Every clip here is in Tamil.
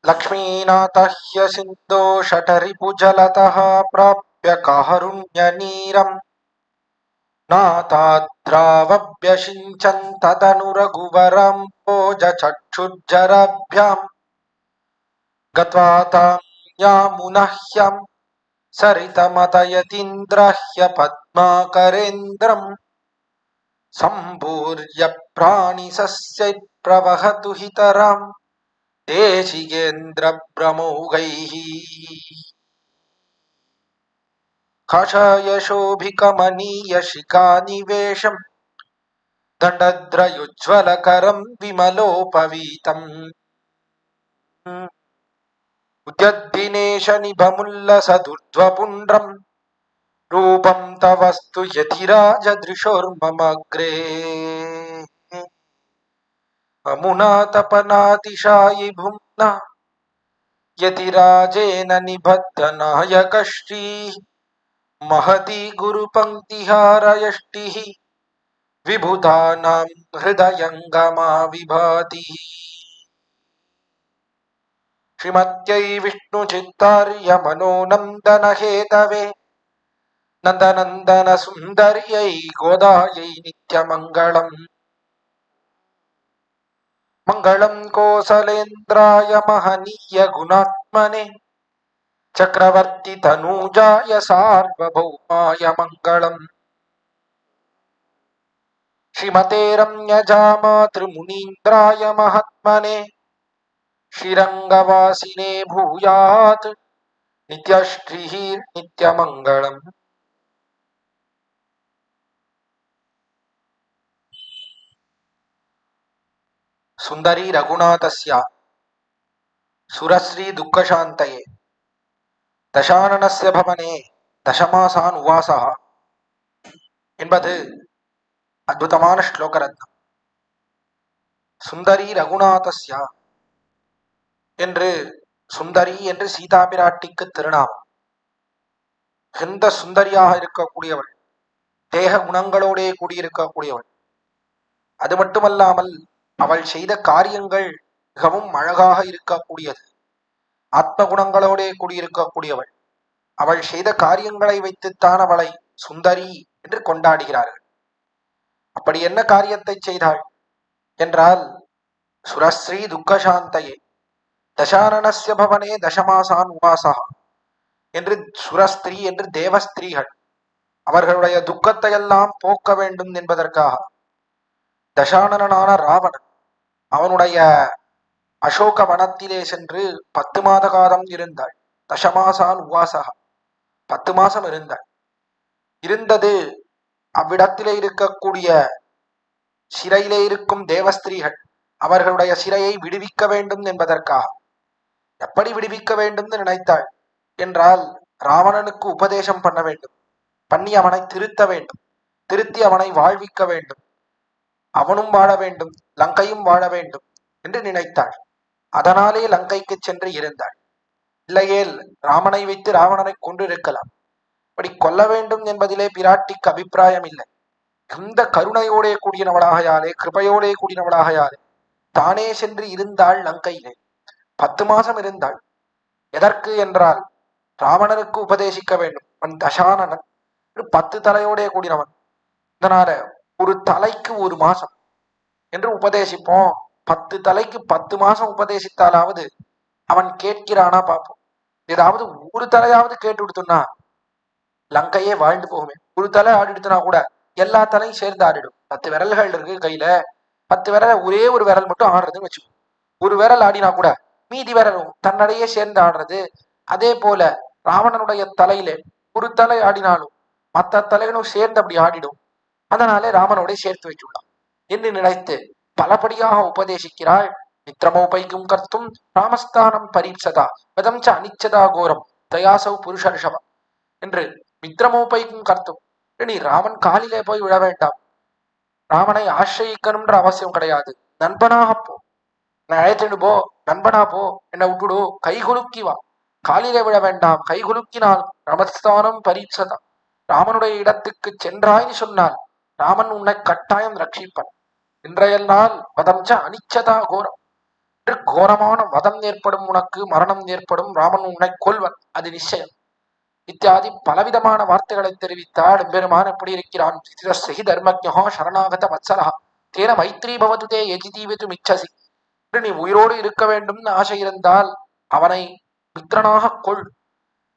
लक्ष्मीनाथह्य सिन्धो शठरिपुजलतः प्राप्य कारुण्यनीरम् नाथाद्रावभ्यषिञ्चन् तदनु रघुवरं भोजचक्षुर्जराभ्याम् गत्वा तां यामुनह्यं सरितमतयतीन्द्रह्य पद्माकरेन्द्रम् सम्भूर्य प्राणिसस्यैर्प्रवहतु हितराम् देशिकेन्द्रभ्रमौघैः काषायशोभिकमनीयशिखानिवेशम् दण्डद्रयुज्ज्वलकरं विमलोपवीतम् उद्यद्दिनेशनिभमुल्लसदुर्ध्वपुण्ड्रम् रूपं तवस्तु यतिराजदृशोर्ममग्रे अमुनातपनातिशायि भुम्ना यतिराजेन निबद्धनायकश्रीः महती गुरुपङ्क्तिहारयष्टिः विभुधानां हृदयङ्गमा विभाति श्रीमत्यै विष्णुचित्तार्य मनोनन्दनहेतवे नन्दनन्दन सुन्दर्यै गोदायै नित्यमङ्गलम् मङ्गलं कोसलेन्द्राय महनीय गुणात्मने चक्रवर्ती तनूजाय सार्वभौमाय मङ्गलम् श्रीमते रम्यजामातृमुनीन्द्राय महात्मने श्रीरङ्गवासिने भूयात् नित्यश्रीः नित्यमङ्गलम् सुंदरी रघुनाथस्य सुरश्री दुःखशान्तये दशाननस्य भवने दशमासान् उवासः என்பது அற்புதமான ஸ்லோக ரத்னம். சுந்தரி ரகுநாதஸ்யா என்று சுந்தரி என்று சீதா பிராட்டிக்கு திருநாமம். எந்த சுந்தரியாக இருக்கக்கூடியவள், தேக குணங்களோடே கூடியிருக்கக்கூடியவள். அது மட்டுமல்லாமல் அவள் செய்த காரியங்கள் மிகவும் அழகாக இருக்கக்கூடியது. ஆத்ம குணங்களோடே கூடியிருக்கக்கூடியவள். அவள் செய்த காரியங்களை வைத்துத்தான் அவளை சுந்தரி என்று கொண்டாடுகிறார்கள். அப்படி என்ன காரியத்தை செய்தாள் என்றால், சுரஸ்ரீ துக்கசாந்தையே தசானனஸ்ய பவனே தசமாசான் உவாசா என்று சுரஸ்திரீ என்று தேவஸ்திரீகள் அவர்களுடைய துக்கத்தை எல்லாம் போக்க வேண்டும் என்பதற்காக தசானனான ராவணன் அவனுடைய அசோக வனத்திலே சென்று 10 மாத காலம் இருந்தாள். தசமாசான் உவாசா 10 மாசம் இருந்தாள். இருந்தது அவ்விடத்திலே இருக்கக்கூடிய சிறையிலே இருக்கும் தேவஸ்திரீகள் அவர்களுடைய சிறையை விடுவிக்க வேண்டும் என்பதற்காக. எப்படி விடுவிக்க வேண்டும் என்று நினைத்தாள் என்றால், ராவணனுக்கு உபதேசம் பண்ண வேண்டும், பண்ணி அவனை திருத்த வேண்டும், திருத்தி அவனை வாழ்விக்க வேண்டும், அவனும் வாழ வேண்டும், லங்கையும் வாழ வேண்டும் என்று நினைத்தாள். அதனாலே லங்கைக்கு சென்று இருந்தாள். இல்லையேல் ராமனை வைத்து ராவணனை கொண்டிருக்கலாம். அப்படி கொல்ல வேண்டும் என்பதிலே பிராட்டிக்கு அபிப்பிராயம் இல்லை. இந்த கருணையோடே கூடினவளாகையாலே, கிருபையோடே கூடினவளாகையாலே தானே சென்று இருந்தாள் லங்கையிலே. 10 மாசம் இருந்தாள். எதற்கு என்றால், ராவணனுக்கு உபதேசிக்க வேண்டும். அவன் தசானனன், 10 தலையோடே கூடினவன். இதனால ஒரு தலைக்கு 1 மாசம் என்று உபதேசிப்போம். 10 தலைக்கு 10 மாசம் உபதேசித்தாலாவது அவன் கேட்கிறானா பார்ப்போம். ஏதாவது ஒரு தலையாவது கேட்டு விடுத்துனா லங்கையே வாழ்ந்து போகுமே. ஒரு தலை ஆடிடுத்துனா கூட எல்லா தலையும் சேர்ந்து ஆடிடும். 10 விரல்கள் இருக்கு கையில, 10 விரல ஒரே ஒரு விரல் மட்டும் ஆடுறதுன்னு வச்சுக்கோ. ஒரு விரல் ஆடினா கூட மீதி விரலும் தன்னடையே சேர்ந்து ஆடுறது. அதே போல ராவணனுடைய தலையில ஒரு தலை ஆடினாலும் மற்ற தலைகளும் சேர்ந்து அப்படி ஆடிடும். அதனாலே ராமனோட சேர்த்து வச்சுள்ளான் என்று நினைத்து பலபடியாக உபதேசிக்கிறாள். மித்திரமோபைக்கும் கர்த்தும் ராமஸ்தானம் பரீட்சதா வதம் ச அனிச்சதா கோரம் தயாசவ் புருஷர்ஷவம் என்று மித்திரமோபைக்கும் கர்த்தும். நீ ராமன் காலிலே போய் விழ வேண்டாம், ராமனை ஆசிரியிக்கணும்ன்ற அவசியம் கிடையாது. நண்பனாக போ, நான் அழைத்துடு போ, நண்பனா போ, என்னை விட்டுடு, கைகுலுக்கி வா. காலிலே விழ வேண்டாம், கைகுலுக்கினால் ராமஸ்தானம் பரீட்சதா. ராமனுடைய இடத்துக்கு சென்றாய்னு சொன்னால் ராமன் உன்னை கட்டாயம் ரட்சிப்பன். இன்றைய நாள் வதம்ச அனிச்சதா கோரம், கோரமான வதம் ஏற்படும், உனக்கு மரணம் ஏற்படும், ராமன் உன்னை கொல்வன், அது நிச்சயம் இத்தியாதி பலவிதமான வார்த்தைகளை தெரிவித்தாள். எம்பெருமான் எப்படி இருக்கிறான்? ஸ்ரீ தர்மஜா சரணாகத வத்சலா தேன மைத்ரி பவது தே எஜிதீவித்து மிச்சசி. நீ உயிரோடு இருக்க வேண்டும் ஆசை இருந்தால் அவனை மித்திரனாக கொள்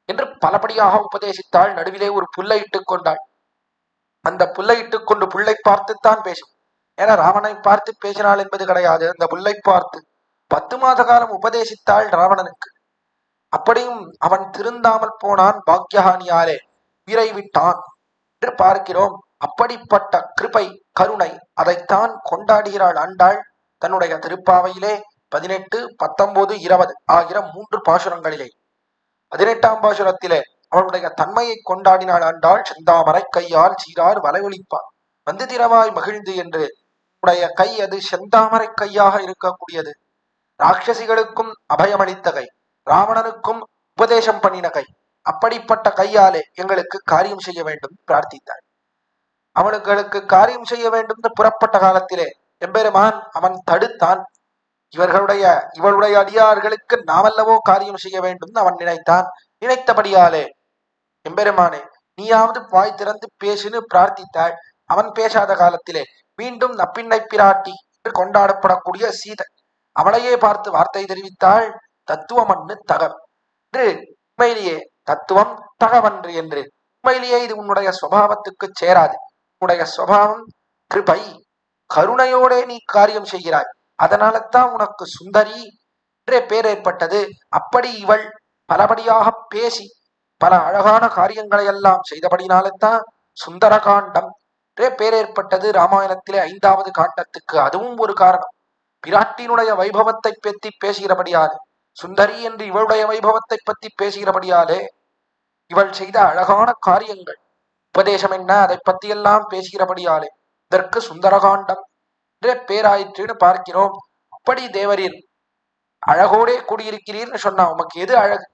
என்று பலபடியாக உபதேசித்தாள். நடுவிலே ஒரு புல்லை இட்டுக் கொண்டாள். அந்த புல்லை இட்டுக் கொண்டு புல்லை பார்த்துத்தான் பேசும். ஏன்னா ராவணனை பார்த்து பேசினாள் என்பது கிடையாது. அந்த புல்லை பார்த்து 10 மாத காலம் உபதேசித்தாள் ராவணனுக்கு. அப்படியும் அவன் திருந்தாமல் போனான். பாக்யஹானியாலே உயிரை விட்டான் என்று பார்க்கிறோம். அப்படிப்பட்ட கிருபை கருணை அதைத்தான் கொண்டாடுகிறாள் ஆண்டாள் தன்னுடைய திருப்பாவையிலே 18, 19, 20 ஆகிற 3 பாசுரங்களிலே. 18ஆம் பாசுரத்திலே அவனுடைய தன்மையை கொண்டாடினாள் ஆண்டாள். செந்தாமரை கையால் சீரார் வலையொலிப்பான் வந்து திரவாய் மகிழ்ந்து என்று. உடைய கை அது செந்தாமரை கையாக இருக்கக்கூடியது. ராட்சசிகளுக்கும் அபயமளித்த கை, ராவணனுக்கும் உபதேசம் பண்ணின கை. அப்படிப்பட்ட கையாலே எங்களுக்கு காரியம் செய்ய வேண்டும் பிரார்த்தித்தாள். அவனுங்களுக்கு காரியம் செய்ய வேண்டும் புறப்பட்ட காலத்திலே எம்பெருமான் அவன் தடுத்தான். இவளுடைய அடியார்களுக்கு நாமல்லவோ காரியம் செய்ய வேண்டும் அவன் நினைத்தான். நினைத்தபடியாலே எம்பெருமானே நீயாவது வாய் திறந்து பேசுன்னு பிரார்த்தித்தாள். அவன் பேசாத காலத்திலே மீண்டும் நப்பிண்ணை பிராட்டி என்று கொண்டாடப்படக்கூடிய சீதை அவளையே பார்த்து வார்த்தை தெரிவித்தாள். தத்துவமன்னு தகவ் என்று. உண்மையிலேயே தத்துவம் தகவன்று என்று. உண்மையிலேயே இது உன்னுடைய சுவாவத்துக்கு சேராது. உன்னுடைய சுவாவம் கிருபை கருணையோட நீ காரியம் செய்கிறாய். அதனால தான் உனக்கு சுந்தரி என்றே பேர் ஏற்பட்டது. அப்படி இவள் பலபடியாக பேசி பல அழகான காரியங்களை எல்லாம் செய்தபடினால்தான் சுந்தரகாண்டம் என்றே பேர் ஏற்பட்டது. ராமாயணத்திலே 5வது காண்டத்துக்கு அதுவும் ஒரு காரணம். பிராட்டியினுடைய வைபவத்தை பற்றி பேசுகிறபடியாலே, சுந்தரி என்று இவளுடைய வைபவத்தை பற்றி பேசுகிறபடியாலே, இவள் செய்த அழகான காரியங்கள் உபதேசம் என்ன அதை பற்றி எல்லாம் பேசுகிறபடியாலே இதற்கு சுந்தரகாண்டம் என்றே பேராயிற்றுன்னு பார்க்கிறோம். அப்படி தேவரீர் அழகோடே கூடியிருக்கிறீர்னு சொன்னா உமக்கு எது அழகு?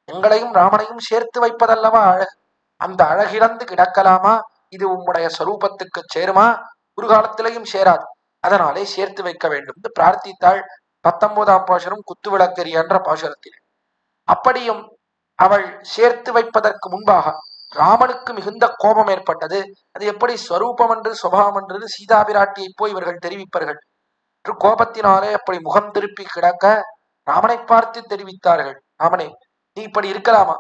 எங்களையும் ராமனையும் சேர்த்து வைப்பதல்லவா அழகு. அந்த அழகிழந்து கிடக்கலாமா? இது உம்முடைய ஸ்வரூபத்துக்கு சேருமா? ஒரு காலத்திலையும் சேராது. அதனாலே சேர்த்து வைக்க வேண்டும் என்று பிரார்த்தித்தாள். 19ஆம் பாசுரம் குத்துவிளக்கெரிய என்ற பாசுரத்தில். அப்படியும் அவள் சேர்த்து வைப்பதற்கு முன்பாக ராமனுக்கு மிகுந்த கோபம் ஏற்பட்டது. அது எப்படி ஸ்வரூபம் என்று சுபாவம் என்று சீதா பிராட்டியை போய் இவர்கள் தெரிவிப்பார்கள். கோபத்தினாலே அப்படி முகம் திருப்பி கிடக்க ராமனை பார்த்து தெரிவித்தார்கள். ராமனே, நீ இப்படி இருக்கலாமா?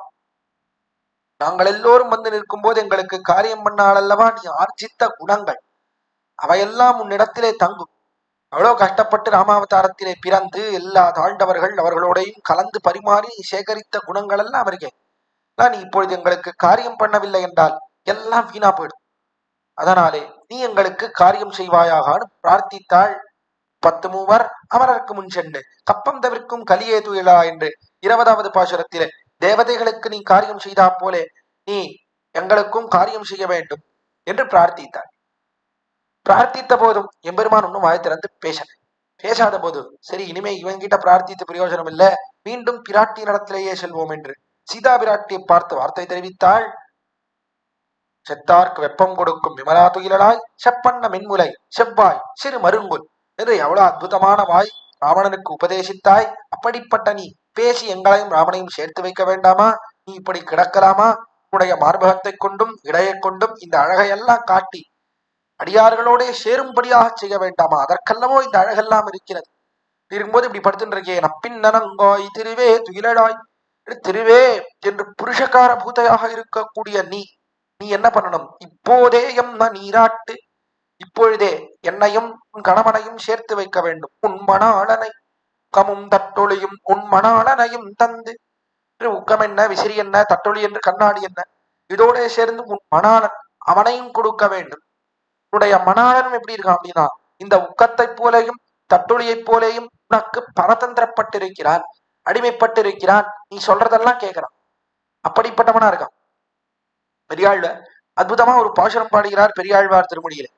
நாங்கள் எல்லோரும் வந்து நிற்கும் போது எங்களுக்கு காரியம் பண்ணால் அல்லவா நீ ஆர்ஜித்த குணங்கள் அவையெல்லாம் உன்னிடத்திலே தங்கும். அவ்வளவு கஷ்டப்பட்டு ராமாவதாரத்திலே பிறந்து எல்லா தாழ்ந்தவர்கள் அவர்களோடையும் கலந்து பரிமாறி சேகரித்த குணங்கள் எல்லாம் அவருக்கே. நீ இப்பொழுது எங்களுக்கு காரியம் பண்ணவில்லை என்றால் எல்லாம் வீணா போயிடும். அதனாலே நீ எங்களுக்கு காரியம் செய்வாயாகான்னு பிரார்த்தித்தாள். 10 மூவர் அமரருக்கு முன் சென்று கப்பம் தவிர்க்கும் கலியே துயிலா என்று 20வது பாசுரத்திலே தேவதைகளுக்கு நீ காரியம் செய்தா போலே நீ எங்களுக்கும் காரியம் செய்ய வேண்டும் என்று பிரார்த்தித்தாள். பிரார்த்தித்த போதும் எம்பெருமான் ஒன்னும் வாய் திறந்து பேசாத போது சரி இனிமே இவங்கிட்ட பிரார்த்தித்து பிரயோஜனம் இல்லை, மீண்டும் பிராட்டி நடத்திலேயே செல்வோம் என்று சீதா பிராட்டியை பார்த்து வார்த்தை தெரிவித்தாள். செத்தார்க்கு வெப்பம் கொடுக்கும் விமலா துயிலாய் செப்பண்ண மென்முலை செவ்வாய் சிறு மருங்குல் என்று எவ்வளவு அற்புதமான வாய் ராவணனுக்கு உபதேசித்தாய். அப்படிப்பட்ட நீ பேசி எங்களையும் ராமனையும் சேர்த்து வைக்க வேண்டாமா? நீ இப்படி கிடக்கலாமா? உன்னுடைய மார்பகத்தை கொண்டும் இடையை கொண்டும் இந்த அழகையெல்லாம் காட்டி அடியார்களோட சேரும்படியாக செய்ய வேண்டாமா? அதற்கல்லவோ இந்த அழகெல்லாம் இருக்கிறது. இருக்கும்போது இப்படி படுத்துட்டு இருக்கே நப்பின் நனங்காய் திருவே துயிலாய். திருவே என்று புருஷகார பூதையாக இருக்கக்கூடிய நீ என்ன பண்ணணும்? இப்போதே நீராட்டு, இப்பொழுதே என்னையும் உன் கணவனையும் சேர்த்து வைக்க வேண்டும். உன் மணாளனை உக்கமும் தட்டொழியும் உன் மணாளனையும் தந்து. உக்கம் என்ன, விசிறி என்ன, தட்டொழி என்று கண்ணாடி என்ன, இதோட சேர்ந்து உன் மணாளன் அவனையும் கொடுக்க வேண்டும். உன்னுடைய மணாளனும் எப்படி இருக்கான் அப்படின்னா இந்த உக்கத்தை போலேயும் தட்டொழியை போலேயும் உனக்கு பரதந்திரப்பட்டிருக்கிறான், அடிமைப்பட்டிருக்கிறான். நீ சொல்றதெல்லாம் கேட்கிறான். அப்படிப்பட்டவனா இருக்கான். பெரியாழ்வார் அற்புதமா ஒரு பாசுரம் பாடுகிறார் பெரியாழ்வார் திருமொழியிலே.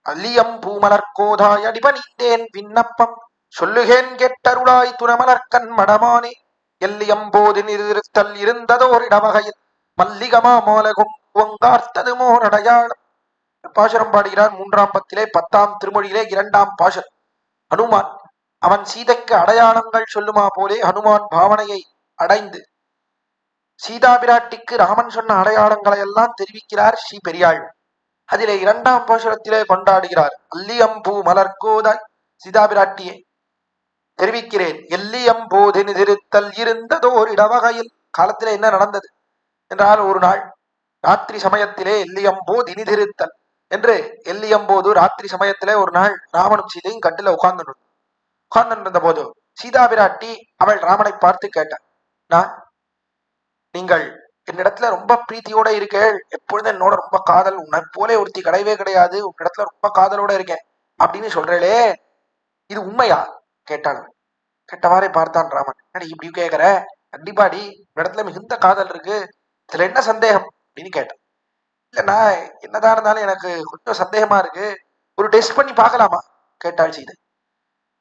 அல்லியம் பூமலர்கோதாய் அடிபணிந்தேன் விண்ணப்பம் சொல்லுகேன் கெட்டருளாய் துணமலர்கண் மடமானே எல்லியம் போது நிறுத்தல் இருந்ததோர் இடவகையில் மல்லிகமா மோலகும் ஒங்கார்த்தது மோரடையாளம். பாசுரம் பாடுகிறார் 3ஆம் பத்திலே 10ஆம் திருமொழியிலே 2ஆம் பாசுரம். அனுமான் அவன் சீதைக்கு அடையாளங்கள் சொல்லுமா போலே ஹனுமான் பாவனையை அடைந்து சீதா பிராட்டிக்கு ராமன் சொன்ன அடையாளங்களை எல்லாம் தெரிவிக்கிறார் ஸ்ரீ பெரியாள். அதிலே 2ஆம் பாசுரத்திலே கொண்டாடுகிறார். அல்லியம்பூ மலர்கோதாய் சீதா பிராட்டியை தெரிவிக்கிறேன், எல்லியம்போதினி திருத்தல் இருந்ததோர் இடவகையில். காலத்திலே என்ன நடந்தது என்றால், ஒரு நாள் ராத்திரி சமயத்திலே எல்லியம்போதினி திருத்தல் என்று எல்லியம்போது ராத்திரி சமயத்திலே ஒரு நாள் ராமனும் சீதையும் கட்டில உட்கார்ந்து போது சீதா பிராட்டி அவள் ராமனை பார்த்து கேட்டாள், நான் நீங்கள் என்னிடத்துல ரொம்ப பிரீத்தியோட இருக்கேள், எப்பொழுதும் என்னோட ரொம்ப காதல், உன்னை போலே ஒருத்தி கிடையவே கிடையாது, உன்னிடத்துல ரொம்ப காதலோட இருக்கேன் அப்படின்னு சொல்றேளே, இது உண்மையா கேட்டாள். கேட்டவாறே பார்த்தான் ராமன். இப்படி கேட்கிற, கண்டிப்பாடி இடத்துல மிகுந்த காதல் இருக்கு, இதுல என்ன சந்தேகம் அப்படின்னு கேட்டான். இல்லைண்ணா, என்னதான் இருந்தாலும் எனக்கு கொஞ்சம் சந்தேகமா இருக்கு, ஒரு டெஸ்ட் பண்ணி பார்க்கலாமா கேட்டாள் சீதை.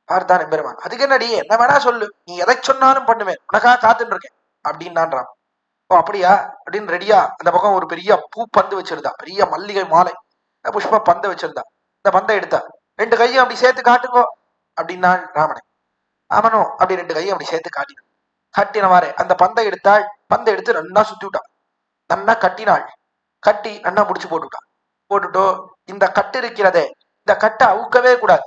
பார்த்தான் எம்பெருமான். அதுக்கு என்னடி, என்ன வேணா சொல்லு, நீ எதை சொன்னாலும் பண்ணுவேன், உனக்காக காத்துட்டு இருக்கேன் அப்படின்னான் ராமன். ஓ அப்படியா அப்படின்னு ரெடியா அந்த பக்கம் ஒரு பெரிய பூ பந்து வச்சிருந்தா, பெரிய மல்லிகை மாலை புஷ்ப பந்தை வச்சிருந்தா. இந்த பந்தை எடுத்தா, 2 கையும் அப்படி சேர்த்து காட்டுங்கோ அப்படின்னாள் ராமனை. ராமனோ அப்படி 2 கையும் அப்படி சேர்த்து காட்டினான். கட்டினவாறே அந்த பந்தை எடுத்தாள். பந்தை எடுத்து நன்னா சுத்தி விட்டான், நன்னா கட்டினாள். கட்டி நன்னா முடிச்சு போட்டுட்டோ, இந்த கட்டு இருக்கிறதே, இந்த கட்டை அவுக்கவே கூடாது,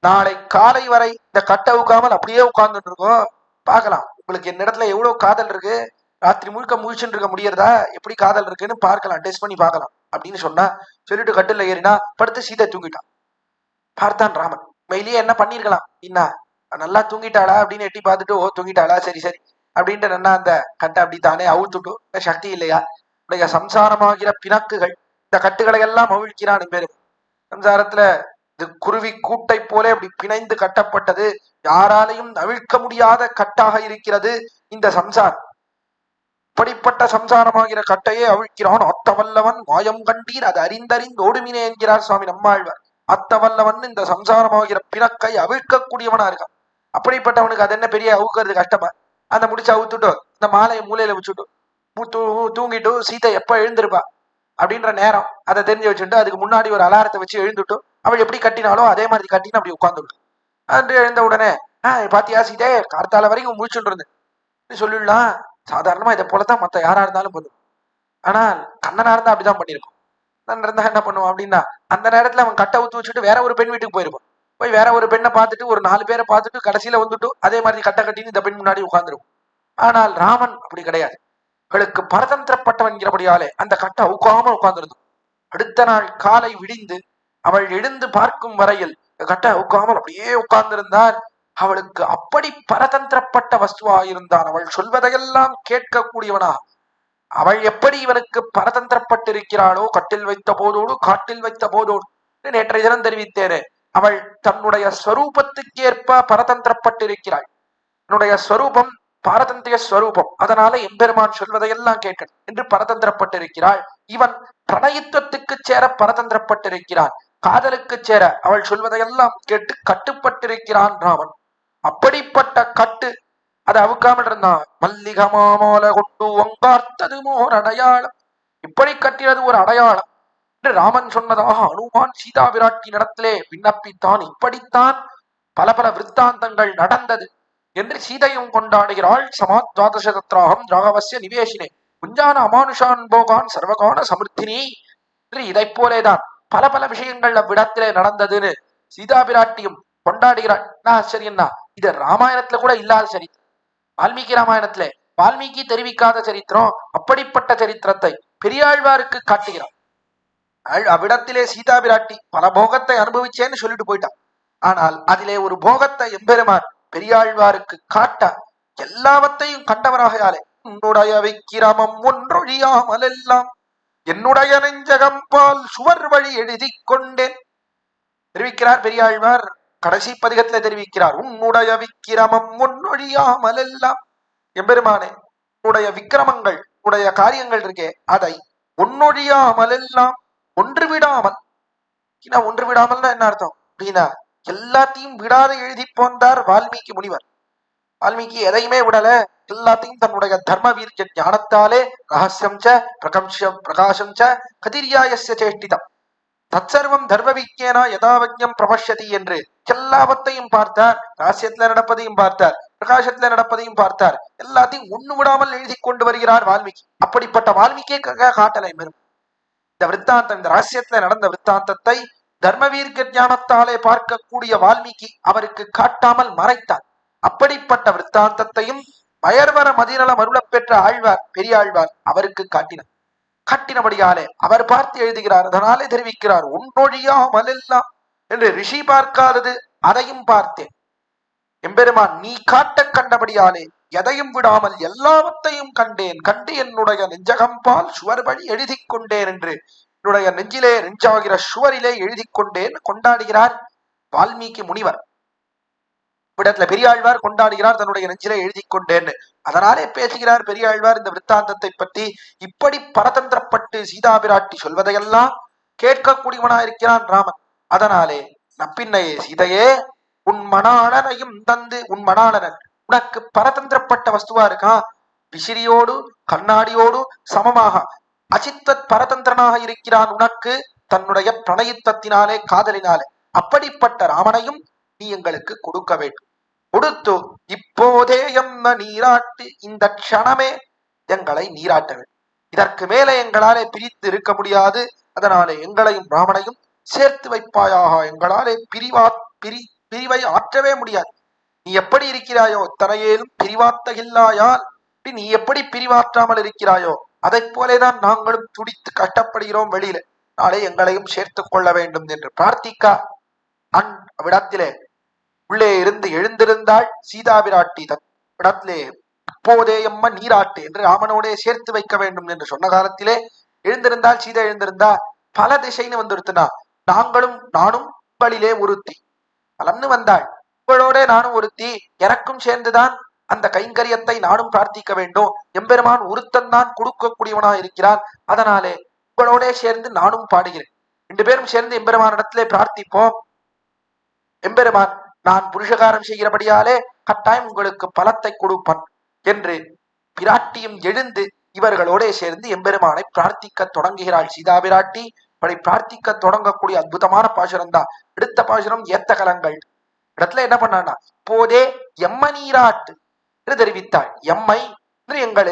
நாளை காலை வரை இந்த கட்டை அவுக்காமல் அப்படியே உட்கார்ந்துட்டு இருக்கோம், பார்க்கலாம் உங்களுக்கு என்னிடத்துல எவ்வளவு காதல் இருக்கு, ராத்திரி முழுக்க முழிச்சுட்டு இருக்க முடியறதா, எப்படி காதல் இருக்குன்னு பார்க்கலாம், டெஸ்ட் பண்ணி பார்க்கலாம் அப்படின்னு சொன்னா. சொல்லிட்டு கட்டுல ஏறினா, படுத்து சீதை தூங்கிட்டான். பார்த்தான் ராமன், மெயிலேயே என்ன பண்ணிருக்கலாம், என்ன நல்லா தூங்கிட்டாளா அப்படின்னு எட்டி பார்த்துட்டு, ஓ தூங்கிட்டாளா, சரி சரி அப்படின்ட்டு நன்னா அந்த கட்டை அப்படி தானே அவுத்துட்டு, சக்தி இல்லையா உடைய சம்சாரமாகிற பிணக்குகள், இந்த கட்டுகளை எல்லாம் அவிழ்க்கிறான் பேரு. சம்சாரத்துல இது குருவி கூட்டை போல அப்படி பிணைந்து கட்டப்பட்டது, யாராலையும் அவிழ்க்க முடியாத கட்டாக இருக்கிறது இந்த சம்சாரம். இப்படிப்பட்ட சம்சாரமாகிற கட்டையே அவிழ்க்கிறான். அத்தவல்லவன் மாயம் கண்டீர் அது அறிந்தறிந்து ஓடுமினே என்கிறார் சுவாமி நம்மாழ்வார். அத்தவல்லவன் இந்த சம்சாரமாகிற பிணக்கை அவிழ்க்கக்கூடியவனா இருக்கான். அப்படிப்பட்டவனுக்கு அது என்ன பெரிய அவுக்கிறது கஷ்டமா, அந்த முடிச்சு அவுத்துட்டோ, இந்த மாலையை மூலையில வச்சுட்டோ, தூங்கிட்டு சீதை எப்ப எழுந்திருப்பா அப்படின்ற நேரம் அதை தெரிஞ்சு வச்சுட்டு, அதுக்கு முன்னாடி ஒரு அலாரத்தை வச்சு எழுந்துட்டு, அவள் எப்படி கட்டினாலோ அதே மாதிரி கட்டின்னு அப்படி உட்கார்ந்துட்டு, அன்று எழுந்த உடனே பாத்தியா சீதே, கார்த்தால வரைக்கும் முடிச்சுட்டு இருந்தேன் சொல்லிடலாம். சாதாரணமா இதை போலதான் மத்த யாரா இருந்தாலும் பண்ணும். ஆனால் கண்ணனா இருந்தா அப்படிதான் பண்ணிருக்கும். கண்ணன் இருந்தா என்ன பண்ணுவான் அப்படின்னா, அந்த நேரத்துல அவன் கட்டை ஊத்து வச்சுட்டு வேற ஒரு பெண் வீட்டுக்கு போயிருப்பான். போய் வேற ஒரு பெண்ணை பார்த்துட்டு ஒரு 4 பேரை பார்த்துட்டு கடைசியில வந்துட்டு அதே மாதிரி கட்டை கட்டின்னு இந்த பெண் முன்னாடி உட்கார்ந்துருக்கும். ஆனால் ராமன் அப்படி கிடையாது. அவளுக்கு பரதந்திரப்பட்டவன்கிறபடியாலே அந்த கட்டை அவுக்காம உட்கார்ந்துருந்தோம். அடுத்த நாள் காலை விடிந்து அவள் எழுந்து பார்க்கும் வரையில் கட்டை அவுக்காமல் அப்படியே உட்கார்ந்திருந்தார். அவளுக்கு அப்படி பரதந்திரப்பட்ட வஸ்துவாயிருந்தான். அவள் சொல்வதையெல்லாம் கேட்கக்கூடியவனா. அவள் எப்படி இவனுக்கு பரதந்திரப்பட்டிருக்கிறாளோ, கட்டில் வைத்த போதோடு காட்டில் வைத்த போதோடு, நேற்றைய தினம் தெரிவித்தேனே, அவள் தன்னுடைய ஸ்வரூபத்துக்கு ஏற்ப பரதந்திரப்பட்டிருக்கிறாள். என்னுடைய ஸ்வரூபம் பாரதந்திரிய ஸ்வரூபம், அதனால எம்பெருமான் சொல்வதையெல்லாம் கேட்கணும் என்று பரதந்திரப்பட்டிருக்கிறாள். இவன் பிரணயித்துவத்துக்கு சேர பரதந்திரப்பட்டிருக்கிறான். காதலுக்கு சேர அவள் சொல்வதையெல்லாம் கேட்டு கட்டுப்பட்டிருக்கிறான் ராமன். அப்படிப்பட்ட கட்டு அதை அவுக்காமல் இருந்தான். மல்லிக மாமால கொண்டு ஒங்கார்த்தது மோர் அடையாளம், இப்படி கட்டினது ஒரு அடையாளம் என்று ராமன் சொன்னதாக அனுமான் சீதா விராட்டி நடத்திலே விண்ணப்பித்தான். இப்படித்தான் பல பல விற்த்தாந்தங்கள் நடந்தது என்று சீதையும் கொண்டாடுகிறாள். சமாத் துவாதசதத்ராகம் ராகவசிய நிவேஷினே குஞ்சான அமானுஷான் போகான் சர்வகான சமிருத்தினி என்று இதை போலேதான் பல பல விஷயங்கள் அவ்விடத்திலே நடந்ததுன்னு சீதா பிராட்டியும் கொண்டாடுகிறாள். ஆச்சரியம்னா, இது ராமாயணத்துல கூட இல்லாத சரித்திரம். வால்மீகி ராமாயணத்துல வால்மீகி தெரிவிக்காத சரித்திரம். அப்படிப்பட்ட சரித்திரத்தை பெரியாழ்வாருக்கு காட்டுகிறார். அவ்விடத்திலே சீதா பிராட்டி பல போகத்தை அனுபவிச்சேன்னு சொல்லிட்டு போயிட்டான். ஆனால் அதிலே ஒரு போகத்தை எம்பெருமான் பெரியாழ்வாருக்கு காட்ட எல்லாவற்றையும் கண்டவராகையாலே, உன்னுடைய விக்கிரமம் ஒன்றொழியாமல் எல்லாம் என்னுடைய நெஞ்சகம்பால் சுவர் வழி எழுதி கொண்டேன் தெரிவிக்கிறார் பெரியாழ்வார். கடைசி பதிகத்துல தெரிவிக்கிறார், உன்னுடைய விக்கிரமம் ஒன்றொழியாமல் எல்லாம். எம்பெருமானே, உன்னுடைய விக்கிரமங்கள், உன்னுடைய காரியங்கள் இருக்கே, அதை ஒன்னொழியாமல் எல்லாம், ஒன்று விடாமல். ஒன்று விடாமல்னா என்ன அர்த்தம் அப்படின்னா, எல்லாத்தையும் விடாத எழுதி போந்தார் வால்மீகி முனிவர். வால்மீகி எதையுமே விடல, எல்லாத்தையும் தன்னுடைய தர்ம வீரிய ஞானத்தாலே ரகசியம் ச பிரகாசம் ச கதிரியாயஸ்ய சேஷ்டிதம் தற்சர்வம் தர்ம விஜயனா யதாவஜ்யம் பிரபஷ்யதி என்று எல்லாவற்றையும் பார்த்தார். ரகசியத்துல நடப்பதையும் பார்த்தார், பிரகாசத்துல நடப்பதையும் பார்த்தார். எல்லாத்தையும் ஒண்ணு விடாமல் எழுதி கொண்டு வருகிறார் வால்மீகி. அப்படிப்பட்ட வால்மீகியே காட்டலை பெரும் இந்த விற்த்தாந்தம், இந்த ரகசியத்துல நடந்த விற்த்தாந்தத்தை தர்மவீர்க்க ஞானத்தாலே பார்க்கக்கூடிய வால்மீகி அவருக்கு காட்டாமல் மறைத்தார். அப்படிப்பட்ட விற்த்தாந்தத்தையும் வயர்வர மதிநலம் அருளப் பெற்ற ஆழ்வார், பெரிய ஆழ்வார் அவருக்கு காட்டினார். காட்டினபடியாலே அவர் பார்த்து எழுதுகிறார். அதனாலே தெரிவிக்கிறார், ஒன்றொழியாமல் எல்லாம் என்று ரிஷி பார்க்காதது அதையும் பார்த்தேன். எம்பெருமான் நீ காட்ட கண்டபடியாலே எதையும் விடாமல் எல்லாவற்றையும் கண்டேன். கண்டு என்னுடைய நெஞ்சகம்பால் சுவர் வழி எழுதி கொண்டேன் என்று என்னுடைய நெஞ்சிலே நெஞ்சாகிற சுவரிலே எழுதி கொண்டேன் கொண்டாடுகிறார் வால்மீகி முனிவர். இடத்துல பெரியாழ்வார் கொண்டாடுகிறார் தன்னுடைய நெஞ்சிலே எழுதி கொண்டேன்னு. அதனாலே பேசுகிறார் பெரியாழ்வார் இந்த விற்த்தாந்தத்தை பற்றி. இப்படி பரதந்திரப்பட்டு சீதா பிராட்டி சொல்வதையெல்லாம் கேட்கக்கூடியவனாயிருக்கிறான் ராமன். அதனாலே நப்பின்னையே சீதையே, உன் மணாளனையும் தந்து, உன் மணாளனன் உனக்கு பரதந்திரப்பட்ட வஸ்துவா இருக்கான். விசிறியோடு கண்ணாடியோடு சமமாக அசித்தத் பரதந்திரனாக இருக்கிறான் உனக்கு தன்னுடைய பிரணயித்தத்தினாலே காதலினாலே. அப்படிப்பட்ட ராமனையும் நீ எங்களுக்கு கொடுக்க வேண்டும். கொடுத்து இப்போதே என்ன நீராட்டு, இந்த க்ஷணமே எங்களை நீராட்ட வேண்டும். இதற்கு மேலே எங்களாலே பிரித்து இருக்க முடியாது. அதனாலே எங்களையும் ராமனையும் சேர்த்து வைப்பாயாக. எங்களாலே பிரிவை ஆற்றவே முடியாது. நீ எப்படி இருக்கிறாயோ தரையேலும் பிரிவாத்தகில்லாயால் நீ எப்படி பிரிவாற்றாமல் இருக்கிறாயோ அதை போலேதான் நாங்களும் துடித்து கஷ்டப்படுகிறோம் வெளியில. நாளை எங்களையும் சேர்த்து கொள்ள வேண்டும் என்று பிரார்த்திக்கா அவ்விடத்திலே உள்ளே இருந்து எழுந்திருந்தாள் சீதா பிராட்டி. இடத்திலே இப்போதேயம்ம நீராட்டு என்று ராமனோடே சேர்த்து வைக்க வேண்டும் என்று சொன்ன காலத்திலே எழுந்திருந்தால் சீதை எழுந்திருந்தா பல திசைன்னு வந்துருத்துனா நானும் உங்களிலே ஒருத்தி பலன்னு வந்தாள். உங்களோட நானும் ஒருத்தி, எனக்கும் சேர்ந்துதான் அந்த கைங்கரியத்தை நானும் பிரார்த்திக்க வேண்டும். எம்பெருமான் ஒருத்தன் தான் கொடுக்கக்கூடியவனா இருக்கிறான். அதனாலே உங்களோட சேர்ந்து நானும் பாடுகிறேன். 2 பேரும் சேர்ந்து எம்பெருமானிடத்திலே பிரார்த்திப்போம். எம்பெருமான் நான் புருஷகாரம் செய்கிறபடியாலே கட்டாயம் உங்களுக்கு பலத்தை கொடுப்பன் என்று பிராட்டியும் எழுந்து இவர்களோட சேர்ந்து எம்பெருமானை பிரார்த்திக்க தொடங்குகிறாள் சீதா பிராட்டி. அப்படி பிரார்த்திக்க தொடங்கக்கூடிய அற்புதமான பாசுரம் தான் எடுத்த பாசுரம். ஏத்த கலங்கள் இடத்துல என்ன பண்ணான்னா போதே எம்ம நீராட்டு என்று தெரிவித்தாள். எம்மை என்று எங்கள்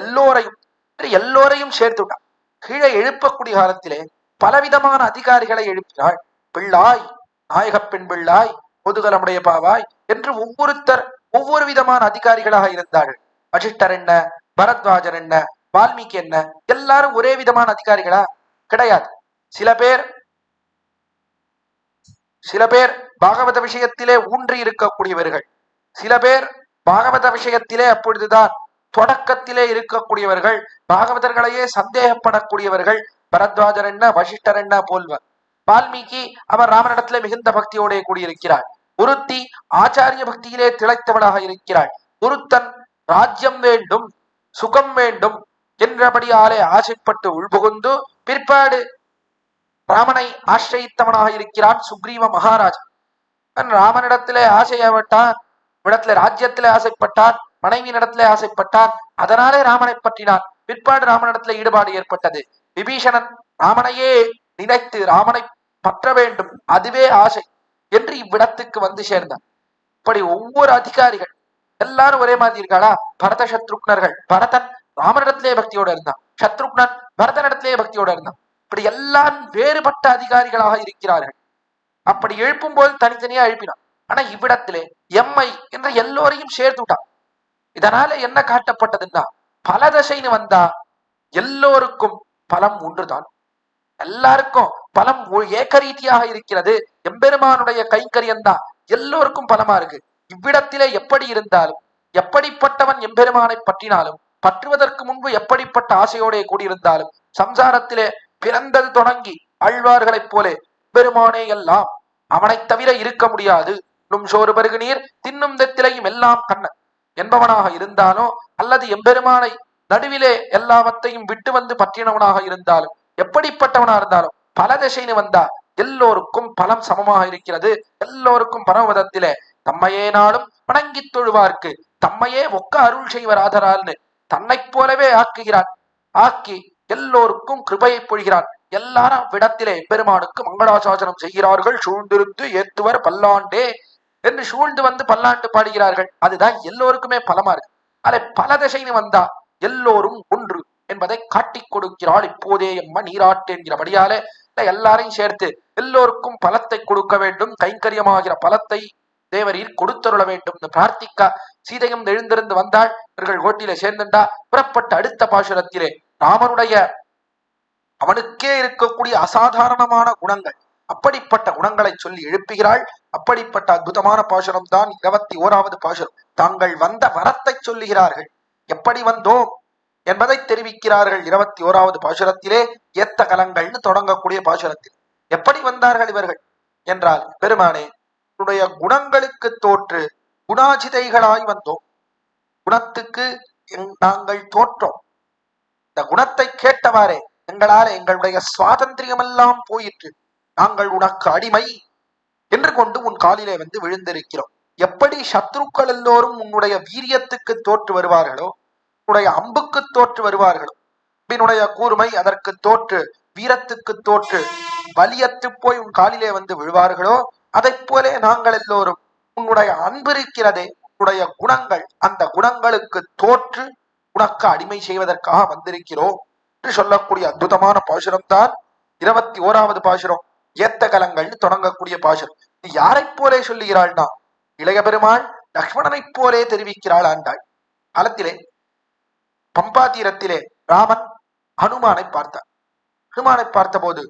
எல்லோரையும் சேர்த்துட்டாள். கீழே எழுப்பக்கூடிய காலத்திலே பலவிதமான அதிகாரிகளை எழுப்பினாள். பிள்ளாய், நாயக பெண் பிள்ளாய், முதுகலமுடைய பாவாய் என்று ஒவ்வொருத்தர் ஒவ்வொரு விதமான அதிகாரிகளாக இருந்தார்கள். வசிஷ்டர் என்ன, பரத்வாஜர் என்ன, வால்மீகி என்ன, எல்லாரும் ஒரே விதமான அதிகாரிகளா கிடையாது. சில பேர் பாகவத விஷயத்திலே ஊன்றி இருக்கக்கூடியவர்கள், சில பேர் பாகவத விஷயத்திலே அப்பொழுதுதான் தொடக்கத்திலே இருக்கக்கூடியவர்கள், பாகவதர்களையே சந்தேகப்படக்கூடியவர்கள். பரத்வாஜர் என்ன, வசிஷ்டர் என்ன போல்வர். வால்மீகி அவர் ராமனிடத்திலே மிகுந்த பக்தியோட கூடியிருக்கிறார். ஒருத்தி ஆச்சாரிய பக்தியிலே திளைத்தவளாக இருக்கிறாள். ஒருத்தன் ராஜ்யம் வேண்டும், சுகம் வேண்டும் என்றபடியாலே ஆசைப்பட்டு உள்புகுந்து பிற்பாடு ராமனை ஆசிரியத்தவனாக இருக்கிறான் சுக்ரீவ மகாராஜ். ராமனிடத்திலே ஆசையப்பட்டான், இடத்துல ராஜ்யத்திலே ஆசைப்பட்டான், மனைவியினிடத்திலே ஆசைப்பட்டான். அதனாலே ராமனை பற்றினான். பிற்பாடு ராமனிடத்திலே ஈடுபாடு ஏற்பட்டது. விபீஷணன் ராமனையே நினைத்து ராமனை பற்ற வேண்டும், அதுவே ஆசை என்று இவ்விடத்துக்கு வந்து சேர்ந்தான். இப்படி ஒவ்வொரு அதிகாரிகள் எல்லாரும் ஒரே மாதிரி இருக்காளா? பரத சத்ருக்னர்கள். பரதன் ராமனிடத்திலே பக்தியோட இருந்தான், சத்ருக்னன் பரதனிடத்திலே பக்தியோட இருந்தான். இப்படி எல்லாம் வேறுபட்ட அதிகாரிகளாக இருக்கிறார்கள். அப்படி எழுப்பும் போது தனித்தனியா எழுப்பினான். ஆனா இவ்விடத்திலே எம்மை என்ற எல்லோரையும் சேர்த்துட்டான். இதனால என்ன காட்டப்பட்டதுன்னா, பல தசைன்னு வந்தா எல்லோருக்கும் பலம் ஒன்றுதான். எல்லாருக்கும் பலம் ஏகரீதியாக இருக்கிறது. எம்பெருமானுடைய கைங்கரியம் தான் எல்லோருக்கும் பலமா இருக்கு. இவ்விடத்திலே எப்படி இருந்தாலும், எப்படிப்பட்டவன் எம்பெருமானை பற்றினாலும், பற்றுவதற்கு முன்பு எப்படிப்பட்ட ஆசையோட கூடியிருந்தாலும், சம்சாரத்திலே பிறந்தது தொடங்கி ஆழ்வார்களைப் போலே பெருமானே எல்லாம், அவனை தவிர இருக்க முடியாது, நும் சோறு பருகு நீர் தின்னும் தெத்திலையும் எல்லாம் கண்ணன் என்பவனாக இருந்தானோ, அல்லது எம்பெருமானை நடுவிலே எல்லாவற்றையும் விட்டு வந்து பற்றினவனாக இருந்தாலும், எப்படிப்பட்டவனா இருந்தாலும் பல திசைன்னு வந்தா எல்லோருக்கும் பலம் சமமாக இருக்கிறது. எல்லோருக்கும் பரமபதத்திலே தம்மையே நாளும் வணங்கி தொழுவார்க்கு தம்மையே ஒக்க அருள் செய்வர் ஆதரால்னு தன்னை போலவே ஆக்குகிறான். ஆக்கி எல்லோருக்கும் கிருபையை பொழிகிறான். எல்லாரும் விடத்திலே பெருமானுக்கு மங்களாசாசனம் செய்கிறார்கள். சூழ்ந்திருந்து ஏத்துவர் பல்லாண்டே என்று சூழ்ந்து வந்து பல்லாண்டு பாடுகிறார்கள். அதுதான் எல்லோருக்குமே பலமா இருக்கு. அதை பல திசைன்னு வந்தா எல்லோரும் ஒன்று என்பதை காட்டிக் கொடுக்கிறாள். இப்போதே எம்ம நீராட்டு என்கிறபடியாலே எல்லாரையும் சேர்த்து எல்லோருக்கும் பலத்தை கொடுக்க வேண்டும், கைங்கரியமாகிற பலத்தை தேவரீர் கொடுத்தருள வேண்டும் பிரார்த்திக்க சீதையும் எழுந்திருந்து வந்தாள். இவர்கள் ஓட்டிலே சேர்ந்துண்டா. புறப்பட்ட அடுத்த பாசுரத்திலே ராமனுடைய அவனுக்கே இருக்கக்கூடிய அசாதாரணமான குணங்கள், அப்படிப்பட்ட குணங்களை சொல்லி எழுப்புகிறாள். அப்படிப்பட்ட அற்புதமான பாசுரம் தான் 21வது பாசுரம். தாங்கள் வந்த வரத்தை சொல்லுகிறார்கள், எப்படி வந்தோம் என்பதை தெரிவிக்கிறார்கள். 21வது பாசுரத்திலே ஏத்த கலங்கள்னு தொடங்கக்கூடிய பாசுரத்தில் எப்படி வந்தார்கள் இவர்கள் என்றால், பெருமானே உன்னுடைய குணங்களுக்கு தோற்று குணாஜிதைகளாய் வந்தோம். குணத்துக்கு நாங்கள் தோற்றோம். இந்த குணத்தை கேட்டவாறே எங்களால் எங்களுடைய சுவாதந்திரியம் எல்லாம் போயிற்று. நாங்கள் உனக்கு அடிமை என்று கொண்டு உன் காலிலே வந்து விழுந்திருக்கிறோம். எப்படி சத்ருக்கள் எல்லோரும் உன்னுடைய வீரியத்துக்கு தோற்று வருவார்களோ, உன்னுடைய அம்புக்கு தோற்று வருவார்களோ, உன்னுடைய கூர்மை அதற்கு தோற்று வீரத்துக்கு தோற்று வலியத்து போய் உன் காலிலே வந்து விழுவார்களோ, அதை போலே நாங்கள் எல்லோரும் உன்னுடைய அன்பு இருக்கிறதே, உன்னுடைய குணங்கள், அந்த குணங்களுக்கு தோற்று உனக்கு அடிமை செய்வதற்காக வந்திருக்கிறோம் என்று சொல்லக்கூடிய அற்புதமான பாசுரம் தான் 21வது பாசுரம். ஏத்த கலங்கள்னு தொடங்கக்கூடிய பாசுரம். இது யாரை போலே சொல்லுகிறாள்னா, இளைய பெருமாள் லக்ஷ்மணனை போலே தெரிவிக்கிறாள் ஆண்டாள். காலத்திலே பம்பா தீரத்திலே ராமன் ஹனுமானை பார்த்தார். ஹனுமானை பார்த்த போது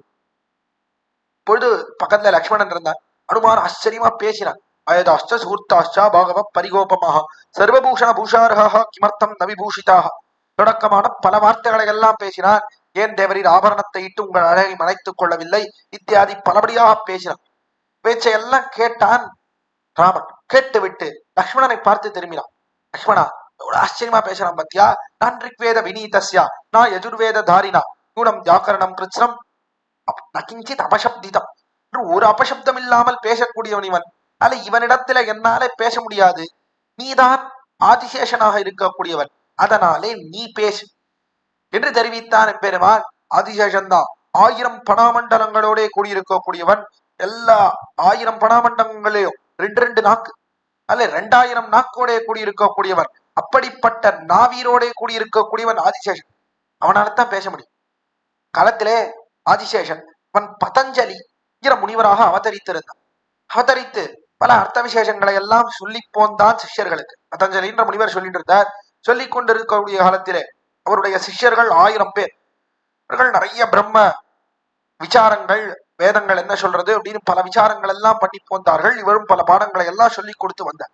பொழுது பக்கத்துல லக்ஷ்மணன் இருந்தான். ஹனுமான் ஆச்சரியமா பேசினான். அயதாஷ்ட சுகூர்த்தாஷ்டா பாகவ பரிகோபமாக சர்வபூஷண பூஷார்ஹா கிமர்த்தம் நவிபூஷிதாக தொடக்கமான பல வார்த்தைகளை எல்லாம் பேசினான். ஏன் தேவரீர் ஆபரணத்தை இட்டு உங்கள் அழகை மறைத்துக் கொள்ளவில்லை இத்தியாதி பலபடியாக பேசினான். பேச்சையெல்லாம் கேட்டான் ராமன். கேட்டு விட்டு லக்ஷ்மணனை பார்த்து திரும்பினான். லக்ஷ்மணா, எவ்வளவு ஆச்சரியமா பேசுறான் பத்தியா. நான் ரிக்வேத வினீதஸ்யா நான் யஜுர்வேத தாரினா நூனம் வியாக்கரணம் கிருத்னம் நகிஞ்சித் அபசப்திதம். ஒரு அபசப்தம் இல்லாமல் பேசக்கூடியவன் இவன். அல்ல, இவனிடத்துல என்னாலே பேச முடியாது. நீதான் ஆதிசேஷனாக இருக்கக்கூடியவன், அதனாலே நீ பேசு என்று தெரிவித்தான் பெருமான். ஆதிசேஷன்தான் 1000 பணாமண்டலங்களோட கூடியிருக்கக்கூடியவன். எல்லா 1000 பணாமண்டலங்களையும் 2 நாக்கு அல்ல 2000 நாக்கோட கூடியிருக்கக்கூடியவன். அப்படிப்பட்ட நாவீரோட கூடியிருக்கக்கூடியவன் ஆதிசேஷன். அவனால தான் பேச முடியும். காலத்திலே ஆதிசேஷன் அவன் பதஞ்சலி முனிவராக அவதரித்திருந்தான். அவதரித்து பல அர்த்த விசேஷங்களை எல்லாம் சொல்லி போந்தான் சிஷ்யர்களுக்கு. பதஞ்சலின்ற முனிவர் சொல்லிட்டு இருந்தார். சொல்லிக் கொண்டிருக்கக்கூடிய காலத்திலே அவருடைய சிஷ்யர்கள் 1000 பேர். அவர்கள் நிறைய பிரம்ம விசாரங்கள், வேதங்கள் என்ன சொல்றது அப்படின்னு பல விசாரங்கள் எல்லாம் பண்ணி போந்தார்கள். இவரும் பல பாடங்களை எல்லாம் சொல்லி கொடுத்து வந்தார்.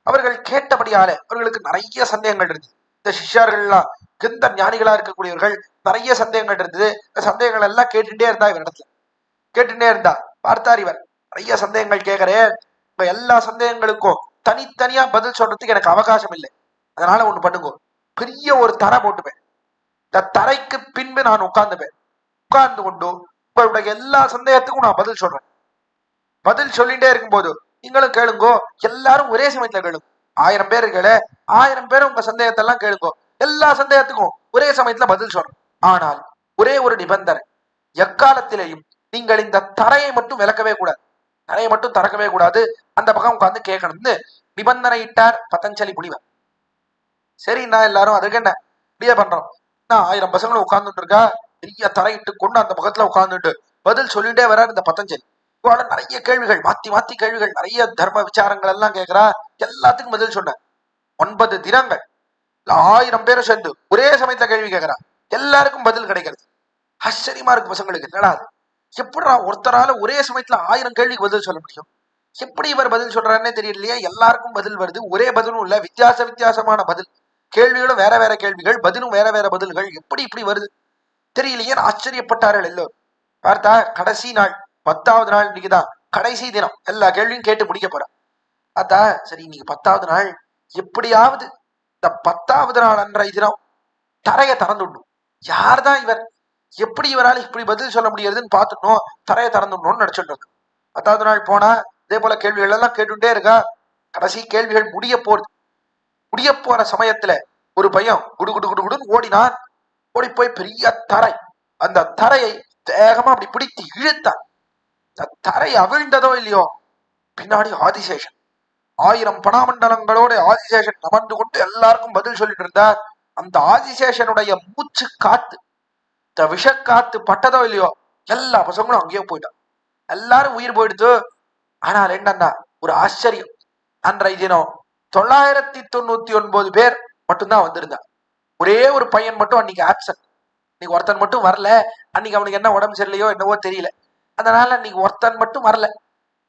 அவர்கள் கேட்டபடியாலே அவர்களுக்கு நிறைய சந்தேகங்கள் இருந்தது. இந்த சிஷ்யர்கள்லாம் கிந்த ஞானிகளா இருக்கக்கூடியவர்கள் நிறைய சந்தேகங்கள் இருந்தது. இந்த சந்தேகங்கள் எல்லாம் கேட்டுட்டே இருந்தா இவர் இடத்துல கேட்டுட்டே இருந்தா. பார்த்தார் இவர் நிறைய சந்தேகங்கள் கேட்கிறேன், இப்ப எல்லா சந்தேகங்களுக்கும் தனித்தனியா பதில் சொல்றதுக்கு எனக்கு அவகாசம் இல்லை. அதனால ஒண்ணு பண்ணுங்க, பெரிய ஒரு தரை போட்டுப்பேன். இந்த தரைக்கு பின்பு நான் உட்கார்ந்துப்பேன். உட்கார்ந்து கொண்டு உங்களுடைய எல்லா சந்தேகத்துக்கும் நான் பதில் சொல்றேன். பதில் சொல்லிட்டே இருக்கும்போது நீங்களும் கேளுங்கோ. எல்லாரும் ஒரே சமயத்துல கேளுங்க. 1000 பேர் இருக்கல, 1000 பேரும் உங்க சந்தேகத்தை எல்லாம் கேளுங்கோ. எல்லா சந்தேகத்துக்கும் ஒரே சமயத்துல பதில் சொல்றேன். ஆனால் ஒரே ஒரு நிபந்தனை, எக்காலத்திலேயும் நீங்கள் இந்த தரையை மட்டும் விளக்கவே கூடாது, தரையை மட்டும் திறக்கவே கூடாது, அந்த பக்கம் உட்கார்ந்து கேட்கணும்னு நிபந்தனை இட்டார் பதஞ்சலி முனிவர். சரி, நான் எல்லாரும் அதுக்கு என்ன இப்படியே பண்றோம். நான் 1000 பசங்களும் உட்கார்ந்துட்டு இருக்கா, பெரிய தரையிட்டு கொண்டு அந்த பக்கத்துல உட்கார்ந்துட்டு பதில் சொல்லிட்டே வர்றார் இந்த பதஞ்சலி. இவாள நிறைய கேள்விகள், மாத்தி மாத்தி கேள்விகள், நிறைய தர்ம விசாரங்கள் எல்லாம் கேட்கிறா. எல்லாத்துக்கும் பதில் சொன்ன 9 தினங்கள் 1000 பேரும் சேர்ந்து ஒரே சமயத்துல கேள்வி கேட்கிறா. எல்லாருக்கும் பதில் கிடைக்கிறது. ஆச்சரியமா இருக்கு பசங்களுக்கு. என்னடா எப்படா ஒருத்தரால ஒரே சமயத்துல 1000 கேள்விக்கு பதில் சொல்ல முடியும்? எப்படி இவர் பதில் சொல்றாருன்னே தெரியலையே. எல்லாருக்கும் பதில் வருது, ஒரே பதிலும் இல்ல, வித்தியாசமான பதில். கேள்விகளும் வேற வேற கேள்விகள், பதிலும் வேற வேற பதில்கள். எப்படி இப்படி வருது தெரியலையே ஆச்சரியப்பட்டார்கள் எல்லோரும். பார்த்தா கடைசி நாள் 10வது நாள் இன்னைக்குதான் கடைசி தினம். எல்லா கேள்வியும் கேட்டு முடிக்க போறான். பார்த்தா சரி, இன்னைக்கு 10வது நாள், எப்படியாவது இந்த 10வது நாள் அன்றைய தினம் தரையை திறந்துடணும். யார்தான் இவர், எப்படி இவரால் இப்படி பதில் சொல்ல முடியாதுன்னு பார்த்துட்டோம், தரையை திறந்துடணும்னு நினைச்சுட்டு இருக்கு. 10வது நாள் போனா இதே போல கேள்விகள் எல்லாம் கேட்டுட்டே இருக்கா. கடைசி கேள்விகள் முடிய போறது. முடிய போற சமயத்துல ஒரு பையன் குடு குடு குடு குடுன்னு ஓடினான். ஓடி போய் பெரிய தரை, அந்த தரையை வேகமா அப்படி பிடித்து இழுத்தான். தரை அவிழ்ந்ததோ இல்லையோ, பின்னாடி ஆதிசேஷன் 1000 பணாமண்டலங்களோட ஆதிசேஷன் அமர்ந்து கொண்டு எல்லாருக்கும் பதில் சொல்லிட்டு இருந்தார். அந்த ஆதிசேஷனுடைய மூச்சு காத்து, இந்த விஷக்காத்து பட்டதோ இல்லையோ, எல்லா பசங்களும் அங்கேயே போயிட்டான். எல்லாரும் உயிர் போயிடுத்து. ஆனால் என்னன்னா ஒரு ஆச்சரியம், அன்றைய தினம் 999 பேர் மட்டும்தான் வந்திருந்தா. ஒரே ஒரு பையன் மட்டும் அன்னைக்கு ஆப்சன்ட். இன்னைக்கு ஒருத்தன் மட்டும் வரல. அன்னைக்கு அவனுக்கு என்ன உடம்பு சரியில்லையோ என்னவோ தெரியல, அதனால அன்னைக்கு ஒருத்தன் மட்டும் வரல.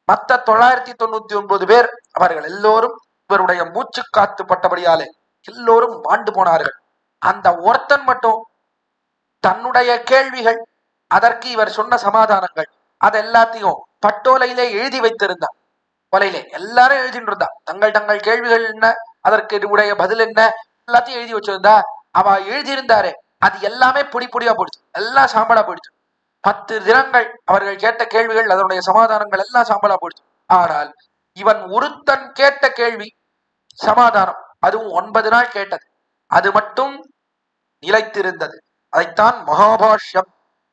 மற்ற 999 பேர் அவர்கள் எல்லோரும் இவருடைய மூச்சு காத்து பட்டபடியாலே எல்லோரும் மாண்டு போனார்கள். அந்த ஒருத்தன் மட்டும் தன்னுடைய கேள்விகள், அதற்கு இவர் சொன்ன சமாதானங்கள், அது எல்லாத்தையும் பட்டோலையிலே எழுதி வைத்திருந்தான். கொலையிலே எல்லாரும் எழுதிட்டு இருந்தா தங்கள் தங்கள் கேள்விகள் என்ன, அதற்கு உடைய பதில் என்ன, எல்லாத்தையும் எழுதி வச்சிருந்தா. அவ எழுதியிருந்தாரே அது எல்லாமே பொடி பொடியா போயிடுச்சு, எல்லாம் சாம்பலா போயிடுச்சு. 10 தினங்கள் அவர்கள் கேட்ட கேள்விகள், அதனுடைய சமாதானங்கள் எல்லாம் சாம்பலா போயிடுச்சு. ஆனால் இவன் ஒருத்தன் கேட்ட கேள்வி சமாதானம், அதுவும் 9 நாள் கேட்டது, அது மட்டும் நிலைத்திருந்தது. அதைத்தான் மகாபாஷ்யம்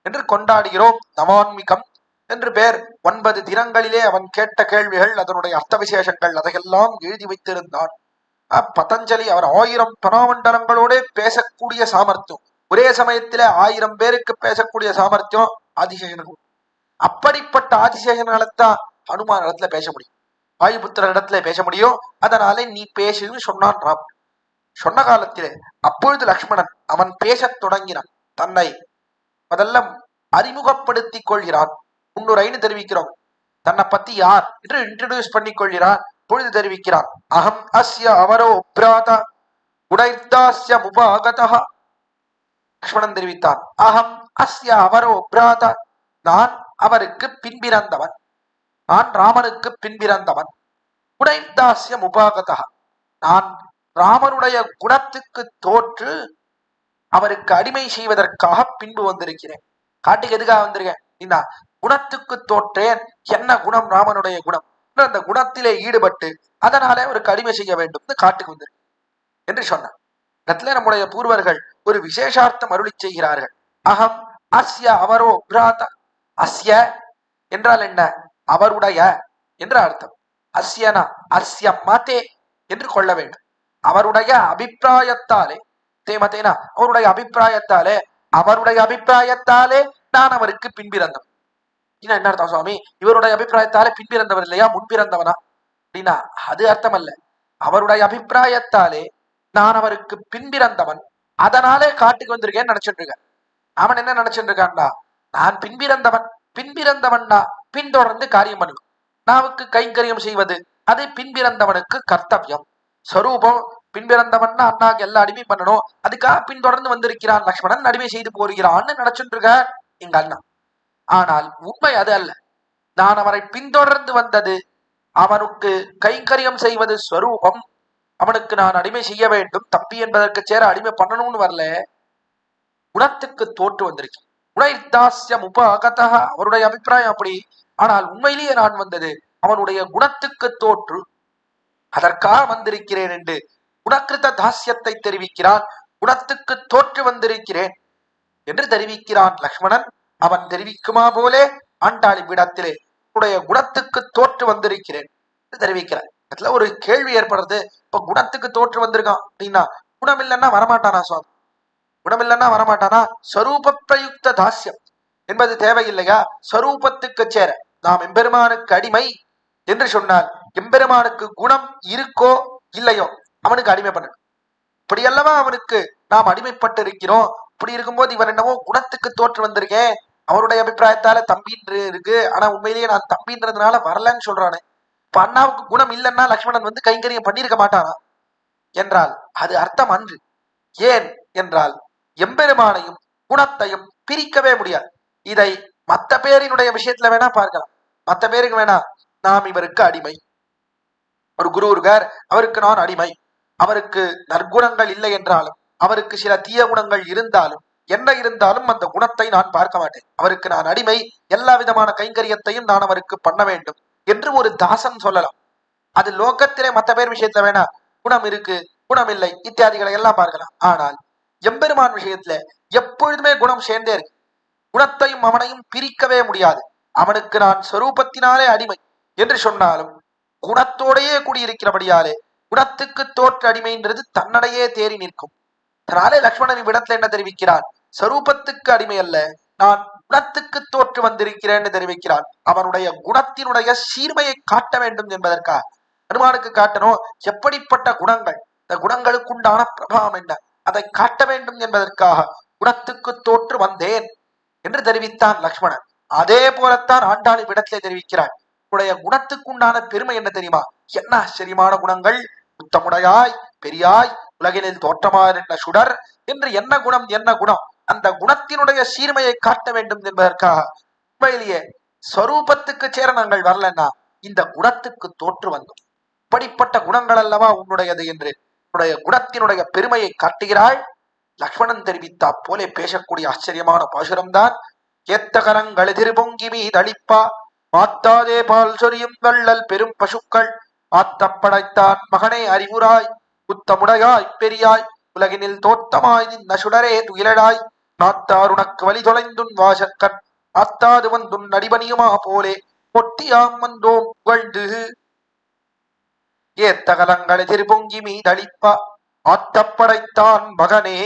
என்று கொண்டாடுகிறோம். நவான்மிகம் என்று பெயர். 9 தினங்களிலே அவன் கேட்ட கேள்விகள், அதனுடைய அர்த்த விசேஷங்கள், அதையெல்லாம் எழுதி வைத்திருந்தான். பதஞ்சலி அவர் 1000 பணாமண்டலங்களோட பேசக்கூடிய சாமர்த்தியம், ஒரே சமயத்தில 1000 பேருக்கு பேசக்கூடிய சாமர்த்தியம் ஆதிசேஷனுக்கு. அப்படிப்பட்ட ஆதிசேஷனால்தான் ஹனுமான் இடத்துல பேச முடியும், வாயுபுத்திர இடத்துல பேச முடியும். அதனாலே நீ பேசுன்னு சொன்னான் ராம். சொன்ன காலத்திலே அப்பொழுது லக்ஷ்மணன் அவன் பேசத் தொடங்கினான். தன்னை முதல்ல அறிமுகப்படுத்திக் கொள்கிறான். முன்னுரைன்னு தெரிவிக்கிறோம். தன்னை பத்தி யார் என்று இன்ட்ரடியூஸ் பண்ணிக் கொள்கிறான். பொழுது தெரிவிக்கிறான். அகம் அஸ்ய அவரோ பிராத உடைத்தாஸ்ய முபாகதஹ. லக்ஷ்மணன் தெரிவித்தான், அகம் அஸ்ய அவரோ பிராத, நான் அவருக்கு பின்பிறந்தவன், நான் ராமனுக்கு பின்பிறந்தவன். உடைத்தாஸ்ய முபாகதஹ, நான் ராமனுடைய குணத்துக்கு தோற்று அவருக்கு அடிமை செய்வதற்காக பின்பு வந்திருக்கிறேன். காட்டுக்கு எதுக்காக வந்திருக்கேன்? என்ன குணத்துக்கு தோற்றேன், என்ன குணம்? ராமனுடைய குணம். அந்த குணத்திலே ஈடுபட்டு அதனாலே அவருக்கு அடிமை செய்ய வேண்டும் காட்டுக்கு வந்திருக்கேன் என்று சொன்னார். இடத்துல நம்முடைய பூர்வர்கள் ஒரு விசேஷார்த்தம் அருளி செய்கிறார்கள். அகம் அஸ்ய அவரோ பிராத. அஸ்ய என்றால் என்ன? அவருடைய என்ற அர்த்தம். அஸ்யனா அஸ்ய மதே என்று கொள்ள வேண்டும். அவருடைய அபிப்பிராயத்தாலே, தேமதேனா அவருடைய அபிப்பிராயத்தாலே, அவருடைய அபிப்பிராயத்தாலே நான் அவருக்கு பின்பிறந்தவன். என்ன அர்த்தம் சுவாமி? இவருடைய அபிப்பிராயத்தாலே பின்பிறந்தவர் இல்லையா, முன்பிறந்தவனா அப்படின்னா அது அர்த்தம் அல்ல. அவருடைய அபிப்பிராயத்தாலே நான் அவருக்கு பின்பிறந்தவன், அதனாலே காட்டுக்கு வந்திருக்கேன்னு நினைச்சிட்டு இருக்க. அவன் என்ன நினைச்சிட்டு இருக்கான்டா, நான் பின்பிறந்தவன், பின்பிறந்தவன்னா பின்தொடர்ந்து காரியம் பண்ணுவேன், நாவுக்கு கைங்கரியம் செய்வது அது பின்பிறந்தவனுக்கு கர்த்தவியம். ஸ்வரூபம் பின்பிறந்தவன்னா அண்ணாக்கு எல்லா அடிமை பண்ணணும், அதுக்காக பின்தொடர்ந்து வந்திருக்கிறான் லக்ஷ்மணன், அடிமை செய்து போகிறான்னு நினைச்சுட்டு இருக்க எங்க அண்ணா. ஆனால் உண்மை அது அல்ல. நான் அவரை பின்தொடர்ந்து வந்தது அவனுக்கு கைங்கரியம் செய்வது ஸ்வரூபம், அவனுக்கு நான் அடிமை செய்ய வேண்டும், தப்பி என்பதற்கு சேர அடிமை பண்ணணும்னு வரல, குணத்துக்கு தோற்று வந்திருக்கேன். குணைர்தாஸ்யம் உபகதஹ, அவருடைய அபிப்பிராயம் அப்படி. ஆனால் உண்மையிலேயே நான் வந்தது அவனுடைய குணத்துக்கு தோற்று, அதற்காக வந்திருக்கிறேன் என்று குணக்கிருத்த தாசியத்தை தெரிவிக்கிறான். குணத்துக்கு தோற்று வந்திருக்கிறேன் என்று தெரிவிக்கிறான் லக்ஷ்மணன். அவன் தெரிவிக்குமா போலே ஆண்டாளி பீடத்திலே உன்னுடைய குணத்துக்கு தோற்று வந்திருக்கிறேன் என்று தெரிவிக்கிறான். அதுல ஒரு கேள்வி ஏற்படுறது. இப்ப குணத்துக்கு தோற்று வந்திருக்கான் அப்படின்னா குணம் இல்லைன்னா வரமாட்டானா சுவாமி? குணம் இல்லைன்னா வரமாட்டானா? ஸ்வரூப பிரயுக்த தாசியம் என்பது தேவையில்லையா? ஸ்வரூபத்துக்கு சேர நாம் எம்பெருமானுக்கு அடிமை என்று சொன்னால் எம்பெருமானுக்கு குணம் இருக்கோ இல்லையோ அவனுக்கு அடிமை பண்ணணும். இப்படி அல்லவா அவனுக்கு நாம் அடிமைப்பட்டு இருக்கிறோம். இப்படி இருக்கும்போது இவன் என்னவோ குணத்துக்கு தோற்று வந்திருக்கேன், அவருடைய அபிப்பிராயத்தால தம்பின்று இருக்கு, ஆனா உண்மையிலேயே நான் தம்பின்றதுனால வரலன்னு சொல்றானே. இப்ப அண்ணாவுக்கு குணம் இல்லைன்னா லக்ஷ்மணன் வந்து கைங்கரியம் பண்ணியிருக்க மாட்டானா என்றால் அது அர்த்தம் அன்று. ஏன் என்றால் எம்பெருமானையும் குணத்தையும் பிரிக்கவே முடியாது. இதை மற்ற பேரினுடைய விஷயத்துல வேணா பார்க்கலாம். மற்ற பேருக்கு வேணா நாம் இவருக்கு அடிமை, ஒரு குரு இருக்கார், அவருக்கு நான் அடிமை, அவருக்கு நற்குணங்கள் இல்லை என்றாலும் அவருக்கு சில தீய குணங்கள் இருந்தாலும் என்ன இருந்தாலும் அந்த குணத்தை நான் பார்க்க மாட்டேன், அவருக்கு நான் அடிமை, எல்லா விதமான கைங்கரியத்தையும் நான் அவருக்கு பண்ண வேண்டும் என்று ஒரு தாசன் சொல்லலாம். அது லோகத்திலே மற்ற பேர் விஷயத்துல வேணா குணம் இருக்கு குணம் இல்லை இத்தியாதிகளை எல்லாம் பார்க்கலாம். ஆனால் எம்பெருமான் விஷயத்துல எப்பொழுதுமே குணம் சேர்ந்தே இருக்கு. குணத்தையும் அவனையும் பிரிக்கவே முடியாது. அவனுக்கு நான் சொரூபத்தினாலே அடிமை என்று சொன்னாலும் குணத்தோடையே கூடியிருக்கிறபடியாலே குணத்துக்கு தோற்ற அடிமைன்றது தன்னடையே தேறி நிற்கும். அதனாலே லக்ஷ்மணன் இவ்விடத்துல என்ன தெரிவிக்கிறான்? சொரூபத்துக்கு அடிமை அல்ல, நான் குணத்துக்கு தோற்று வந்திருக்கிறேன்னு தெரிவிக்கிறான். அவனுடைய குணத்தினுடைய சீர்மையை காட்ட வேண்டும் என்பதற்காக அனுமானுக்கு காட்டணும். எப்படிப்பட்ட குணங்கள், இந்த குணங்களுக்குண்டான பிரபாவம் என்ன, அதை காட்ட வேண்டும் என்பதற்காக குணத்துக்கு தோற்று வந்தேன் என்று தெரிவித்தான் லக்ஷ்மணன். அதே போலத்தான் ஆண்டாள் இவ்விடத்திலே தெரிவிக்கிறாள். உன்னுடைய குணத்துக்குண்டான பெருமை என்ன தெரியுமா? என்ன ஆச்சரியமான குணங்கள்! உத்தமுடையாய், பெரியாய், உலகினில் தோற்றமாயிருந்த சுடர் என்று என்ன குணம், என்ன குணம்! அந்த குணத்தினுடைய சீர்மையை காட்ட வேண்டும் என்பதற்காக உண்மையிலேயே ஸ்வரூபத்துக்கு சேர நாங்கள் வரலன்னா இந்த குணத்துக்கு தோற்று வந்தோம். இப்படிப்பட்ட குணங்கள் அல்லவா உன்னுடையது என்று உன்னுடைய குணத்தினுடைய பெருமையை காட்டுகிறாள். லக்ஷ்மணன் தெரிவித்தா போலே பேசக்கூடிய ஆச்சரியமான பாசுரம்தான். ஏத்தகரங்கள் எதிர்பொங்கி மீதளிப்பா மாத்தாதே பால் சொரியும் வள்ளல் பெரும் பசுக்கள் ஆத்தப்படைத்தான் மகனே அறிவுராய் உத்தமுடையாய் பெரியாய் உலகினில் தோத்தமாய் நின்ன சுடரே துயிலடாய் நாத்தார் உனக்கு வழி தொலைந்துன் வாசற்கண் ஆத்தாது வந்துன் நடிபணியுமா போலே பொட்டியாம் வந்தோம் புகழ்ந்து. ஏத்தகலங்கள் எதிர்பொங்கி மீதளிப்பா ஆத்தப்படைத்தான் மகனே,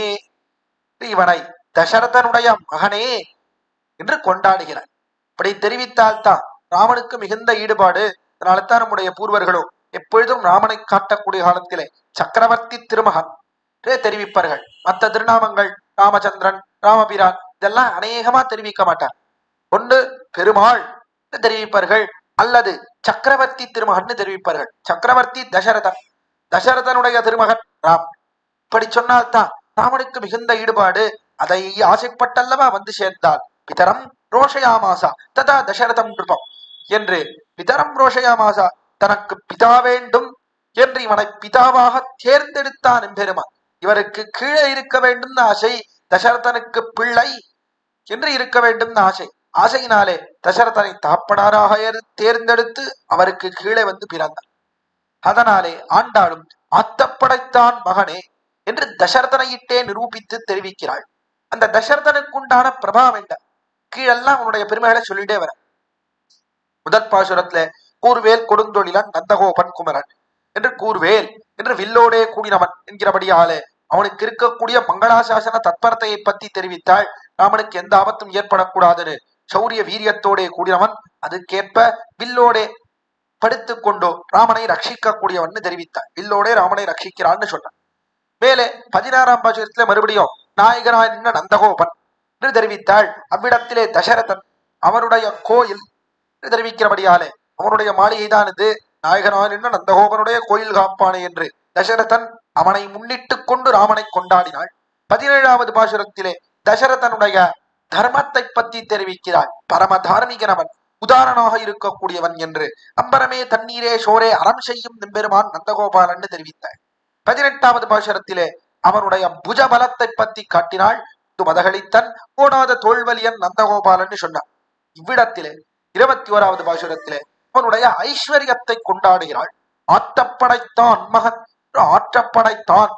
இவனை தசரதனுடைய மகனே என்று கொண்டாடுகிறார். அப்படி தெரிவித்தால்தான் ராமனுக்கு மிகுந்த ஈடுபாடு. அதனால்தான் நம்முடைய பூர்வர்களும் எப்பொழுதும் ராமனை காட்டக்கூடிய காலத்திலே சக்கரவர்த்தி திருமகன் தெரிவிப்பார்கள். மற்ற திருநாமங்கள் ராமச்சந்திரன், ராமபிரான் இதெல்லாம் அநேகமா தெரிவிக்க மாட்டார். ஒன்று பெருமாள் தெரிவிப்பார்கள் அல்லது சக்கரவர்த்தி திருமகன் தெரிவிப்பார்கள். சக்கரவர்த்தி தசரதன், தசரதனுடைய திருமகன் ராம். இப்படி சொன்னால்தான் ராமனுக்கு மிகுந்த ஈடுபாடு. அதை ஆசைப்பட்டல்லவா வந்து சேர்ந்தால் பிதரம் ரோஷயாமாசா ததா தசரதம் நிருபம் என்று பிதரம் ரோஷயாமாசா தனக்கு பிதா வேண்டும் என்று இவனை பிதாவாக தேர்ந்தெடுத்தான் எம்பெருமான். இவருக்கு கீழே இருக்க வேண்டும் ஆசை, தசரதனுக்கு பிள்ளை என்று இருக்க வேண்டும் ஆசை. ஆசையினாலே தசரதனை தாப்பனாராக தேர்ந்தெடுத்து அவருக்கு கீழே வந்து பிறந்தார். அதனாலே ஆண்டாளும் ஆத்தப்படைத்தான் மகனே என்று தசரதனையிட்டே நிரூபித்து தெரிவிக்கிறாள். அந்த தசரதனுக்குண்டான பிரபாவம் என்ன? கீழெல்லாம் அவனுடைய பெருமைகளை சொல்லிட்டே வர. முதற் பாசுரத்துல கூர்வேல் கொடுந்தொழிலன் நந்தகோபன் குமரன் என்று கூர்வேல் என்று வில்லோடே கூடினவன் என்கிறபடியாலே அவனுக்கு இருக்கக்கூடிய மங்களாசாசன தத்பரத்தையை பத்தி தெரிவித்தாள். ராமனுக்கு எந்த ஆபத்தும் ஏற்படக்கூடாதுன்னு சௌரிய வீரியத்தோடே கூடினவன், அதுக்கேற்ப வில்லோடே படுத்து கொண்டோ ராமனை ரட்சிக்க கூடியவன் தெரிவித்தாள். வில்லோடே ராமனை ரட்சிக்கிறான்னு சொன்னான். மேலே 16ஆம் பாசுரத்துல மறுபடியும் நாயகனாய் நின்ற நந்தகோபன் என்று தெரிவித்தாள். அவ்விடத்திலே தசரதன் அவனுடைய கோயில் என்று தெரிவிக்கிறபடியாலே அவனுடைய மாளிகை தான் இது. நாயகனாய் நின்ற நந்தகோபனுடைய கோயில் காப்பானே என்று தசரதன் அவனை முன்னிட்டு கொண்டு ராமனை கொண்டாடினாள். 17ஆவது பாசுரத்திலே தசரதனுடைய தர்மத்தை பற்றி தெரிவிக்கிறாள். பரம தார்மீகனவன், உதாரணமாக இருக்கக்கூடியவன் என்று அம்பரமே தண்ணீரே சோரே அறம் செய்யும் நம்பெருமான் நந்தகோபாலன் தெரிவித்தாள். 18ஆவது பாசுரத்திலே அவனுடைய புஜ பலத்தை பற்றி காட்டினாள். மதகளித்தன் ஓடாத தோல்வலியன் நந்தகோபாலன் சொன்னான். இவ்விடத்திலே 21ஆவது பாசுரத்திலே அவனுடைய ஐஸ்வர்யத்தை கொண்டாடுகிறாள். ஆற்றப்படைத்தான் மகன், ஆற்றப்படைத்தான்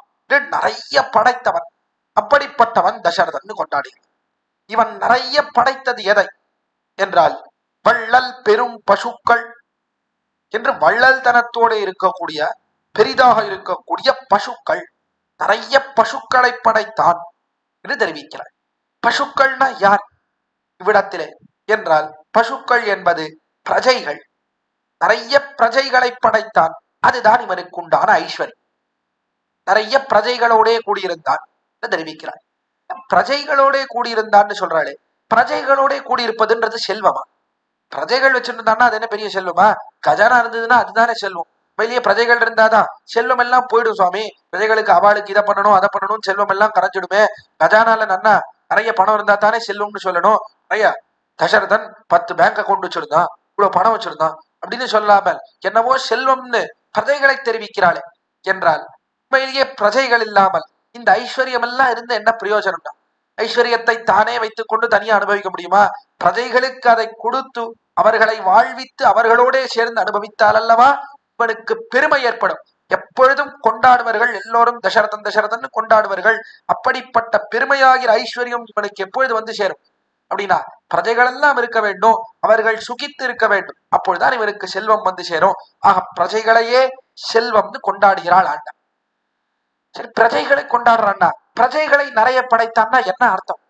நிறைய படைத்தவன், அப்படிப்பட்டவன் தசரதன் கொண்டாடுகிறான். இவன் நிறைய படைத்தது எதை என்றால் வள்ளல் பெரும் பசுக்கள் என்று வள்ளல் தனத்தோடு இருக்கக்கூடிய பெரிதாக இருக்கக்கூடிய பசுக்கள், நிறைய பசுக்களை படைத்தான் என்று தெரிவிக்கிறார். பசுக்கள்னா யார் இவ்விடத்திலே என்றால் பசுக்கள் என்பது பிரஜைகள். நிறைய பிரஜைகளை படைத்தான், அதுதான் இவனுக்கு உண்டான ஐஸ்வர்யம். நிறைய பிரஜைகளோடே கூடியிருந்தான் என்று தெரிவிக்கிறார். பிரஜைகளோட கூடியிருந்தான்னு சொல்றாளே, பிரஜைகளோட கூடியிருப்பதுன்றது செல்வமா? பிரஜைகள் வச்சிருந்தான்னா அது என்ன பெரிய செல்வமா? கஜானா இருந்ததுன்னா அதுதானே செல்வம். வெளியே பிரஜைகள் இருந்தாதான் செல்வம் எல்லாம் போயிடும் சுவாமி. பிரஜைகளுக்கு அவளுக்கு இதை பண்ணணும் அதை பண்ணணும், செல்வம் எல்லாம் கரைஞ்சிடுமே. கஜானால நன்னா நிறைய பணம் இருந்தா தானே செல்வம்னு சொல்லணும். நிறைய தசரதன் 10 பேங்க் அக்கௌண்ட் வச்சிருந்தான், இவ்வளவு பணம் வச்சிருந்தான் அப்படின்னு சொல்லாமல் என்னவோ செல்வம்னு பிரஜைகளை தெரிவிக்கிறாளே என்றால் உண்மையிலேயே பிரஜைகள் இல்லாமல் இந்த ஐஸ்வர்யம் எல்லாம் இருந்து என்ன பிரயோஜனம் தான்? ஐஸ்வர்யத்தை தானே வைத்துக் கொண்டு தனியா அனுபவிக்க முடியுமா? பிரஜைகளுக்கு அதை கொடுத்து அவர்களை வாழ்வித்து அவர்களோடே சேர்ந்து அனுபவித்தால் அல்லவா இவனுக்கு பெருமை ஏற்படும். எப்பொழுதும் கொண்டாடுவர்கள் எல்லோரும் தசரதன் தசரதன் கொண்டாடுவர்கள். அப்படிப்பட்ட பெருமையாகிற ஐஸ்வர்யம் இவனுக்கு எப்பொழுது வந்து சேரும்? அப்படின்னா பிரஜைகள் எல்லாம் இருக்க வேண்டும், அவர்கள் சுகித்து இருக்க வேண்டும், அப்பொழுதுதான் இவருக்கு செல்வம் வந்து சேரும். ஆக பிரஜைகளையே செல்வம்னு கொண்டாடுகிறாள் ஆண்டா. சரி, பிரஜைகளை கொண்டாடுறான்னா பிரஜைகளை நிறைய படைத்தான்னா என்ன அர்த்தம்?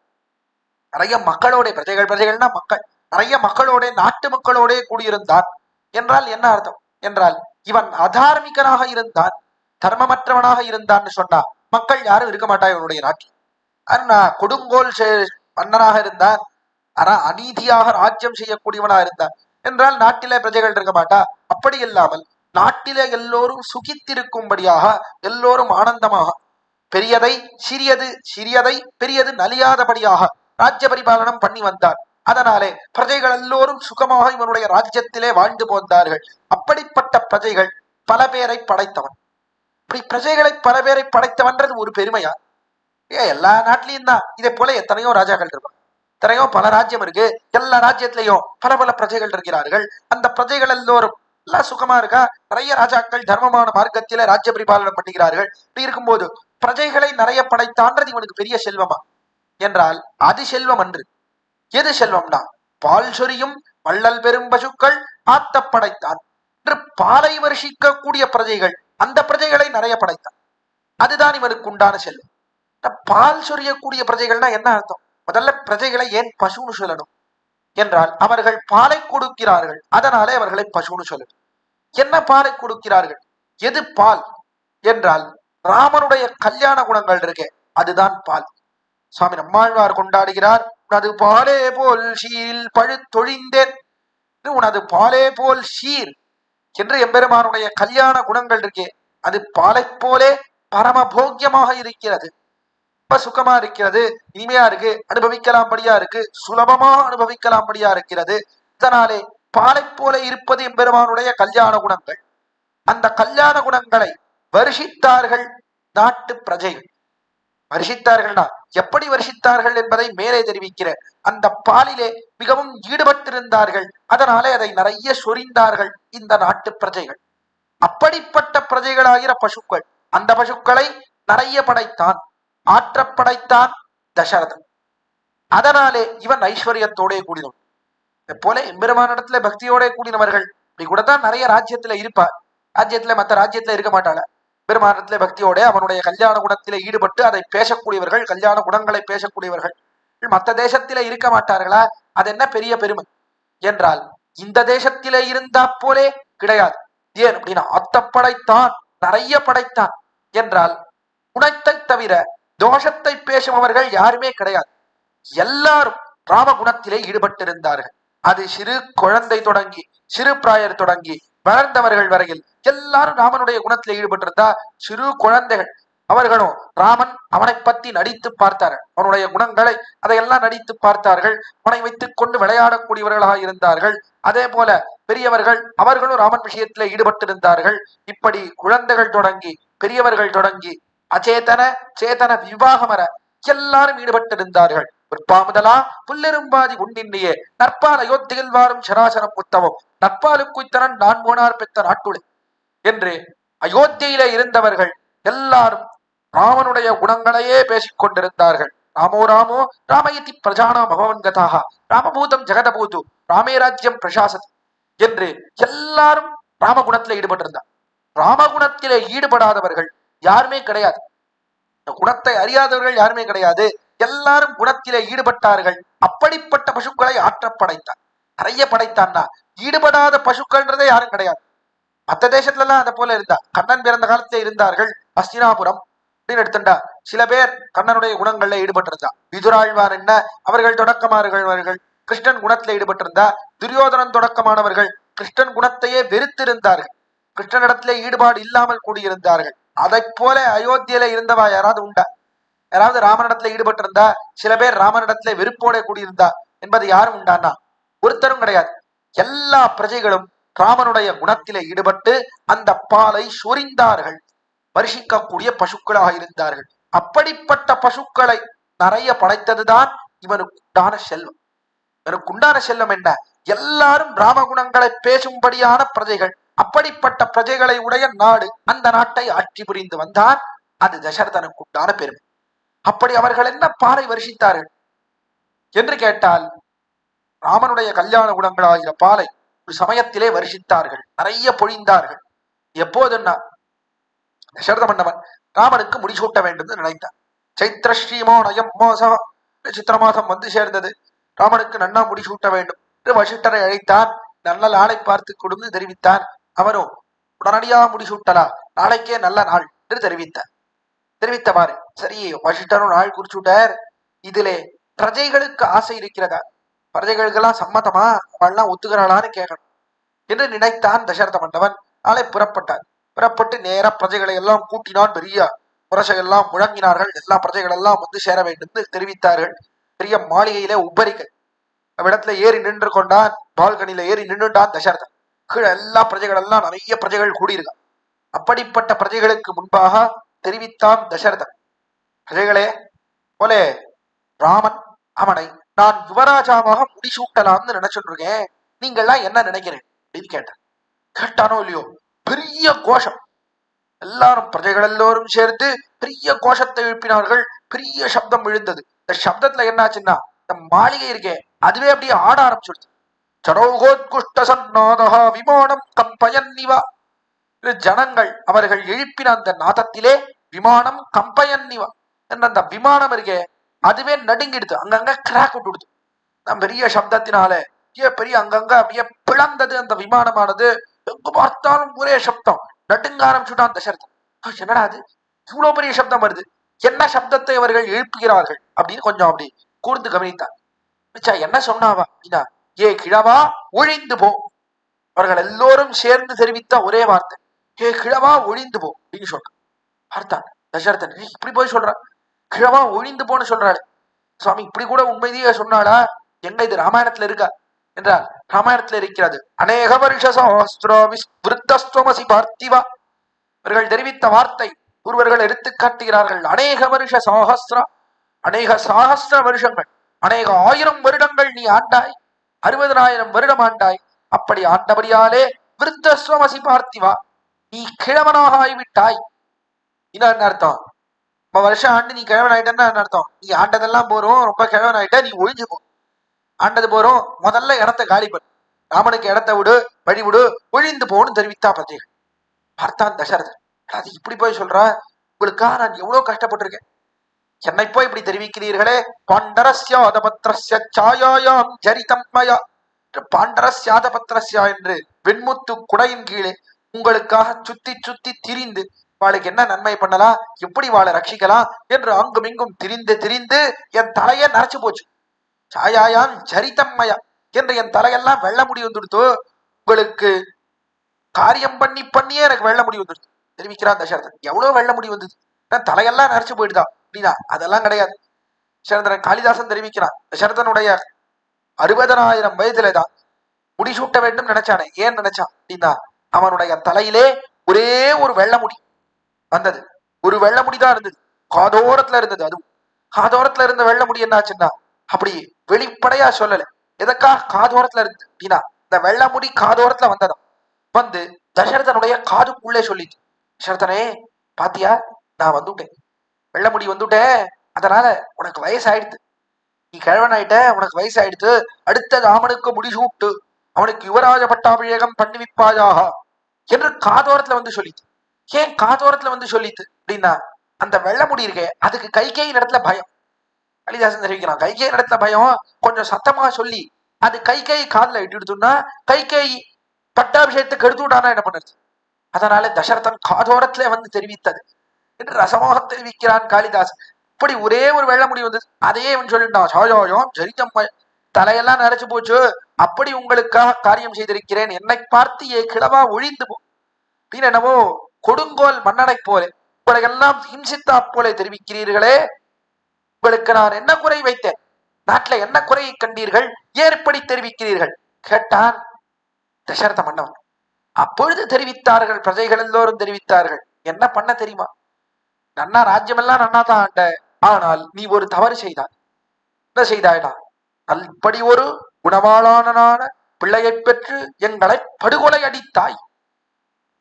நிறைய மக்களோட, பிரஜைகள்னா மக்கள், நிறைய மக்களோட, நாட்டு மக்களோட கூடியிருந்தான் என்றால் என்ன அர்த்தம் என்றால் இவன் அதார்மிகனாக இருந்தான், தர்மமற்றவனாக இருந்தான்னு சொன்னா மக்கள் யாரும் இருக்க மாட்டா இவனுடைய நாட்டில். ஆனா கொடுங்கோல் மன்னனாக இருந்தான், ஆனா அநீதியாக ராஜ்யம் செய்யக்கூடியவனா இருந்தான் என்றால் நாட்டிலே பிரஜைகள் இருக்க மாட்டா. அப்படி இல்லாமல் நாட்டிலே எல்லோரும் சுகித்திருக்கும்படியாக, எல்லோரும் ஆனந்தமாக, பெரியதை சிறியது, சிறியதை பெரியது நலியாதபடியாக ராஜ்ய பரிபாலனம் பண்ணி வந்தார். அதனாலே பிரஜைகள் எல்லோரும் சுகமாக இவனுடைய ராஜ்யத்திலே வாழ்ந்து போந்தார்கள். அப்படிப்பட்ட பிரஜைகள் பல பேரை படைத்தவன். இப்படி பிரஜைகளை பல பேரை படைத்தவன்றது ஒரு பெருமையா? எல்லா நாட்டிலையும் தான் இதே போல எத்தனையோ ராஜாக்கள் இருப்பாங்க, எத்தனையோ பல ராஜ்யம் இருக்கு, எல்லா ராஜ்யத்திலையும் பல பல பிரஜைகள் இருக்கிறார்கள். அந்த பிரஜைகள் எல்லோரும் எல்லாம் சுகமா இருக்கா? நிறைய ராஜாக்கள் தர்மமான மார்க்கத்தில ராஜ்ய பரிபாலனம் பண்ணுகிறார்கள். இப்படி இருக்கும்போது பிரஜைகளை நிறைய படைத்தான்றது இவனுக்கு பெரிய செல்வமா என்றால் அது செல்வம் அன்று. எது செல்வம்னா பால் சொரியும் வள்ளல் பெரும் பசுக்கள் ஆத்த படைத்தான் என்று பாலை வருஷிக்கக்கூடிய பிரஜைகள், அந்த பிரஜைகளை நிறைய படைத்தான், அதுதான் இவனுக்கு உண்டான செல்வம். பால் சொரியக்கூடிய பிரஜைகள்னா என்ன அர்த்தம்? முதல்ல பிரஜைகளை ஏன் பசுன்னு சொல்லணும் என்றால் அவர்கள் பாலை கொடுக்கிறார்கள், அதனாலே அவர்களை பசுன்னு சொல்லணும். என்ன பாலை கொடுக்கிறார்கள்? எது பால் என்றால் ராமனுடைய கல்யாண குணங்கள் இருக்கே, அதுதான் பால். சுவாமி நம்மாழ்வார் கொண்டாடுகிறார், உனது பாலே போல் ஷீரில் பழுத்தொழிந்தேன், உனது பாலே போல் ஷீர் என்று எம்பெருமானுடைய கல்யாண குணங்கள் இருக்கே, அது பாலை போலே பரமபோக்கியமாக இருக்கிறது, ரொம்ப சுகமா இருக்கிறது, இனிமையா இருக்கு, அனுபவிக்கலாம்படியா இருக்கு, சுலபமா அனுபவிக்கலாம்படியா இருக்கிறது. இதனாலே பாலை போல இருப்பது எம்பெருமானுடைய கல்யாண குணங்கள். அந்த கல்யாண குணங்களை வருஷித்தார்கள் நாட்டு பிரஜைகள். வருஷித்தார்கள்னா எப்படி வருஷித்தார்கள் என்பதை மேலே தெரிவிக்கிற அந்த பாலிலே மிகவும் ஈடுபட்டிருந்தார்கள், அதனாலே அதை நிறைய சொரிந்தார்கள் இந்த நாட்டு பிரஜைகள். அப்படிப்பட்ட பிரஜைகளாகிற பசுக்கள், அந்த பசுக்களை நிறைய படைத்தான், ஆற்ற படைத்தான் தசரதன். அதனாலே இவன் ஐஸ்வர்யத்தோட கூடினவன். போல எம்பெருமானிடத்துல பக்தியோட கூடினவர்கள் இப்படி கூட தான் நிறைய ராஜ்யத்துல இருப்பார். ராஜ்யத்துல மற்ற ராஜ்யத்துல இருக்க மாட்டாள. பெருமானத்துல பக்தியோட அவனுடைய கல்யாண குணத்திலே ஈடுபட்டு அதை பேசக்கூடியவர்கள், கல்யாண குணங்களை பேசக்கூடியவர்கள் மற்ற தேசத்திலே இருக்க மாட்டார்களா? அது என்ன பெரிய பெருமை என்றால் இந்த தேசத்திலே இருந்தா போலே கிடையாது. ஏன் அப்படின்னா அத்த படைத்தான், நிறைய படைத்தான் என்றால் குணத்தை தவிர தோஷத்தை பேசுபவர்கள் யாருமே கிடையாது. எல்லாரும் ராமகுணத்திலே ஈடுபட்டிருந்தார்கள். அது சிறு குழந்தை தொடங்கி சிறு பிராயர் தொடங்கி வளர்ந்தவர்கள் வரையில் எல்லாரும் ராமனுடைய குணத்திலே ஈடுபட்டிருந்தா. சிறு குழந்தைகள் அவர்களும் ராமன் அவனை பற்றி நடித்து பார்த்தார்கள், அவனுடைய குணங்களை அதையெல்லாம் நடித்து பார்த்தார்கள். அவனை வைத்துக் கொண்டு விளையாடக்கூடியவர்களாக இருந்தார்கள். அதே போல பெரியவர்கள் அவர்களும் ராமன் விஷயத்திலே ஈடுபட்டிருந்தார்கள். இப்படி குழந்தைகள் தொடங்கி பெரியவர்கள் தொடங்கி அச்சேதன சேதன விவாகமர எல்லாரும் ஈடுபட்டிருந்தார்கள். பிற்பாமுதலா புல்லெரும்பாதி உண்டின்னியே நற்பால் அயோத்தியில் வாரும் சராசரம் புத்தவம் நற்பாலுக்குத்தனன் நான் போனார் பெற்ற நாட்டுளை என்று அயோத்தியிலே இருந்தவர்கள் எல்லாரும் ராமனுடைய குணங்களையே பேசிக் கொண்டிருந்தார்கள். ராமோ ராமோ ராமயதி பிரஜானா பகவன்கதாக ராமபூதம் ஜெகதபூது ராமே ராஜ்யம் பிரசாசத் என்று எல்லாரும் ராமகுணத்திலே ஈடுபட்டிருந்தார். ராமகுணத்திலே ஈடுபடாதவர்கள் யாருமே கிடையாது, குணத்தை அறியாதவர்கள் யாருமே கிடையாது. எல்லாரும் குணத்திலே ஈடுபட்டார்கள். அப்படிப்பட்ட பசுக்களை ஆற்ற படைத்தான், நிறைய படைத்தான்னா. ஈடுபடாத பசுக்கள்ன்றதே யாரும் கிடையாது. மற்ற தேசத்துல எல்லாம் அதை போல இருந்தா. கண்ணன் பிறந்த காலத்திலே இருந்தார்கள். ஹஸ்தினாபுரம் அப்படின்னு எடுத்துட்டா சில பேர் கண்ணனுடைய குணங்கள்ல ஈடுபட்டிருந்தா. விதுராழ்வார் என்ன அவர்கள் தொடக்கமானவர்கள் கிருஷ்ணன் குணத்திலே ஈடுபட்டிருந்தா. துரியோதனன் தொடக்கமானவர்கள் கிருஷ்ணன் குணத்தையே வெறுத்திருந்தார்கள், கிருஷ்ணனிடத்திலே ஈடுபாடு இல்லாமல் கூடியிருந்தார்கள். அதை போல அயோத்தியில இருந்தவா யாராவது உண்டா? யாராவது ராமனிடத்துல ஈடுபட்டிருந்தா? சில பேர் ராமனிடத்துல வெறுப்போட கூடியிருந்தா என்பது யாரும் உண்டானா? ஒருத்தரும் கிடையாது. எல்லா பிரஜைகளும் ராமனுடைய குணத்திலே ஈடுபட்டு அந்த பாலை சொரிந்தார்கள், வருஷிக்கக்கூடிய பசுக்களாக இருந்தார்கள். அப்படிப்பட்ட பசுக்களை நிறைய படைத்ததுதான் இவனுக்கு உண்டான செல்வம். இவனுக்கு உண்டான செல்வம் என்ன? எல்லாரும் ராமகுணங்களை பேசும்படியான பிரஜைகள். அப்படிப்பட்ட பிரஜைகளை உடைய நாடு, அந்த நாட்டை ஆட்சி புரிந்து வந்தான். அது தசரதனுக்கு உண்டான பெருமை. அப்படி அவர்கள் என்ன பாலை வருஷித்தார்கள்? என்று கேட்டால் ராமனுடைய கல்யாண குணங்களாகிற பாலை ஒரு சமயத்திலே வருஷித்தார்கள், நிறைய பொழிந்தார்கள். எப்போதுன்னா தசரத மன்னவன் ராமனுக்கு முடிசூட்ட வேண்டும் என்று நினைத்தான். சைத்திர ஸ்ரீமோனயம் மோசம், சித்திர மாதம் வந்து சேர்ந்தது. ராமனுக்கு நன்னா முடிசூட்ட வேண்டும் என்று வசிஷ்டரை அழைத்தான். நல்ல நாளை பார்த்து கொடுத்து தெரிவித்தான். அவரும் உடனடியா முடிசூட்டலா, நாளைக்கே நல்ல நாள் என்று தெரிவித்தார். தெரிவித்தவாறு சரி வசிஷ்டரும் நாள் குறிச்சுட்டார். இதிலே பிரஜைகளுக்கு ஆசை இருக்கிறதா, பிரஜைகளுக்கெல்லாம் சம்மதமா, அவள்லாம் ஒத்துக்கிறாளான்னு கேட்கணும் என்று நினைத்தான் தசரத மன்னவன். நாளை புறப்பட்டார். புறப்பட்டு நேர பிரஜைகளை எல்லாம் கூட்டினான். பெரிய முரசையெல்லாம் முழங்கினார்கள். எல்லா பிரஜைகள் எல்லாம் வந்து சேர வேண்டும் என்று தெரிவித்தார்கள். பெரிய மாளிகையிலே உபரிக்கை அவ்விடத்துல ஏறி நின்று கொண்டான். பால்கனியில ஏறி நின்றுட்டான் தசரதன். கீழே எல்லா பிரஜைகள் எல்லாம் நிறைய பிரஜைகள் கூடியிருக்கான். அப்படிப்பட்ட பிரஜைகளுக்கு முன்பாக தெரிவித்தான் தசரதன். பிரஜைகளே போலே ராமன் அவனை நான் யுவராஜாவாக முடிசூட்டலாம்னு நினைச்சுட்டு இருக்கேன், நீங்கள்லாம் என்ன நினைக்கிறேன் அப்படின்னு கேட்டான். கேட்டானோ இல்லையோ பெரிய கோஷம், எல்லாரும் பிரஜைகள் எல்லோரும் சேர்ந்து பெரிய கோஷத்தை எழுப்பினார்கள். பெரிய சப்தம் விழுந்தது. இந்த சப்தத்துல என்னாச்சுன்னா இந்த மாளிகை இருக்கே அதுவே அப்படியே ஆட ஆரம்பிச்சுடுச்சு. சடோகோத்குஷ்ட சன்னாதஹா விமானம் கம்பயன்னிவா. ஜனங்கள் அவர்கள் எழுப்பின அந்த நாதத்திலே விமானம் கம்பயன்னிவா என்ற அந்த விமானம் இருக்கே அதுவே நடுங்கிடுது, அங்கங்க கிராக் விட்டுடுது. நான் பெரிய சப்தத்தினாலே பெரிய அங்கங்க அப்படியே பிளந்தது அந்த விமானமானது. எங்கு பார்த்தாலும் ஒரே சப்தம், நடுங்க ஆரம்பிச்சுட்டான் தசரதன். என்னடா அது இவ்வளவு பெரிய சப்தம் வருது, என்ன சப்தத்தை அவர்கள் எழுப்புகிறார்கள் அப்படின்னு கொஞ்சம் அப்படி கூர்ந்து கவனித்தான். என்ன சொன்னாவா அப்படின்னா, ஏ கிழவா ஒழிந்து போ. அவர்கள் எல்லோரும் சேர்ந்து தெரிவித்த ஒரே வார்த்தை ஏ கிழவா ஒழிந்து போ அப்படின்னு சொல்றான். பார்த்தான் தசரதன், இப்படி போய் சொல்றான், கிழவா ஒழிந்து போன்னு சொல்றாள். சுவாமி இப்படி கூட உண்மையிலேயே சொன்னாளா, எங்க இது ராமாயணத்துல இருக்கா என்றால் ராமாயணத்துல இருக்கிறது. அநேக வருஷ சஹஸ்ரமசி பார்த்திவா. இவர்கள் தெரிவித்த வார்த்தை ஒருவர்கள் எடுத்து காட்டுகிறார்கள். அநேக வருஷ சஹஸ்ரா, அநேக சாகஸ்ர வருஷங்கள், அநேக 1000 வருடங்கள் நீ ஆண்டாய், 60,000 வருடம் ஆண்டாய். அப்படி ஆண்டபடியாலே விருத்தஸ்வமசி பார்த்திவா, நீ கிழவனாக ஆகிவிட்டாய். என்ன அர்த்தம், வருஷம் ஆண்டு நீ கிழவன் ஆயிட்டன்னா அர்த்தம், நீ ஆண்டதெல்லாம் போறோம், ரொம்ப கிழவன் ஆயிட்ட, நீ ஒழிஞ்சு போ. ஆண்டது போறோம், முதல்ல இடத்த காலி பண்ணு, ராமனுக்கு இடத்த விடு, வழி விடு, ஒழிந்து போன்னு தெரிவித்தா பிரஜைகள். பார்த்தான் தசரதன், அது இப்படி போய் சொல்ற, உங்களுக்காக நான் எவ்வளவு கஷ்டப்பட்டிருக்கேன், என்னை போய் இப்படி தெரிவிக்கிறீர்களே. பாண்டரஸ்யாத பத்ரஸ்ய சாயாயாம் ஜரிதம்மயா. பாண்டரஸ்யாத பத்ரஸ்யா என்று வெண்முத்து குடையின் கீழே உங்களுக்காக சுத்தி சுத்தி திரிந்து வாளுக்கு என்ன நன்மை பண்ணலாம், எப்படி வாழை ரட்சிக்கலாம் என்று அங்கும் இங்கும் திரிந்து திரிந்து என் தலையை நரைச்சு போச்சு. சாயாயாம் ஜரிதம்மயா என்று என் தலையெல்லாம் வெள்ள முடி வந்துடுத்து, உங்களுக்கு காரியம் பண்ணி பண்ணியே எனக்கு வெள்ள முடி வந்துடுது தெரிவிக்கிறான் தசரதன். எவ்வளவு வெள்ள முடி வந்தது, தலையெல்லாம் நரைச்சு போயிடுதா அப்படின்னா அதெல்லாம் கிடையாது. தசரதன் காளிதாசன் தெரிவிக்கிறான், தசரதனுடைய 60,000 வயதுலதான் முடிசூட்ட வேண்டும் நினைச்சானே. ஏன் நினைச்சான் அப்படின்னா அவனுடைய தலையிலே ஒரே ஒரு வெள்ள முடி வந்தது, ஒரு வெள்ள முடிதான் இருந்தது, காதோரத்துல இருந்தது. அதுவும் காதோரத்துல இருந்த வெள்ள முடி என்னாச்சுன்னா அப்படி வெளிப்படையா சொல்லல, எதற்காக காதோரத்துல இருந்து அப்படின்னா இந்த வெள்ள முடி காதோரத்துல வந்ததும் வந்து தசரதனுடைய காதுக்குள்ளே சொல்லிச்சு, தசரதனே பாத்தியா நான் வந்துட்டேன், வெள்ள முடி வந்துட்டேன், அதனால உனக்கு வயசாயிடுது, நீ கிழவன் ஆயிட்ட, உனக்கு வயசாயிடுத்து, அடுத்த ராமனுக்கு முடிசூட்டு, அவனுக்கு யுவராஜ பட்டாபிஷேகம் பண்ணி வைப்பாயாக என்று காதோரத்துல வந்து சொல்லித்து. ஏன் காதோரத்துல வந்து சொல்லித்து அப்படின்னா அந்த வெள்ள முடி இருக்கே அதுக்கு கைகேயின் இடத்துல பயம். காளிதாசன் தெரிவிக்கிறான், கைகேயின் இடத்துல பயம், கொஞ்சம் சத்தமா சொல்லி அது கைகை காதுல இட்டுடுத்துன்னா கைகை பட்டாபிஷேகத்துக்கு எடுத்துட்டானா என்ன பண்ணுறது. அதனால தசரதன் காதோரத்துல வந்து தெரிவித்தது என்று ரசமாக தெரிவிக்கிறான் காளிதாசன். இப்படி ஒரே ஒரு வெள்ள முடி வந்தது, அதையே இவன் சொல்லிட்டான், சாயோயம் சரிதம், தலையெல்லாம் நரைச்சு போச்சு, அப்படி உங்களுக்காக காரியம் செய்திருக்கிறேன், என்னை பார்த்து ஏ கிழவா ஒழிந்து போ அப்படின்னு என்னவோ கொடுங்கோல் மன்னனை போல உங்களுக்கெல்லாம் ஹிம்சித்தா போல தெரிவிக்கிறீர்களே, உங்களுக்கு நான் என்ன குறை வைத்தேன், நாட்டில் என்ன குறையை கண்டீர்கள், ஏற்படி தெரிவிக்கிறீர்கள் கேட்டான் தசரத மன்னவன். அப்பொழுது தெரிவித்தார்கள், பிரஜைகள் எல்லோரும் தெரிவித்தார்கள், என்ன பண்ண தெரியுமா, நன்னா ராஜ்யமெல்லாம் நன்னா தான் ஆண்ட, ஆனால் நீ ஒரு தவறு செய்தாய். என்ன செய்தாய்டா, இப்படி ஒரு குணவாளான பிள்ளையை பெற்று எங்களை படுகொலை அடித்தாய்.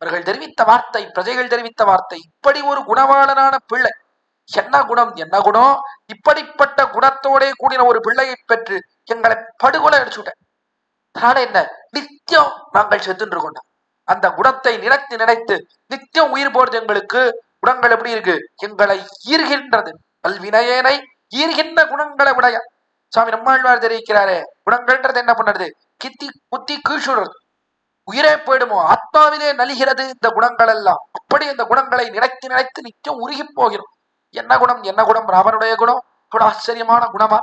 அவர்கள் தெரிவித்த வார்த்தை, பிரஜைகள் தெரிவித்த வார்த்தை, இப்படி ஒரு குணவாளனான பிள்ளை, என்ன குணம் என்ன குணம், இப்படிப்பட்ட குணத்தோட கூடின ஒரு பிள்ளையை பெற்று எங்களை படுகொலை அடிச்சுட்டேன். அதனால என்ன, நித்தியம் நாங்கள் செத்துட்டு இருக்கோம். அந்த குணத்தை நினைத்து நினைத்து நித்தியம் உயிர் போறது எங்களுக்கு. குணங்கள் எப்படி இருக்கு, எங்களை ஈர்கின்றது. கல்வினையனை ஈர்கின்ற குணங்களை விடைய சுவாமி நம்மாழ்வார் தெரிவிக்கிறாரே, குணங்கள்ன்றது என்ன பண்ணுறது, கித்தி குத்தி கீழ்சுடுறது, உயிரே போயிடுமோ, ஆத்மாவிலே நலிகிறது இந்த குணங்கள் எல்லாம். அப்படி இந்த குணங்களை நினைத்து நினைத்து நித்தியம் உருகி போகிறோம். என்ன குணம், என்ன குணம், ராமனுடைய குணம் இவ்வளவு ஆச்சரியமான குணமா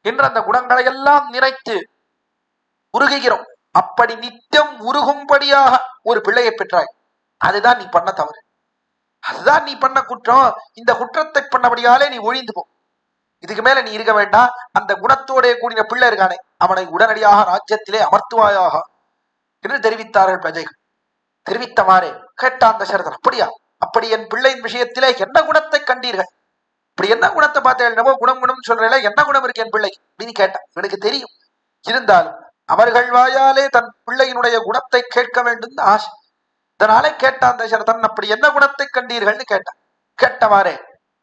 என்று அந்த குணங்களை எல்லாம் நினைத்து உருகுகிறோம். அப்படி நித்தியம் உருகும்படியாக ஒரு பிள்ளையை பெற்றாய். அதுதான் நீ பண்ண தவறு, அதுதான் நீ பண்ண குற்றம். இந்த குற்றத்தை பண்ணபடியாலே நீ ஒழிந்து போ. இதுக்கு மேல நீ இருக்க வேண்டாம். அந்த குணத்தோட கூடிய பிள்ளை இருக்கானே, அவனை உடனடியாக ராஜ்யத்திலே அமர்த்துவாயாக என்று தெரிவித்தார்கள் பிரஜைகள். தெரிவித்தவாறே கேட்டான் தசரதன், அப்படியா, அப்படி என் பிள்ளையின் விஷயத்திலே என்ன குணத்தை கண்டீர்கள், இப்படி என்ன குணத்தை பார்த்தேன், என்னவோ குணம் குணம் சொல்றேன், என்ன குணம் இருக்கு என் பிள்ளை அப்படின்னு கேட்டான். எனக்கு தெரியும், இருந்தாலும் அவர்கள் வாயாலே தன் பிள்ளையினுடைய குணத்தை கேட்க வேண்டும் ஆசை. இதனாலே கேட்டான் தசரதன், அப்படி என்ன குணத்தை கண்டீர்கள்னு கேட்டான். கேட்டவாறே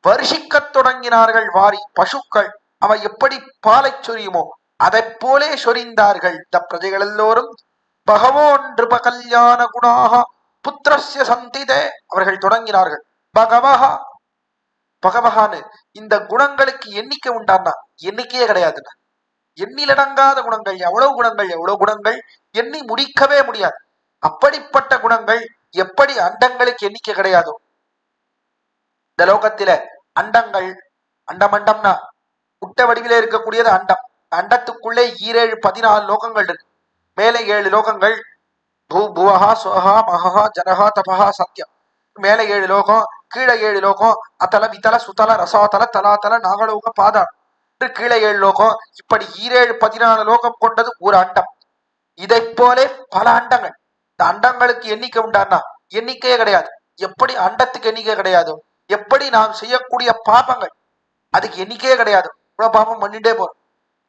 வருஷிக்க தொடங்கினார்கள் வாரி பசுக்கள் அவை எப்படி பாலை சொரியுமோ அதை போலே சொரிந்தார்கள். இந்த பிரஜைகள் எல்லோரும் பகவோன் நிருப கல்யாண குணாக புத்திரஸ்ய சந்திதே, அவர்கள் தொடங்கினார்கள். பகவஹா பகவஹான்னு இந்த குணங்களுக்கு எண்ணிக்கை உண்டான்னா எண்ணிக்கையே கிடையாதுன்னா. எண்ணிலடங்காத குணங்கள், எவ்வளவு குணங்கள், எவ்வளவு குணங்கள், எண்ணி முடிக்கவே முடியாது. அப்படிப்பட்ட குணங்கள் எப்படி அண்டங்களுக்கு எண்ணிக்கை கிடையாதோ. இந்த லோகத்தில அண்டங்கள், அண்டமண்டம்னா முட்டை வடிவிலே இருக்கக்கூடியது அண்டம். அண்டத்துக்குள்ளே 14 லோகங்கள் இருக்கு. மேலே 7 லோகங்கள், புவஹா சுவஹா மகஹா ஜனஹா தபஹா சத்யம். மேலே 7 லோகம், கீழே 7 லோகம், அத்தல வித்தல சுத்தல ரசாதல தலாதல நாகலோக பாதாளம். கீழே 7 லோகம். இப்படி 14 லோகம் கொண்டது ஒரு அண்டம். இதை போலே பல அண்டங்கள். இந்த அண்டங்களுக்கு எண்ணிக்கை உண்டான்னா எண்ணிக்கையே கிடையாது. எப்படி அண்டத்துக்கு எண்ணிக்கை கிடையாது, எப்படி நாம் செய்யக்கூடிய பாபங்கள் அதுக்கு எண்ணிக்கையே கிடையாது. இவ்வளவு பாபம் பண்ணிட்டே போறோம்,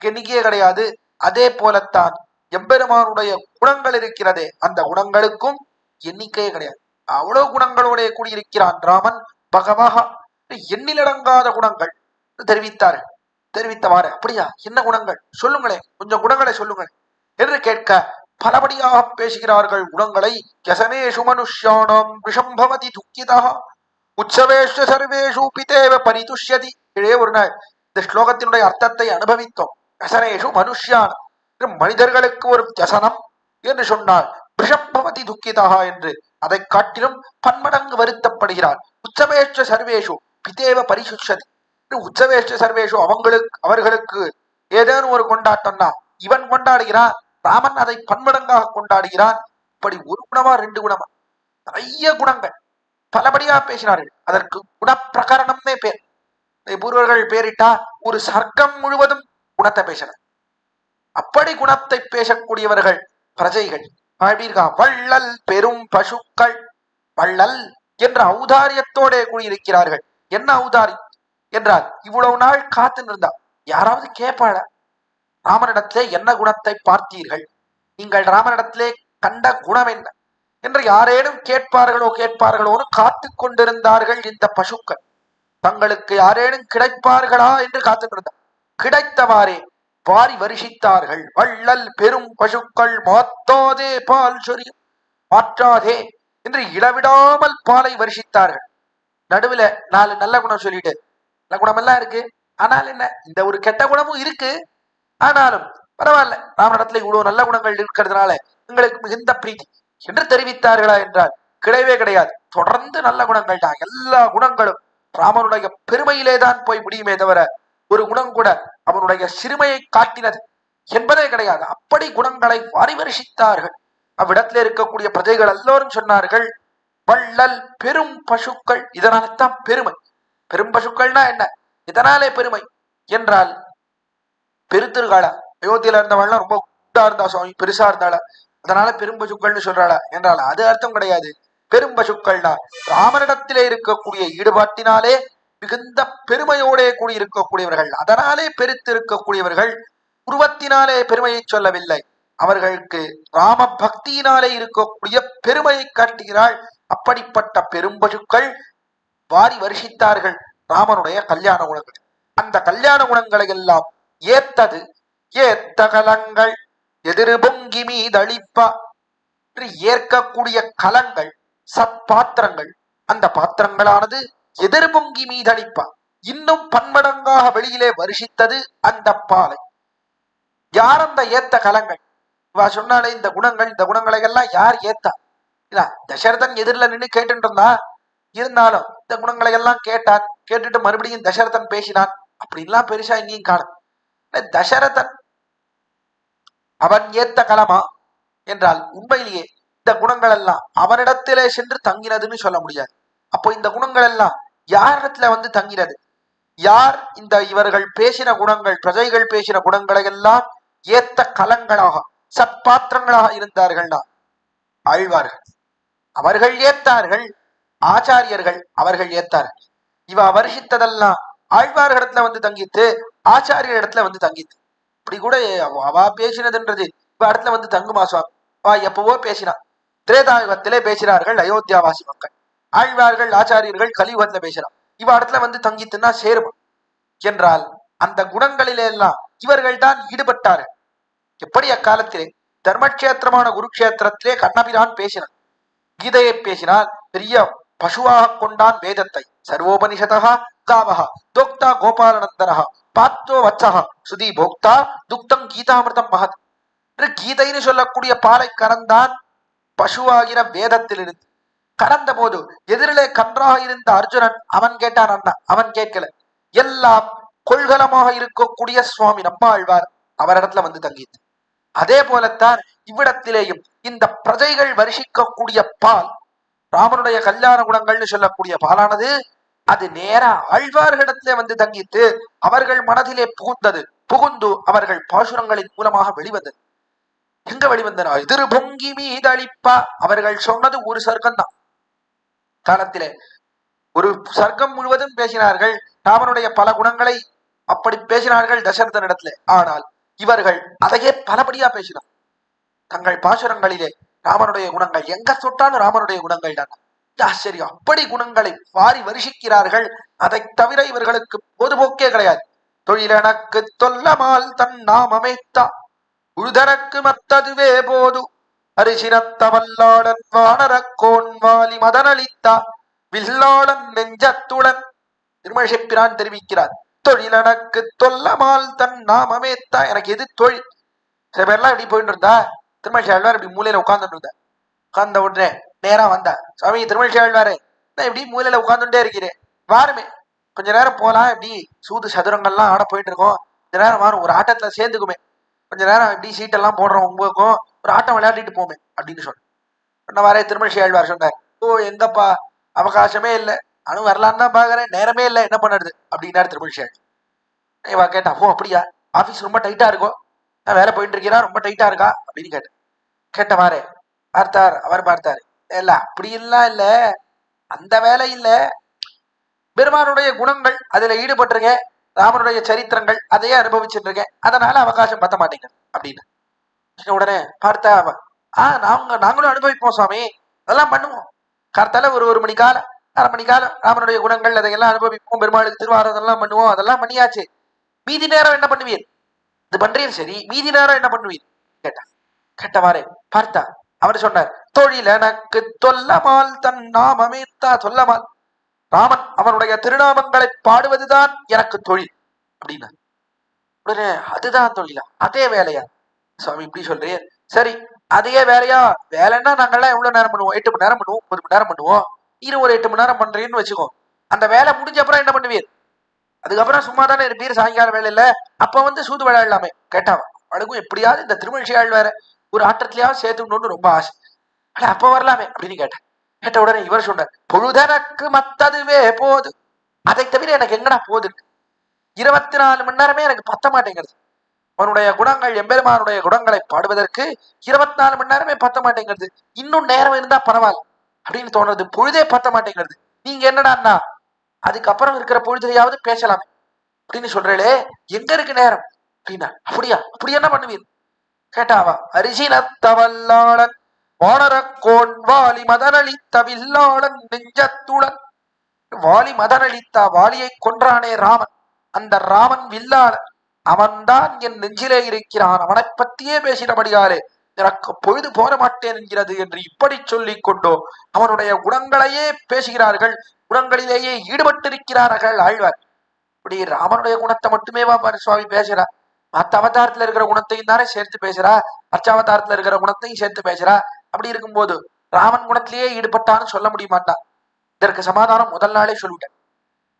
எண்ணிக்கையே கிடையாது. அதே போலத்தான் எம்பெருமானுடைய குணங்கள் இருக்கிறதே, அந்த குணங்களுக்கும் எண்ணிக்கையே கிடையாது. அவ்வளவு குணங்களோட கூடியிருக்கிறான் ராமன். பகவஹா எண்ணிலடங்காத குணங்கள் தெரிவித்தார்கள். தெரிவித்தவாறு, அப்படியா, என்ன குணங்கள் சொல்லுங்களேன், கொஞ்சம் குணங்களை சொல்லுங்களேன் என்று கேட்க பலபடியாக பேசுகிறார்கள் குணங்களை. யசனேஷு மனுஷ்யானாம் விஷம்பவதி துக்கிதா உற்சவேஷு சர்வேஷு பிதேவ பரிதுஷ்யதி. இதே ஒரு நாள் இந்த ஸ்லோகத்தினுடைய அர்த்தத்தை அனுபவித்தோம். யசனேஷு மனுஷ்யான், மனிதர்களுக்கு ஒரு யசனம் என்று சொன்னால் விஷம்பவதி துக்கிதா என்று அதை காட்டிலும் பன்மடங்கு வருத்தப்படுகிறார். உற்சவேஷ சர்வேஷு பிதேவ பரிசுஷதி. உற்சவேஷ சர்வேஷு அவர்களுக்கு ஏதேனும் ஒரு கொண்டாட்டம்னா இவன் கொண்டாடுகிறான், ராமன் அதை பன்மடங்காக கொண்டாடுகிறான். இப்படி ஒரு குணமா 2 குணமா நிறைய குணங்கள் பலபடியா பேசினார்கள். அதற்கு குணப்பிரகரணம்னே பேர். பூர்வர்கள் பேரிட்டா ஒரு சர்க்கம் முழுவதும் குணத்தை பேசினார். அப்படி குணத்தை பேசக்கூடியவர்கள் பிரஜைகள். வள்ளல் பெரும் பசுக்கள், வள்ளல் என்ற ஔதாரியத்தோட கூடியிருக்கிறார்கள். என்ன ஔதாரியம் என்றால், இவ்வளவு நாள் காத்து நின்றா யாராவது கேட்பாள, ராமனிடத்திலே என்ன குணத்தை பார்த்தீர்கள், நீங்கள் ராமனிடத்திலே கண்ட குணம் என்ன என்று யாரேனும் கேட்பார்களோன்னு காத்து கொண்டிருந்தார்கள் இந்த பசுக்கள். தங்களுக்கு யாரேனும் கிடைப்பார்களா என்று காத்துக்கிட்டார். கிடைத்தவாறே வாரி வருஷித்தார்கள். வள்ளல் பெரும் பசுக்கள் மாத்தாதே பால் சொரியும், மாற்றாதே என்று இளவிடாமல் பாலை வருஷித்தார்கள். நடுவுல 4 நல்ல குணம் சொல்லிட்டு, நல்ல குணம் எல்லாம் இருக்கு, ஆனால் என்ன, இந்த ஒரு கெட்ட குணமும் இருக்கு, ஆனாலும் பரவாயில்ல, ராமனிடத்துல இவ்வளவு நல்ல குணங்கள் இருக்கிறதுனால எங்களுக்கு மிகுந்த பிரீதி என்று தெரிவித்தார்களா என்றால் கிடையவே கிடையாது. தொடர்ந்து நல்ல குணங்கள் தான். எல்லா குணங்களும் ராமனுடைய பெருமையிலே தான் போய் முடியுமே தவிர ஒரு குணம் கூட அவனுடைய சிறுமையை காட்டினது என்பதே கிடையாது. அப்படி குணங்களை வாரி வருஷித்தார்கள். அவ்விடத்தில் இருக்கக்கூடிய பிரஜைகள் எல்லோரும் சொன்னார்கள், வள்ளல் பெரும் பசுக்கள். இதனால்தான் பெருமை. பெரும் பசுக்கள்னா என்ன, இதனாலே பெருமை என்றால், பெருத்திருக்காளா, அயோத்தியில இருந்தவள்லாம் ரொம்ப கூட்டா இருந்தா சுவாமி, பெருசா இருந்தாளா, அதனால பெரும் பசுக்கள்னு சொல்றாளா என்றால் அது அர்த்தம் கிடையாது. பெரும் பசுக்கள்னா ராமனிடத்திலே இருக்கக்கூடிய ஈடுபாட்டினாலே மிகுந்த பெருமையோட கூடி இருக்கக்கூடியவர்கள், அதனாலே பெருத்து இருக்கக்கூடியவர்கள். உருவத்தினாலே பெருமையை சொல்லவில்லை, அவர்களுக்கு ராம பக்தியினாலே இருக்கக்கூடிய பெருமையை காட்டுகிறாள். அப்படிப்பட்ட பெரும் பசுக்கள் வாரி வருஷித்தார்கள் ராமனுடைய கல்யாண குணங்கள். அந்த கல்யாண குணங்களை எல்லாம் ஏத்தது ஏத்த கலங்கள் எதிர் பொங்கி மீதளிப்பா ஏற்கக்கூடிய கலங்கள் சத்பாத்திரங்கள், அந்த பாத்திரங்களானது எதிர் பொங்கி மீதளிப்பா இன்னும் பன்மடங்காக வெளியிலே வருஷித்தது அந்த பாலை. யார் அந்த ஏத்த கலங்கள்? சொன்னாலே இந்த குணங்கள், இந்த குணங்களை எல்லாம் யார் ஏத்தா? இல்ல தசரதன் எதிரில நின்று கேட்டு இருந்தா, இருந்தாலும் இந்த குணங்களை எல்லாம் கேட்டான். கேட்டுட்டு மறுபடியும் தசரதன் பேசினான். அப்படின்லாம் பெருசா எங்கேயும் காணும். தசரதன் அவன் ஏத்த கலமா என்றால் உண்மையிலேயே இந்த குணங்கள் எல்லாம் அவனிடத்திலே சென்று தங்கினதுன்னு சொல்ல முடியாது. அப்போ இந்த குணங்கள் எல்லாம் யாரிடத்துல வந்து தங்கினது? யார் இந்த இவர்கள் பேசின குணங்கள், பிரஜைகள் பேசின குணங்களை எல்லாம் ஏத்த கலங்களாக சத்பாத்திரங்களாக இருந்தார்கள்னா ஆழ்வார்கள். அவர்கள் ஏத்தார்கள், ஆச்சாரியர்கள் அவர்கள் ஏத்தார்கள். இவ வருஷித்ததெல்லாம் ஆழ்வார்களிடத்துல வந்து தங்கித்து, ஆச்சாரிய இடத்துல வந்து தங்கித்து. இப்படி கூட அவா பேசினதுன்றது இவ இடத்துல வந்து தங்குமா சுவாமி? வா எப்பவோ பேசினா. திரேதாயுகத்திலே பேசினார்கள் அயோத்தியாவாசி மக்கள். ஆழ்வார்கள் ஆச்சாரியர்கள் கலியுகத்துல பேசினார். இவ இடத்துல வந்து தங்கித்துன்னா சேருமா என்றால் அந்த குணங்களிலே எல்லாம் இவர்கள் தான் ஈடுபட்டார்கள். எப்படி அக்காலத்திலே தர்மக்ஷேத்திரமான குருக்ஷேத்திரத்திலே கண்ணபிரான் பேசினான், கீதையை பேசினால், பெரிய பசுவாக கொண்டான் வேதத்தை. சர்வோபனிஷதா காவஹா தோக்தா கோபாலநந்தனஹா பாத்தோ வத்சஹா சுதி போக்தா துக்தம் கீதாமிருதம் மகத். கீதைன்னு சொல்லக்கூடிய பாலை கறந்தான் பசுவாகிற வேதத்திலிருந்து. கறந்த போது எதிரிலே கன்றாக இருந்த அர்ஜுனன் அவன் கேட்டான், அண்ணா அவன் கேட்கல. எல்லாம் கொள்கலமாக இருக்கக்கூடிய சுவாமி நம்மாழ்வார் அவரிடத்துல வந்து தங்கியது. அதே போலத்தான் இவ்விடத்திலேயும் இந்த பிரஜைகள் வருஷிக்கக்கூடிய பால், ராமனுடைய கல்யாண குணங்கள்னு சொல்லக்கூடிய பாலானது அது நேரா ஆழ்வார்களிடத்திலே வந்து தங்கித்து அவர்கள் மனதிலே புகுந்து அவர்கள் பாசுரங்களின் மூலமாக வெளிவந்தது. எங்க வெளிவந்தனா? எதிர் பொங்கி மீதளிப்பா. அவர்கள் சொன்னது ஒரு சர்க்கம் தான். காலத்திலே ஒரு சர்க்கம் முழுவதும் பேசினார்கள் ராமனுடைய பல குணங்களை. அப்படி பேசினார்கள் தசரதனிடத்துல. ஆனால் இவர்கள் அதையே பலபடியா பேசினார் தங்கள் பாசுரங்களிலே. ராமனுடைய குணங்கள் எங்க சொட்டாலும் ராமனுடைய குணங்கள் தான். ஆச்சரியம், அப்படி குணங்களை வாரி வருஷிக்கிறார்கள். அதை தவிர இவர்களுக்கு பொதுபோக்கே கிடையாது. தொழிலனக்கு தொல்லமால் தன் நாமமைத்தா உழுதனக்கு மத்ததுவே போது அரிசினத்தவல்லாளன் வானரக்கோன் வாலி மதனளித்தா வில்லாளன் நெஞ்சத்துடன். திருமழிசைப்பிரான் தெரிவிக்கிறார், தொழிலனக்கு தொல்லமால் தன் நாமமேத்தா. எனக்கு எது தொழில்? சில பேர்லாம் இப்படி போயிட்டு இருந்தா, திருமழிசை ஆழ்வார் இப்படி மூலையில உட்கார்ந்துட்டு இருந்தா. உட்கார்ந்த உடனே நேரா வந்தா, சுவாமி திருமழிசை ஆழ்வாரு நான் இப்படி மூலையில உட்கார்ந்துட்டே இருக்கிறேன், வாருமே கொஞ்ச நேரம் போலாம், இப்படி சூது சதுரங்கள்லாம் ஆட போயிட்டு இருக்கோம், கொஞ்ச நேரம் வாரும் ஒரு ஆட்டத்துல சேர்ந்துக்குமே, கொஞ்ச நேரம் இப்படி சீட்டெல்லாம் போடுறோம் உங்களுக்கும், ஒரு ஆட்டம் விளையாடிட்டு போமே அப்படின்னு சொன்ன வாரே திருமழிசை ஆழ்வார் சொன்னார், ஓ எங்கப்பா அவகாசமே இல்லை, அணு வரலான்னு தான் பாக்குறேன், நேரமே இல்லை, என்ன பண்ணுறது அப்படின்னாரு திருமழிசை. இவா கேட்டா, ஓ அப்படியா, ஆபீஸ் ரொம்ப டைட்டா இருக்கும், நான் வேலை போயிட்டு இருக்கிறா, ரொம்ப டைட்டா இருக்கா அப்படின்னு கேட்ட வாரே பார்த்தார். அவர் பார்த்தாரு, இல்ல அப்படி எல்லாம் இல்ல, அந்த வேலை இல்ல, பெருமானுடைய குணங்கள் அதுல ஈடுபட்டிருக்கேன், ராமனுடைய சரித்திரங்கள் அதையே அனுபவிச்சுட்டு இருக்கேன், அதனால அவகாசம் பத்த மாட்டேங்குது அப்படின்னு. உடனே பார்த்தா நாங்களும் அனுபவிப்போம் சுவாமி, அதெல்லாம் பண்ணுவோம், கார்த்தால ஒரு மணி காலம் 1/2 மணி காலம் ராமனுடைய குணங்கள் அதையெல்லாம் அனுபவிப்போம், பெருமாளுக்கு திருவாரம் அதெல்லாம் பண்ணுவோம், அதெல்லாம் பண்ணியாச்சு, மீதி நேரம் என்ன பண்ணுவீர்? இது பண்றீர் சரி, மீதி நேரம் என்ன பண்ணுவீர் கேட்டவாறே பார்த்தா அவர் சொன்னார், தொழில் எனக்கு தொல்லமால் தன் நாமமேத்தா. சொல்லமால் ராமன் அவனுடைய திருநாமங்களை பாடுவதுதான் எனக்கு தொழில் அப்படின்னா. உடனே அதுதான் தொழிலா, அதே வேலையா சுவாமி இப்படி சொல்றேன்? சரி அதே வேலையா? வேலைன்னா நாங்கெல்லாம் எவ்வளவு நேரம் பண்ணுவோம்? 8 மணி நேரம் பண்ணுவோம், 9 மணி நேரம் பண்ணுவோம். ஒரு 8 மணி நேரம் பண்றீன்னு வச்சுக்கோ, அந்த வேலை முடிஞ்ச அப்புறம் என்ன பண்ணுவீர்? அதுக்கப்புறம் சும்மா தானே இருப்பீர் சாயங்கால வேலையில, அப்ப வந்து சூது விளையாடலாமே. கேட்டாவன் அவளுக்கும் எப்படியாவது இந்த திருமழிசை ஆழ்வார ஒரு ஆட்டத்திலேயாவது சேர்த்துக்கணும்னு ரொம்ப ஆசை, ஆனா அப்ப வரலாமே அப்படின்னு கேட்ட உடனே இவர் சொன்னார், பொழுதனக்கு மத்ததுவே போது, அதை தவிர எனக்கு எங்கடா போது, 24 மணி நேரமே எனக்கு பத்த மாட்டேங்கிறது, அவனுடைய குணங்கள் எம்பெருமானுடைய குணங்களை பாடுவதற்கு 24 மணி நேரமே பத்த மாட்டேங்கிறது, இன்னும் நேரம் இருந்தா பரவாயில்ல அப்படின்னு தோணுறது, பொழுதே பத்த மாட்டேங்கிறது, நீங்க என்னடான்னா அதுக்கப்புறம் இருக்கிற பொழுதுலையாவது பேசலாமே அப்படின்னு சொல்றே, எங்க இருக்கு நேரம் அப்படின்னா. அப்படியா, அப்படி என்ன பண்ணுவீர் கேட்டாவா, அரிசினத்தவல்லாளன் வானரக்கோன் வாலி மதனளித்த வில்லாளன் நெஞ்சத்துடன். வாலி மதனளித்தா, வாலியை கொன்றானே ராமன், அந்த ராமன் வில்லாளன், அவன்தான் என் நெஞ்சிலே இருக்கிறான், அவனை பற்றியே பேசினபடியாலே எனக்கு பொழுது போர மாட்டேன் என்கிறது என்று இப்படி சொல்லிக் கொண்டோ அவனுடைய குணங்களையே பேசுகிறார்கள், குணங்களிலேயே ஈடுபட்டிருக்கிறார்கள் ஆழ்வார். இப்படி ராமனுடைய குணத்தை மட்டுமே சுவாமி பேசுறா, மற்ற அவதாரத்துல இருக்கிற குணத்தையும் தானே சேர்த்து பேசுறா, அர்ச்சாவதாரத்துல இருக்கிற குணத்தையும் சேர்த்து பேசுறா. அப்படி இருக்கும்போது ராமன் குணத்திலேயே ஈடுபட்டான்னு சொல்ல முடிய மாட்டான். இதற்கு சமாதானம் முதல் நாளே சொல்லிட்டேன்.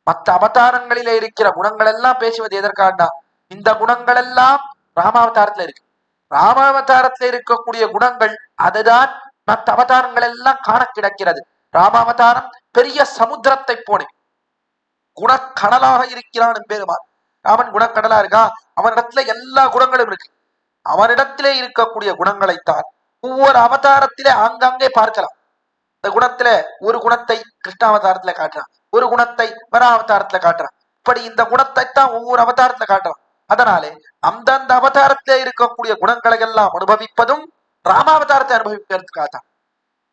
மற்ற அவதாரங்களிலே இருக்கிற குணங்கள் எல்லாம் பேசுவது எதற்காண்டா, இந்த குணங்கள் எல்லாம் ராமாவதாரத்துல இருக்கு. ராமாவதாரத்துல இருக்கக்கூடிய குணங்கள் அதுதான் மற்ற அவதாரங்கள் எல்லாம் காண கிடக்கிறது. ராமாவதாரம் பெரிய சமுத்திரத்தை போனே குணக்கடலாக இருக்கிறான் பெருமான். ராமன் குணக்கடலா இருக்கா, அவனிடத்துல எல்லா குணங்களும் இருக்கு. அவனிடத்திலே இருக்கக்கூடிய குணங்களைத்தான் ஒவ்வொரு அவதாரத்திலே ஆங்காங்கே பார்க்கலாம். இந்த குணத்துல ஒரு குணத்தை கிருஷ்ணாவதாரத்துல காட்டுறான், ஒரு குணத்தை வராவதாரத்துல காட்டுறான். இப்படி இந்த குணத்தை தான் ஒவ்வொரு அவதாரத்துல காட்டுறான். அதனாலே அந்தந்த அவதாரத்திலே இருக்கக்கூடிய குணங்களை எல்லாம் அனுபவிப்பதும் ராமாவதாரத்தை அனுபவிக்கிறதுக்காக தான்.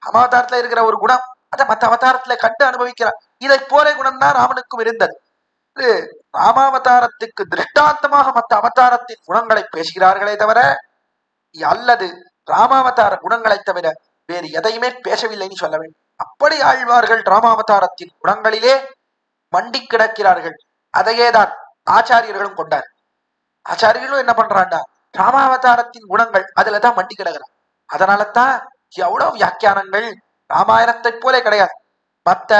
ராமாவதாரத்துல இருக்கிற ஒரு குணம் அதை மற்ற அவதாரத்துல கண்டு அனுபவிக்கிறார். இதை போல குணம் தான் ராமனுக்கும் இருந்தது. ராமாவதாரத்துக்கு திருஷ்டாந்தமாக மற்ற அவதாரத்தின் குணங்களை பேசுகிறார்களே தவிர, அல்லது ராமாவதார குணங்களை தவிர வேறு எதையுமே பேசவில்லைன்னு சொல்ல வேண்டும். அப்படி ஆழ்வார்கள் ராமாவதாரத்தின் குணங்களிலே மண்டி கிடக்கிறார்கள். அதையேதான் ஆச்சாரியர்களும் கொண்டார். ஆச்சாரியர்களும் என்ன பண்றாண்டா, ராமாவதாரத்தின் குணங்கள் அதுலதான் மண்டி கிடக்கிறார். அதனால தான் எவ்வளவு வியாக்கியானங்கள் ராமாயணத்தை போல கிடையாது. மற்ற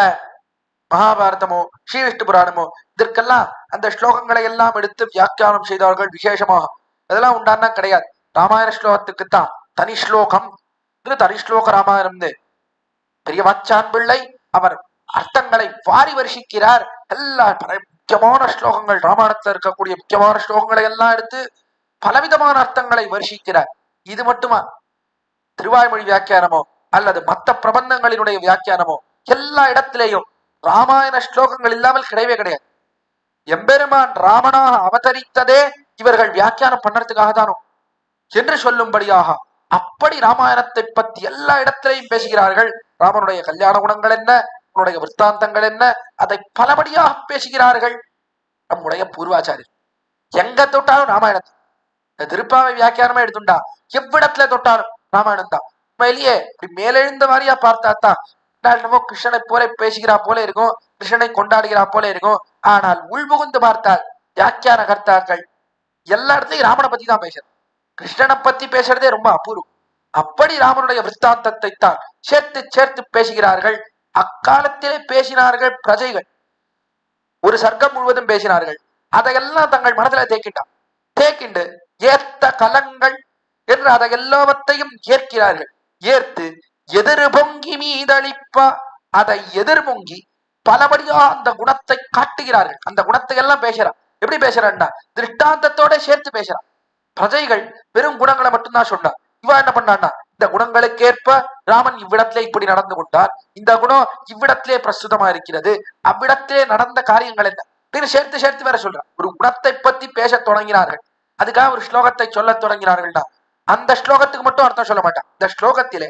மகாபாரதமோ ஸ்ரீவிஷ்ணு புராணமோ இதற்கெல்லாம் அந்த ஸ்லோகங்களை எல்லாம் எடுத்து வியாக்கியானம் செய்தவர்கள் விசேஷமாக அதெல்லாம் உண்டானா கிடையாது. ராமாயண ஸ்லோகத்துக்குத்தான் தனி ஸ்லோகம், தனி ஸ்லோக ராமாயணம். பெரிய வாச்சான் பிள்ளை அவர் அர்த்தங்களை வாரி வருஷிக்கிறார். எல்லா முக்கியமான ஸ்லோகங்கள் ராமாயணத்துல இருக்கக்கூடிய முக்கியமான ஸ்லோகங்களை எல்லாம் எடுத்து பலவிதமான அர்த்தங்களை வருஷிக்கிறார். இது மட்டுமா திருவாய்மொழி வியாக்கியானமோ அல்லது மற்ற பிரபந்தங்களினுடைய வியாக்கியானமோ எல்லா இடத்திலேயும் ராமாயண ஸ்லோகங்கள் இல்லாமல் கிடையவே கிடையாது. எம்பெருமான் ராமனாக அவதரித்ததே இவர்கள் வியாக்கியானம் பண்றதுக்காக தானோ என்று சொல்லும்படியாக அப்படி ராமாயணத்தை பற்றி எல்லா இடத்திலையும் பேசுகிறார்கள். ராமனுடைய கல்யாண குணங்கள் என்ன, அவனுடைய விற்த்தாந்தங்கள் என்ன, அதை பலபடியாக பேசுகிறார்கள் நம்முடைய பூர்வாச்சாரியர். எங்க தொட்டாலும் ராமாயணத்தை திருப்பாவை வியாக்கியானமா எடுத்துண்டா எவ்விடத்துல தொட்டாலும் ராமாயணம் தான். உண்மையிலேயே இப்படி மேலெழுந்த மாதிரியா பார்த்தா தான் என்னமோ கிருஷ்ணனை போல பேசுகிறா போல இருக்கும், கிருஷ்ணனை கொண்டாடுகிறா போல இருக்கும். ஆனால் உள்புகுந்து பார்த்தால் வியாக்கியான கர்த்தாக்கள் எல்லா இடத்துலையும் ராமனை பத்தி தான் பேசுறது, கிருஷ்ணனை பத்தி பேசுறதே ரொம்ப அபூர்வம். அப்படி ராமனுடைய விற்த்தாந்தத்தை தான் சேர்த்து சேர்த்து பேசுகிறார்கள். அக்காலத்திலே பேசினார்கள் பிரஜைகள், ஒரு சர்க்கம் முழுவதும் பேசினார்கள். அதையெல்லாம் தங்கள் மனதில தேக்கிண்டு ஏத்த கலங்கள் என்று அதை எல்லாவற்றையும் ஏற்கிறார்கள். ஏற்று எதிர் பொங்கி மீதளிப்பா அதை எதிர் பொங்கி பலபடியா அந்த குணத்தை காட்டுகிறார்கள். அந்த குணத்தை எல்லாம் பேசுறான். எப்படி பேசுறான்னா திருஷ்டாந்தத்தோட சேர்த்து பேசுறான். பிரஜைகள் வெறும் குணங்களை மட்டும்தான் சொன்னார். இவா என்ன பண்ணான்னா இந்த குணங்களுக்கு ஏற்ப ராமன் இவ்விடத்திலே இப்படி நடந்து கொண்டார், இந்த குணம் இவ்விடத்திலே பிரசுதமா இருக்கிறது, அவ்விடத்திலே நடந்த காரியங்கள் என்ன சேர்த்து சேர்த்து வேற சொல்றான். ஒரு குணத்தை பத்தி பேச தொடங்கினார்கள். அதுக்காக ஒரு ஸ்லோகத்தை சொல்ல தொடங்கினார்கள்னா அந்த ஸ்லோகத்துக்கு மட்டும் அர்த்தம் சொல்ல மாட்டான். இந்த ஸ்லோகத்திலே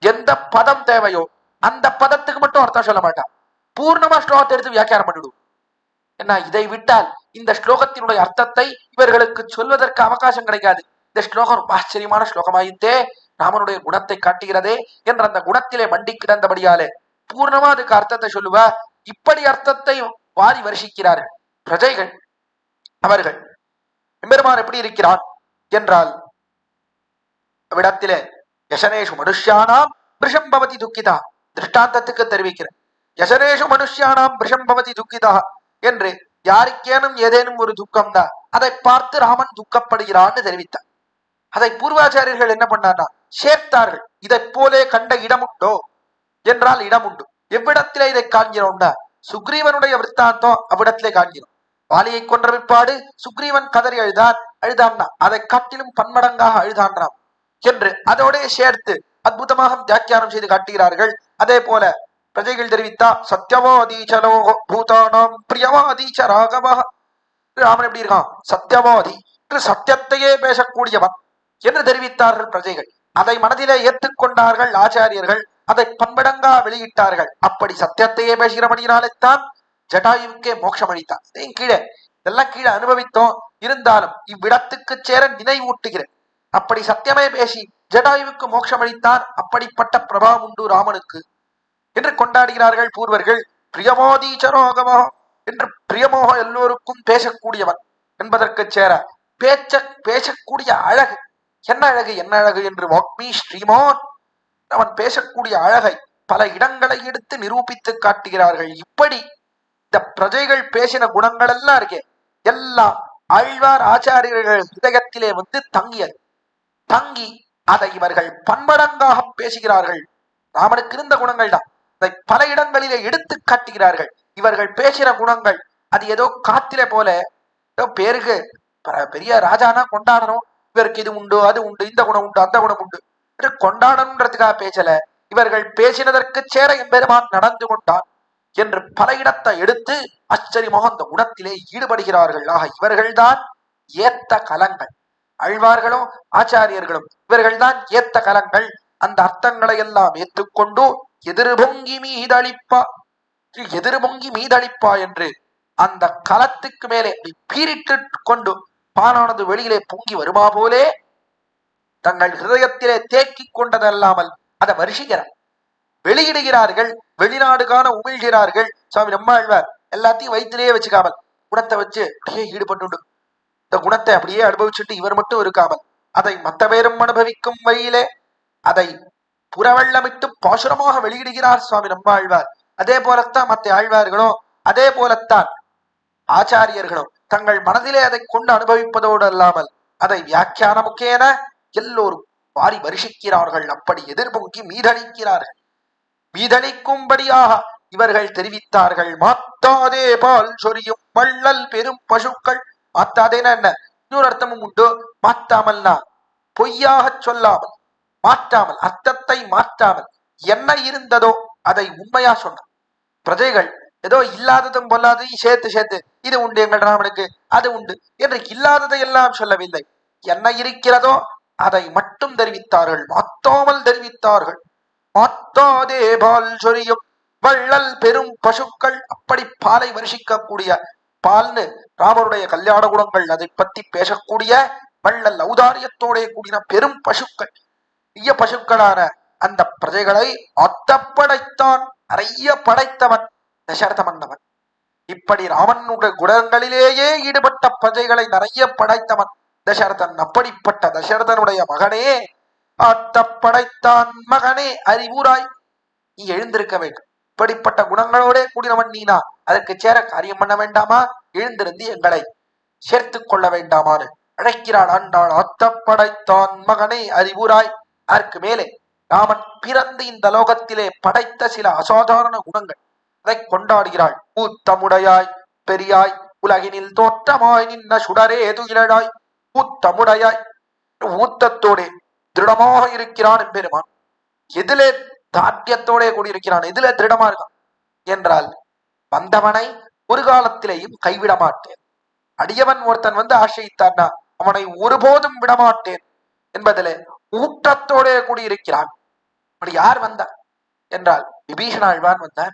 எந்த பதம் தேவையோ அந்த பதத்துக்கு மட்டும் அர்த்தம் சொல்ல மாட்டான். பூர்ணமா ஸ்லோகத்தை எடுத்து வியாக்கியானம் பண்ணிடுவோம். என்ன இதை விட்டால் இந்த ஸ்லோகத்தினுடைய அர்த்தத்தை இவர்களுக்கு சொல்வதற்கு அவகாசம் கிடைக்காது. இந்த ஸ்லோகம் ரொம்ப ஆச்சரியமான ஸ்லோகமாயித்தே, ராமனுடைய குணத்தை காட்டுகிறதே என்ற அந்த குணத்திலே மண்டி கிடந்தபடியாலே பூர்ணமா அதுக்கு அர்த்தத்தை சொல்லுவா. இப்படி அர்த்தத்தை வாரி வருஷிக்கிறார்கள் பிரஜைகள். அவர்கள் எம்பெருமான் எப்படி இருக்கிறான் என்றால் விடத்திலே யசனேஷு மனுஷ்யானாம் பிருஷம் பவதி துக்கிதா திருஷ்டாந்தத்துக்கு தெரிவிக்கிற யசனேஷு மனுஷ்யானாம் பிருஷம் பவதி துக்கிதா என்று யாருக்கேனும் ஏதேனும் ஒரு துக்கம் தான் அதை பார்த்து ராமன் துக்கப்படுகிறான்னு தெரிவித்தார். அதை பூர்வாச்சாரியர்கள் என்ன பண்ணார்னா சேர்த்தார்கள். இதை போலே கண்ட இடம் உண்டோ என்றால் இடம் உண்டு. எவ்விடத்திலே இதை காண்கிறோம்னா சுக்ரீவனுடைய விற்த்தாந்தம் அவ்விடத்திலே காண்கிறோம். வாலியை கொன்ற பிற்பாடு சுக்ரீவன் கதறி அழுதான்னா அதை காட்டிலும் பன்மடங்காக அழுதான்றாம் என்று அதோட சேர்த்து அற்புதமாக வியாக்கியானம் செய்து காட்டுகிறார்கள். அதே போல பிரஜைகள் தெரிவித்தா சத்தியவாதீச்சலோ பூதானாம் பிரியவாதீச்ச ராகவா. ராமன் எப்படி இருக்கான், சத்தியவாதி என்று சத்தியத்தையே பேசக்கூடியவன் என்று தெரிவித்தார்கள் பிரஜைகள். அதை மனதிலே ஏற்றுக்கொண்டார்கள் ஆச்சாரியர்கள். அதை பன்மடங்கா வெளியிட்டார்கள். அப்படி சத்தியத்தையே பேசுகிறபடியினாலே தான் ஜட்டாயுவுக்கே மோட்சம் அளித்தான். கீழே இதெல்லாம் கீழே அனுபவித்தோம், இருந்தாலும் இவ்விடத்துக்கு சேர நினைவூட்டுகிறேன். அப்படி சத்தியமே பேசி ஜடாயுவுக்கு மோட்சம் அளித்தார். அப்படிப்பட்ட பிரபாவம் உண்டு ராமனுக்கு என்று கொண்டாடுகிறார்கள் பூர்வர்கள். பிரியமோதீச்சரோகமோ என்று பிரியமோக எல்லோருக்கும் பேசக்கூடியவன் என்பதற்கு சேர பேசக்கூடிய அழகு, என்ன அழகு என்ன அழகு என்று வாக்மி ஸ்ரீமான் அவன் பேசக்கூடிய அழகை பல இடங்களை எடுத்து நிரூபித்து காட்டுகிறார்கள். இப்படி இந்த பிரஜைகள் பேசின குணங்கள் எல்லாம் இருக்கே, எல்லாம் ஆழ்வார் ஆச்சாரியர்கள் ஹிருதயத்திலே தங்கியது. தங்கி அதை இவர்கள் பன்மடங்காக பேசுகிறார்கள். ராமனுக்கு இருந்த குணங்கள் தான் அதை பல இடங்களிலே எடுத்து காட்டுகிறார்கள். இவர்கள் பேசின குணங்கள் அது ஏதோ காத்திலே போல, ஏதோ பேருக்கு பெரிய ராஜானா கொண்டாடணும், இவருக்கு இது உண்டு அது உண்டு இந்த குணம் உண்டு அந்த குணம் உண்டு என்று கொண்டாடணுன்றதுக்காக பேசல. இவர்கள் பேசினதற்கு சேர எம்பெருமான் நடந்து கொண்டான் என்று பல இடத்தை எடுத்து ஆச்சரியமாக அந்த குணத்திலே ஈடுபடுகிறார்கள். ஆக இவர்கள்தான் ஏத்த கலங்கள். ஆழ்வார்களும் ஆச்சாரியர்களும் இவர்கள்தான் ஏத்த கலங்கள். அந்த அர்த்தங்களை எல்லாம் ஏற்றுக்கொண்டு எதிர்பொங்கி மீதளிப்பா என்று அந்த கலத்துக்கு மேலே பீரிட்டு கொண்டு பானானது வெளியிலே பொங்கி வருமா போலே தங்கள் ஹிருதயத்திலே தேக்கி கொண்டதல்லாமல் அதை வருஷிக்கிறார், வெளியிடுகிறார்கள், வெளிநாடு காண உமிழ்கிறார்கள். சுவாமி நம்மாழ்வார் எல்லாத்தையும் வயிற்றிலேயே வச்சுக்காமல் குணத்தை வச்சு அப்படியே ஈடுபட்டு இந்த குணத்தை அப்படியே அனுபவிச்சுட்டு இவர் மட்டும் இருக்காமல் அதை மற்ற பேரும் அனுபவிக்கும் வழியிலே அதை புறவெள்ளமிட்டு பாசுரமாக வெளியிடுகிறார் சுவாமி நம்மாழ்வார். அதே போலத்தான் மற்ற ஆழ்வார்களும், அதே போலத்தான் ஆச்சாரியர்களும் தங்கள் மனதிலே அதை கொண்டு அனுபவிப்பதோடு அல்லாமல் அதை வியாக்கியானமுக்கேன எல்லோரும் வாரி வருஷிக்கிறார்கள். அப்படி எதிர்பொங்கி மீதளிக்கிறார்கள். மீதளிக்கும்படியாக இவர்கள் தெரிவித்தார்கள். மாத்தாதே பால் சொரியும் வள்ளல் பெரும் பசுக்கள். மாத்தாதேனா என்ன, இன்னொரு அர்த்தமும் உண்டு. மாத்தாமல்னா பொய்யாக சொல்லாமல், மாற்றாமல், அர்த்தத்தை மாற்றாமல் என்ன இருந்ததோ அதை உண்மையா சொன்ன பிரஜைகள் ஏதோ இல்லாததும் பொல்லாதையும் சேர்த்து இது உண்டு எங்கள் ராமனுக்கு அது உண்டு என்று இல்லாததை எல்லாம் சொல்லவில்லை. என்ன இருக்கிறதோ அதை மட்டும் தெரிவித்தார்கள், மாத்தாமல் தெரிவித்தார்கள். மாத்தாதே பால் சொரியும் வள்ளல் பெரும் பசுக்கள். அப்படி பாலை வருஷிக்கக்கூடிய பால்னு ராமருடைய கல்யாண குணங்கள் அதை பத்தி பேசக்கூடிய வள்ளல் ஔதாரியத்தோட கூடின பெரும் பசுக்கள், பெரிய பசுக்களான அந்த பிரஜைகளை அத்தப்படைத்தான். நிறைய படைத்தவன் தசரத மன்னவன். இப்படி ராமனுடைய குணங்களிலேயே ஈடுபட்ட பிரஜைகளை நிறைய படைத்தவன் தசரதன். அப்படிப்பட்ட தசரதனுடைய மகனே, அத்தப்படைத்தான் மகனே அறிவுராய், நீ எழுந்திருக்க வேண்டும். இப்படிப்பட்ட குணங்களோட கூடினவன் நீனா, அதற்கு சேர காரியம் பண்ண வேண்டாமா? எழுந்திருந்து எங்களை சேர்த்து கொள்ள வேண்டாமான்னு அழைக்கிறாள் ஆண்டாள். அத்தப்படைத்தான் மகனே அறிவுராய். அதற்கு மேலே ராமன் பிறந்து இந்த லோகத்திலே படைத்த சில அசாதாரண குணங்கள், அதை கொண்டாடுகிறாள். ஊத்தமுடையாய் பெரியாய் உலகினில் தோற்றமாய் நின்ன சுடரே துயிலடாய். ஊத்தமுடையாய், ஊத்தத்தோட திருடமாக இருக்கிறான் எம்பெருமான். எதிலே தாட்டியத்தோட கூடியிருக்கிறான், எதிலே திருடமா இருக்கான் என்றால் வந்தவனை ஒரு காலத்திலேயும் கைவிட மாட்டேன். அடியவன் ஒருத்தன் ஆசிரியித்தான்னா அவனை ஒருபோதும் விடமாட்டேன் என்பதிலே ஊட்டத்தோட கூடியிருக்கிறான். அப்படி யார் வந்தார் என்றால் விபீஷணாழ்வான் வந்தார்.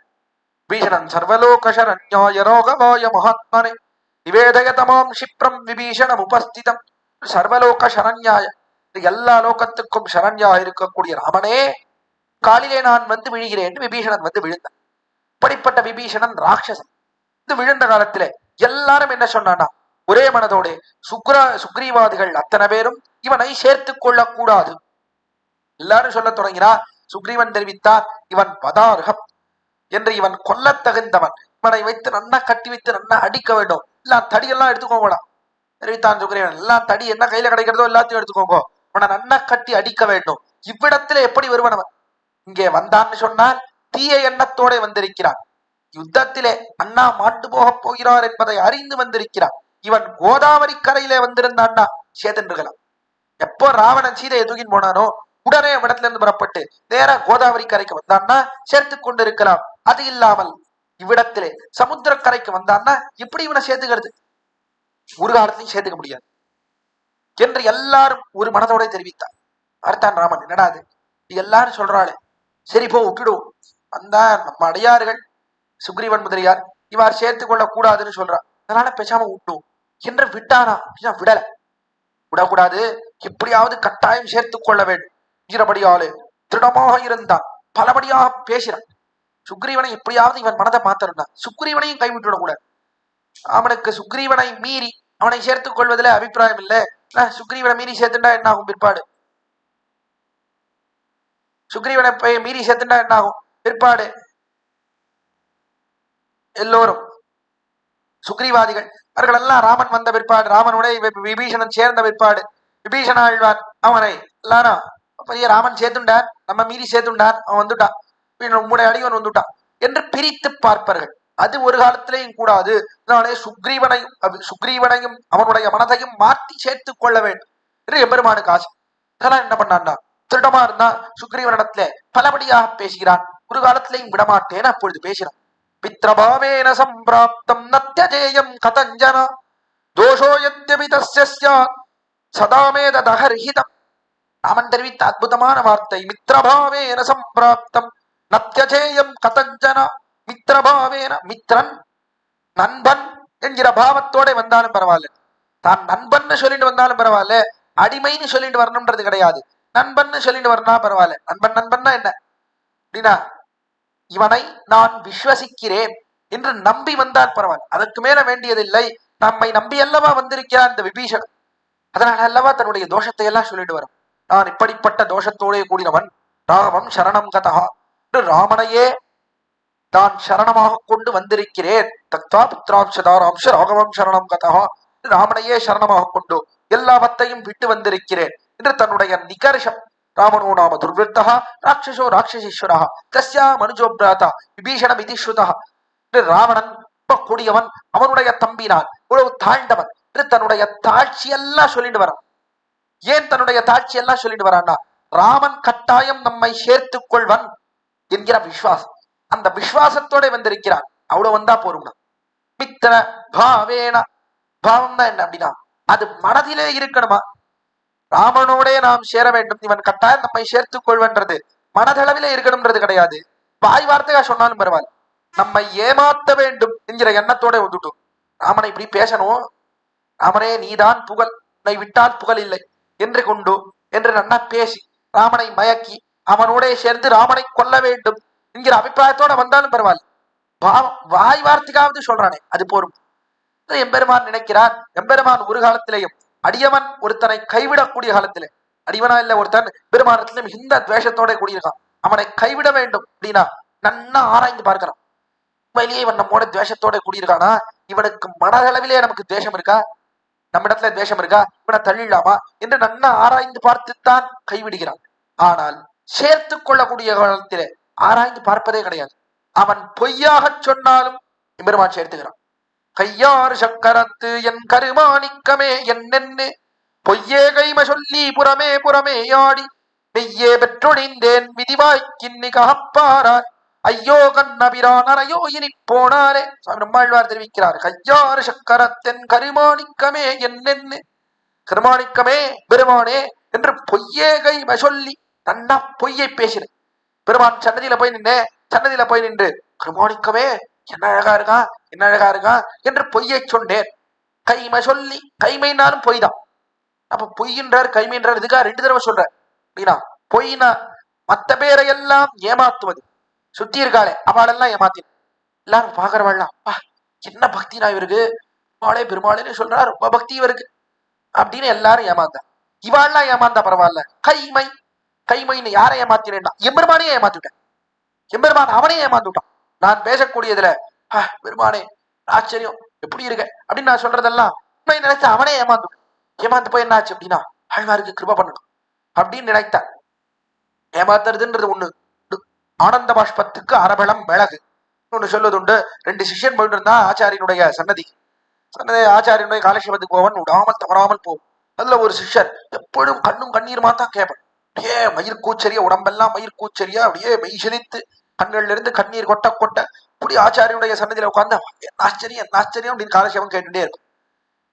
விபீஷணன் சர்வலோக சரண்யாய ரோகவாய மகாத்மனே நிவேதயதமாம் க்ஷிப்ரம் விபீஷணம் உபஸ்திதம். சர்வலோக சரண்யாய, எல்லா லோகத்துக்கும் சரண்யாக இருக்கக்கூடிய ராமனே, காலிலே நான் விழுகிறேன். விபீஷணன் விழுந்தான். இப்படிப்பட்ட விபீஷணன் ராட்சசன். விழுந்த காலத்திலே எல்லாரும் என்ன சொன்னானா, ஒரே மனதோட சுக்ரீவாதிகள் அத்தனை பேரும் இவனை சேர்த்து கொள்ளக்கூடாது எல்லாரும் சொல்ல தொடங்கினா. சுக்ரீவன் தெரிவித்தார், இவன் வதார்ஹம் என்று, இவன் கொல்ல தகுந்தவன், இவனை வைத்து நன்னா கட்டி வைத்து நன்னா அடிக்க வேண்டும். எல்லாம் தடியெல்லாம் எடுத்துக்கோங்கடா தெரிவித்தான் சுக்ரீவன். எல்லாம் தடி என்ன கையில கிடைக்கிறதோ எல்லாத்தையும் எடுத்துக்கோங்க, இவனை நன்னா கட்டி அடிக்க வேண்டும். இவ்விடத்துல எப்படி வருவனவன்? இங்கே வந்தான்னு சொன்னால் தீய எண்ணத்தோட வந்திருக்கிறான். யுத்தத்திலே அண்ணா மாட்டு போக போகிறார் என்பதை அறிந்து வந்திருக்கிறான். இவன் கோதாவரி கரையிலே வந்திருந்தான்னா சேதன்றுகலாம். எப்போ ராவணன் சீதையை தூக்கின் போனானோ உடனே இடத்துல இருந்து புறப்பட்டு நேரா கோதாவரி கரைக்கு வந்தான்னா சேர்த்து கொண்டு இருக்கலாம். அது இல்லாமல் இவ்விடத்திலே சமுத்திர கரைக்கு வந்தான்னா எப்படி இவனை சேர்த்துக்கிறது? ஒரு காலத்தையும் சேர்த்துக்க முடியாது என்று எல்லாரும் ஒரு மனதோட தெரிவித்தார். பார்த்தான் ராமன், என்னடா அது எல்லாரும் சொல்றாளே, சரி போ விட்டுடுவோம். வந்தா நம்ம அடையார்கள் சுக்ரீவன் முதலியார் இவார் சேர்த்து கொள்ள கூடாதுன்னு சொல்றான். அதனால பேசாம விட்டோம் என்று விட்டானா அப்படின்னா விடல. விடக்கூடாது, எப்படியாவது கட்டாயம் சேர்த்துக் கொள்ள வேண்டும் என்கிறபடியாலே திருடமாக இருந்தான். பலபடியாக பேசினான். சுக்ரீவனை எப்படியாவது இவன் மனதை மாத்திருந்தான். சுக்ரீவனையும் கைவிட்டுவிடக் கூடாது. அவனுக்கு சுக்ரீவனை மீறி அவனை சேர்த்துக் கொள்வதில் அபிப்பிராயம் இல்லை. சுக்ரீவனை மீறி சேர்த்துட்டா என்ன ஆகும் பிற்பாடு? சுக்ரீவனை மீறி சேர்த்துட்டா என்ன ஆகும் பிற்பாடு? எல்லோரும் சுக்ரீவாதிகள் அவர்கள் எல்லாம் ராமன் வந்த பிற்பாடு, ராமனுடைய விபீஷணன் சேர்ந்த பிற்பாடு, விபீஷண ஆழ்வான் அவனை எல்லாரும் பெரிய ராமன் சேர்த்துண்டான், நம்ம மீறி சேர்த்துண்டான், அவன் வந்துட்டான், உம்முடைய அடிவன் வந்துட்டான் என்று பிரித்து பார்ப்பார்கள். அது ஒரு காலத்திலேயும் கூடாது. அதனாலே சுக்ரீவனையும் அவனுடைய மனதையும் மாற்றி சேர்த்துக் கொள்ள வேண்டும் என்று எம்பெருமானுக்கு ஆசை. அதெல்லாம் என்ன பண்ணான்டா, திருடமா இருந்தா சுக்ரீவனிடத்துல பலபடியாக பேசுகிறான். ஒரு காலத்திலையும் விடமாட்டேன்னு அப்பொழுது பேசுறான். பித்ரபாவேன சம்பிராப்தம் நத்யஜேயம் கதஞ்சன தோஷோ யத்யபி தஸ்ய ஸ்யாத் சதாமே ததஹர்ஹிதம். ராமன் தெரிவித்த அற்புதமான வார்த்தை. மித்ரபாவேன சம்பிராப்தம் நத்யஜேயம் கதஞ்சன. மித்ரபாவேன, மித்ரன் நண்பன் என்கிற பாவத்தோட வந்தாலும் பரவாயில்ல, தான் நண்பன் சொல்லிட்டு வந்தாலும் பரவாயில்ல, அடிமைன்னு சொல்லிட்டு வரணும்ன்றது கிடையாது. நண்பன் சொல்லிட்டு வரனா பரவாயில்ல. நண்பன் நண்பன்னா என்ன அப்படின்னா, இவனை நான் விஸ்வசிக்கிறேன் என்று நம்பி வந்தால் பரவாயில்ல, அதற்கு மேல வேண்டியதில்லை. நம்மை நம்பி அல்லவா வந்திருக்கிறான் இந்த விபீஷணன். அதனால அல்லவா தன்னுடைய தோஷத்தை எல்லாம் சொல்லிட்டு வரும். நான் இப்படிப்பட்ட தோஷத்தோட கூடினவன், ராமம் சரணம் கதா, ராமனையே நான் சரணமாக கொண்டு வந்திருக்கிறேன். தத்தா புத்திராம்சதாராம்ச ராகவம் சரணம் கதா, ராமனையே சரணமாக கொண்டு எல்லாவற்றையும் விட்டு வந்திருக்கிறேன் என்று தன்னுடைய நிகர்ஷம். ராமனோ நாம துர்விருத்தா ராட்சசோ ராட்சசீஸ்வரா தஸ்யா மனுஜோபிராதா விபீஷணம் இதி ஸ்ருதா. ராவணன் கூடியவன், அவனுடைய தம்பினான் இவ்வளவு தாழ்ந்தவன் என்று தன்னுடைய தாட்சியெல்லாம் சொல்லிட்டு வரான். ஏன் தன்னுடைய தாட்சியெல்லாம் சொல்லிட்டு வரான்னா, ராமன் கட்டாயம் நம்மை சேர்த்துக் கொள்வன் என்கிற விஸ்வாசம். அந்த விஸ்வாசத்தோட வந்திருக்கிறான். அவ்வளவு வந்தா போரும்னா. மித்திர பாவேன, பாவம் தான் என்ன அப்படின்னா, அது மனதிலே இருக்கணுமா. ராமனோடே நாம் சேர வேண்டும், இவன் கட்டாயம் நம்மை சேர்த்துக் கொள்வன்றது மனதளவிலே இருக்கணும்ன்றது கிடையாது. வாய் வார்த்தையா சொன்னாலும் பரவாயில்ல, நம்மை ஏமாத்த வேண்டும் என்கிற எண்ணத்தோட வந்துட்டோம். ராமனை இப்படி பேசணும், ராமனே நீதான் புகழ், உன்னை விட்டால் புகழ் இல்லை என்று கொண்டு என்று நன்னா பேசி ராமனை மயக்கி அவனோட சேர்ந்து ராமனை கொல்ல வேண்டும் என்கிற அபிப்பிராயத்தோட வந்தாலும் பரவாயில்ல. வாய் வார்த்தைக்காவது சொல்றானே அது போரும். எம்பெருமான் நினைக்கிறான். எம்பெருமான் ஒரு காலத்திலேயும் அடியவன் ஒருத்தனை கைவிடக்கூடிய காலத்திலே, அடியவனா இல்ல ஒருத்தன் பெருமானத்திலும் இந்த துவேஷத்தோட கூடியிருக்கான், அவனை கைவிட வேண்டும் அப்படின்னா நன்னா ஆராய்ந்து பார்க்கிறான். உண்மையிலேயே இவன் நம்மோட துவேஷத்தோட கூடியிருக்கானா, இவனுக்கு மனதளவிலே நமக்கு துவேஷம் இருக்கா, நம்ம இடத்துல துவேஷம் இருக்கா, இவனை தள்ளிடலாமா என்று நன்னா ஆராய்ந்து பார்த்துத்தான் கைவிடுகிறான். ஆனால் சேர்த்து கொள்ளக்கூடிய காலத்திலே ஆராய்ந்து பார்ப்பதே கிடையாது. அவன் பொய்யாக சொன்னாலும் எம்பெருமான் சேர்த்துக்கிறான். கையாறு சக்கரத்து என் கருமாணிக்கமே என்னென்னு பொய்யே கைம சொல்லி புறமே புறமே யாடி மெய்யே பெற்றொழிந்தேன் விதிவாய்க்கின்னி ககப்பாராய் ஐயோ கண்ணபிரான் அறையோ இனி போனாரே. சுவாமி நம்மாழ்வார் தெரிவிக்கிறார். கையாறு சக்கரத்தின் கருமாணிக்கமே என்னென்னு, கருமாணிக்கமே பெருமானே என்று பொய்யே கைம சொல்லி நன்னா பொய்யை பேசினேன். பெருமான் சன்னதியில போய் நின்று கருமாணிக்கமே என்ன அழகா இருக்கா, என்ன அழகா இருக்கா என்று பொய்யை சொன்னேன். கைமை சொல்லி, கைமைனாலும் பொய் தான். அப்ப பொய்யின்றார் கைமைன்றார், இதுக்கா ரெண்டு தடவை சொல்ற அப்படின்னா, பொய்னா மத்த பேரை எல்லாம் ஏமாத்துவது. சுத்தி இருக்காளே அவளெல்லாம் ஏமாத்தின, எல்லாரும் பாக்குறவாள்லாம் என்ன பக்தினா இவருக்கு, பெருமாளே பெருமாளேன்னு சொல்றா, ரொம்ப பக்தி இவருக்கு அப்படின்னு எல்லாரும் ஏமாந்தா. இவாள்லாம் ஏமாந்தா பரவாயில்ல. கைமை, கைமைன்னு யாரை ஏமாத்தினேன்னா எம்பெருமானே ஏமாத்திவிட்டேன். எம்பெருமான் அவனே ஏமாந்துட்டான். நான் பேசக்கூடியதுல பெருமானே ஆச்சரியம் எப்படி இருக்க அப்படின்னு நான் சொல்றதெல்லாம் உண்மை நினைச்ச அவனே ஏமாந்து போய் என்ன ஆச்சு அப்படின்னா, ஆழ்வாருக்கு கிருபை பண்ணணும் அப்படின்னு நினைத்தான். ஏமாத்துறதுன்றது ஒண்ணு, ஆனந்த பாஷ்பத்துக்கு அரபலம் மிளகு ஒண்ணு சொல்லுவது உண்டு. ரெண்டு சிஷ்யன் போயிட்டு இருந்தா ஆச்சாரியனுடைய சன்னதி ஆச்சாரியனுடைய காலட்சேபத்துக்கு போவன் விடாமல் தவறாமல் போகும். அதுல ஒரு சிஷ்யர் எப்பொழுதும் கண்ணும் கண்ணீருமா தான் கேட்பேன். அப்படியே மயிர் கூச்சரியா, உடம்பெல்லாம் மயிர் கூச்சரியா, அப்படியே மெய் செழித்து கண்கள்ல இருந்து கண்ணீர் கொட்ட கொட்ட அப்படி ஆச்சாரியனுடைய சன்னதியில உட்கார்ந்து ஆச்சரியம் ஆச்சரியம் அப்படின்னு காலட்சேபம் கேட்டுட்டே இருக்கும்.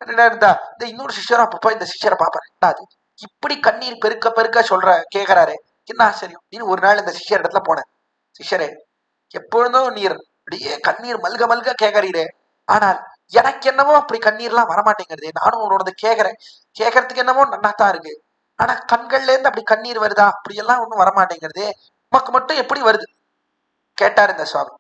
இருந்தா இந்த இன்னொரு சிஷ்யரும் அப்பப்ப இந்த சிஷ்யரை பாப்பாரு, இப்படி கண்ணீர் பெருக்க பெருக்க சொல்ற கேட்கிறாரு, என்ன ஆச்சரியம் அப்படின்னு. ஒரு நாள் இந்த சிஷ்யர் இடத்துல போனேன். சிஷ்யரே, எப்பொழுதும் நீர் அப்படியே கண்ணீர் மல்க மல்க கேட்கறீரே, ஆனால் எனக்கு என்னவோ அப்படி கண்ணீர்லாம் வரமாட்டேங்கிறது. நானும் உன்னோட கேட்கறதுக்கு என்னவோ நன்னாத்தான் இருக்கு. ஆனா கண்கள்ல இருந்து அப்படி கண்ணீர் வருதா அப்படி எல்லாம் ஒண்ணும் வரமாட்டேங்கிறது. உமக்கு மட்டும் எப்படி வருது கேட்டார் இந்த சுவாமி.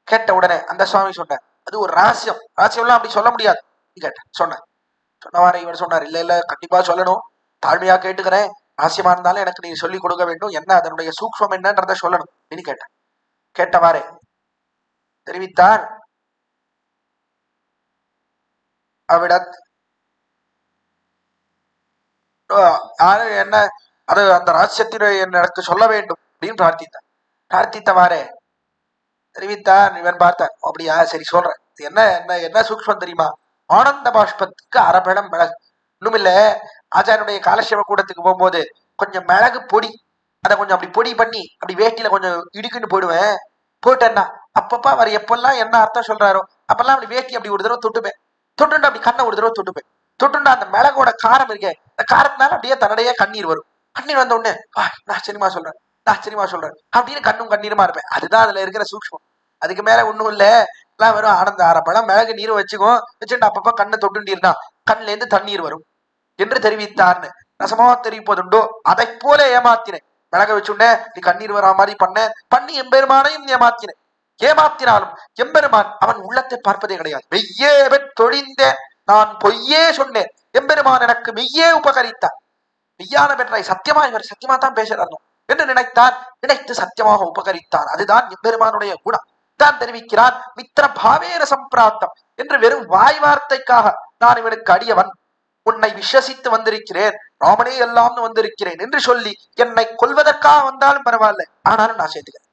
கேட்ட உடனே அந்த சுவாமி சொன்னார், அது ஒரு ரகசியம் எல்லாம் அப்படி சொல்ல முடியாது கேட்ட சொன்னவாறு இவர் சொன்னார், இல்ல இல்ல கண்டிப்பா சொல்லணும், தாழ்மையா கேட்டுக்கிறேன், ரகசியமா இருந்தாலும் எனக்கு நீ சொல்லி கொடுக்க வேண்டும், என்ன அதனுடைய சூக்ஷ்மம் என்னன்றத சொல்லணும் அப்படின்னு கேட்டவாறே தெரிவித்தார். அவ்விடத் என்ன அது அந்த ரகசியத்தினை எனக்கு சொல்ல வேண்டும் அப்படின்னு பிரார்த்தித்தவாறே தெரிவித்தார். இவன் பார்த்தார், அப்படியா சரி சொல்றேன், என்ன என்ன என்ன சூக்ஷ்மம் தெரியுமா, ஆனந்த பாஷ்பத்துக்கு அரபடம் மிளகு. இன்னும் இல்ல, ஆச்சாரியனுடைய காலட்சேப கூடத்துக்கு போகும்போது கொஞ்சம் மிளகு பொடி, அதை கொஞ்சம் அப்படி பொடி பண்ணி அப்படி வேட்டியில கொஞ்சம் இடுக்குன்னு போயிடுவேன். போயிட்டேன்னா அப்பப்ப அவர் எப்பெல்லாம் என்ன அர்த்தம் சொல்றாரோ அப்பெல்லாம் அப்படி வேட்டி அப்படி ஒரு தடவை தொட்டுப்பேன். தொட்டுண்டு அப்படி கண்ணை ஒரு தடவை தொட்டுப்பேன். தொட்டுண்டா அந்த மிளகோட காரம் இருக்கே, அந்த காரத்தினால அப்படியே தன்னுடைய கண்ணீர் வரும். கண்ணீர் வந்த உடனே நான் சினிமா சொல்றேன் அப்படின்னு கண்ணும் கண்ணீருமா இருப்பேன். அதுதான் அதுல இருக்கிற சூக்ஷ்மம். அதுக்கு மேல ஒண்ணும் இல்ல, எல்லாம் வெறும் ஆனந்த ஆரப்பழம் மிளகு நீர் வச்சுட்டு அப்பப்ப கண்ணை தொட்டுண்டீர்னா கண்ணுல இருந்து தண்ணீர் வரும் என்று தெரிவித்தார்னு ரசமா தெரிவிப்பதுண்டோ. அதை போல ஏமாத்தினேன், மிளக வச்சுண்டேன் நீ கண்ணீர் வரா மாதிரி பண்ணி எம்பெருமானையும் ஏமாத்தினாலும் எம்பெருமான் அவன் உள்ளத்தை பார்ப்பதே கிடையாது. மெய்யே தொழிந்தேன், நான் பொய்யே சொன்னேன், எம்பெருமான் எனக்கு மெய்யே உபகரித்தார். மெய்யான பெற்றை சத்தியமா இவர் சத்தியமா தான் பேசுறார் என்று நினைத்து சத்தியமாக உபகரித்தார். அதுதான் எம்பெருமானுடைய குணம். தான் தெரிவிக்கிறான், மித்திர பாவேர சம்பிராப்தம் என்று வெறும் வாய் வார்த்தைக்காக நான் இவனுக்கு அடியவன், உன்னை விசுவசித்து வந்திருக்கிறேன், ராமனே எல்லாம்னு வந்திருக்கிறேன் என்று சொல்லி என்னை கொல்வதற்காக வந்தாலும் பரவாயில்ல, ஆனாலும் நான் சேர்த்துக்கிறேன்.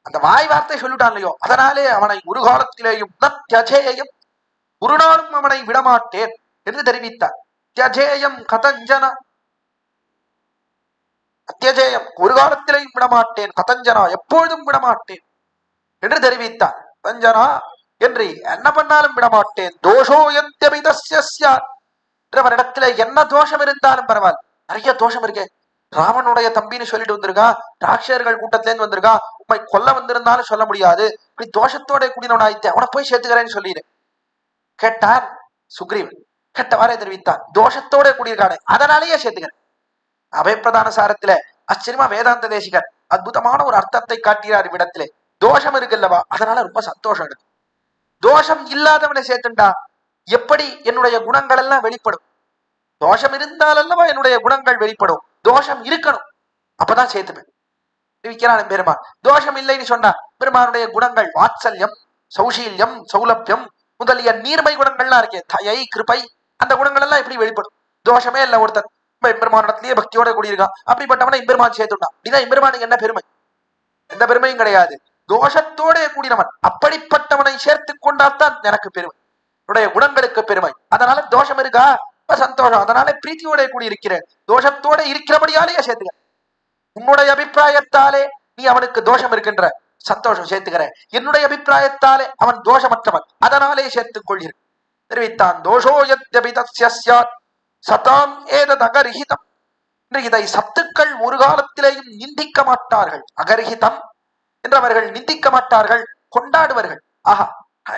அந்த வாய் வார்த்தை சொல்லிட்டான் இல்லையோ, அதனாலே அவனை ஒரு காலத்திலேயும் தியஜேயம், ஒரு நாளும் அவனை விடமாட்டேன் என்று தெரிவித்தார். தியஜேயம் கதஞ்சன, அத்தியஜேயம் ஒரு காலத்திலேயும் விடமாட்டேன், கதஞ்சனா எப்பொழுதும் விடமாட்டேன் என்று தெரிவித்தார். கதஞ்சனா என்று என்ன பண்ணாலும் விடமாட்டேன், தோஷோ எந்தவிதஸ்யவரிடத்துல என்ன தோஷம் இருந்தாலும் பரவாயில்ல. நிறைய தோஷம் இருக்கே, ராவனுடைய தம்பின்னு சொல்லிட்டு வந்திருக்கா, ராட்சர்கள் கூட்டத்துல இருந்து வந்திருக்கா, உண்மை கொல்ல வந்திருந்தாலும் சொல்ல முடியாது, இப்படி தோஷத்தோட கூடினவன் ஆயிட்டேன், அவனை போய் சேர்த்துக்கிறேன்னு சொல்லிடு கேட்டார் சுக்ரீவன். கேட்டவாறே தெரிவித்தான், தோஷத்தோட கூடியிருக்கானே அதனாலேயே சேர்த்துக்கிறேன். அபயப்பிரதான சாரத்துல ஆச்சரியமா வேதாந்த தேசிகர் அற்புதமான ஒரு அர்த்தத்தை காட்டுகிறார் இவ்விடத்திலே. தோஷம் இருக்குல்லவா, அதனால ரொம்ப சந்தோஷம் இருக்கு. தோஷம் இல்லாதவனை சேர்த்துண்டா எப்படி என்னுடைய குணங்கள் எல்லாம் வெளிப்படும்? தோஷம் இருந்தால் அல்லவா என்னுடைய குணங்கள் வெளிப்படும். தோஷம் இருக்கணும், அப்பதான் சேர்த்துப்பேன் தெரிவிக்கிறான் பெருமான். தோஷம் இல்லைன்னு சொன்னா பெருமானுடைய குணங்கள் வாத்சல்யம், சௌஷீல்யம், சௌலபியம் முதலிய நீர்மை குணங்கள்லாம் இருக்கே, தயை, கிருபை, அந்த குணங்கள் எல்லாம் எப்படி வெளிப்படும்? தோஷமே இல்ல ஒருத்தன் எம்பெருமானத்திலேயே பக்தியோட கூடியிருக்கான், அப்படிப்பட்டவனை எம்பெருமான் சேர்த்துட்டான். அப்படிதான் எம்பெருமானுக்கு என்ன பெருமை? எந்த பெருமையும் கிடையாது. தோஷத்தோட கூடினவன் அப்படிப்பட்டவனை சேர்த்து கொண்டால்தான் எனக்கு பெருமை, என்னுடைய குணங்களுக்கு பெருமை. அதனால தோஷம் இருக்கா சந்தோஷம், அதனால பிரீத்தியோட கூடி இருக்கிறேன், தோஷத்தோட இருக்கிறபடியாலேயே சேர்த்துக்க. உன்னுடைய அபிப்பிராயத்தாலே நீ அவனுக்கு தோஷம் இருக்கின்ற சந்தோஷம் சேர்த்துக்கிறேன், என்னுடைய அபிப்பிராயத்தாலே அவன் தோஷமற்றவன், அதனாலே சேர்த்துக் கொள்கிறேன் தெரிவித்தான். தோஷோ யத்யபிதஸ்யாத் சதாம் ஏதத் அகர்ஹிதம். இதை சத்துக்கள் ஒரு காலத்திலேயும் நிந்திக்க மாட்டார்கள். அகர்ஹிதம் என்றவர்கள் நிந்திக்க மாட்டார்கள், கொண்டாடுவார்கள். ஆஹா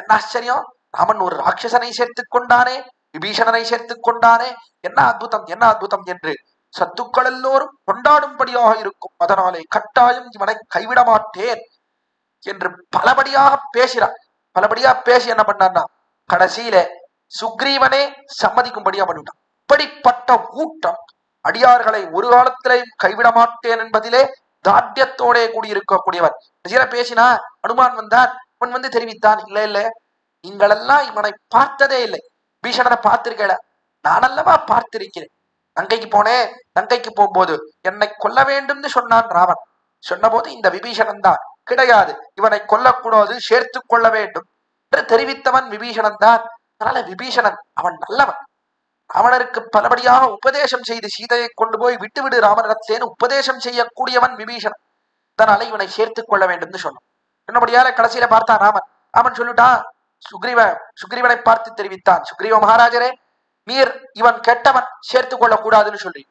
என்ன ஆச்சரியம், ராமன் ஒரு ராட்சசனை சேர்த்துக் கொண்டானே, விபீஷணனை சேர்த்துக் கொண்டானே, என்ன அற்புதம் என்ன அற்புதம் என்று சத்துக்கள் எல்லோரும் கொண்டாடும்படியாக இருக்கும். அதனாலே கட்டாயம் இவனை கைவிட மாட்டேன் என்று பலபடியாக பேசுறார். பலபடியா பேசி என்ன பண்ணான்னா கடைசியில சுக்ரீவனே சம்மதிக்கும்படியா பண்ணிவிட்டான். இப்படிப்பட்ட கூட்டம் அடியார்களை ஒரு காலத்திலேயும் கைவிட மாட்டேன் என்பதிலே தாட்யத்தோட கூடியிருக்கக்கூடியவர். பேசினா அனுமான் வந்தார். அவன் வந்து தெரிவித்தான், இல்ல இல்ல நீங்களெல்லாம் இவனை பார்த்ததே இல்லை, பீஷணனை பார்த்திருக்கல, நானல்லவா பார்த்திருக்கிறேன். லங்கைக்கு போனேன், லங்கைக்கு போகும்போது என்னை கொல்ல வேண்டும் சொன்னான் ராவன். சொன்ன போது இந்த விபீஷணன் தான் கிடையாது, இவனை கொல்லக்கூடாது, சேர்த்து கொள்ள வேண்டும் என்று தெரிவித்தவன் விபீஷணன் தான். அதனால விபீஷணன் அவன் நல்லவன். ராவணருக்கு பலபடியாக உபதேசம் செய்து சீதையை கொண்டு போய் விட்டுவிடு ராமனிடத்தேன்னு உபதேசம் செய்யக்கூடியவன் விபீஷணன். அதனால இவனை சேர்த்துக் கொள்ள வேண்டும் சொன்னான். என்னபடியால கடைசியில பார்த்தான் ராமன். ராமன் சொல்லிட்டான், சுக்ரீவனை பார்த்து தெரிவித்தான், சுக்ரீவ மகாராஜரே நீர் இவன் கெட்டவன், சேர்த்து கொள்ள கூடாதுன்னு சொல்லி.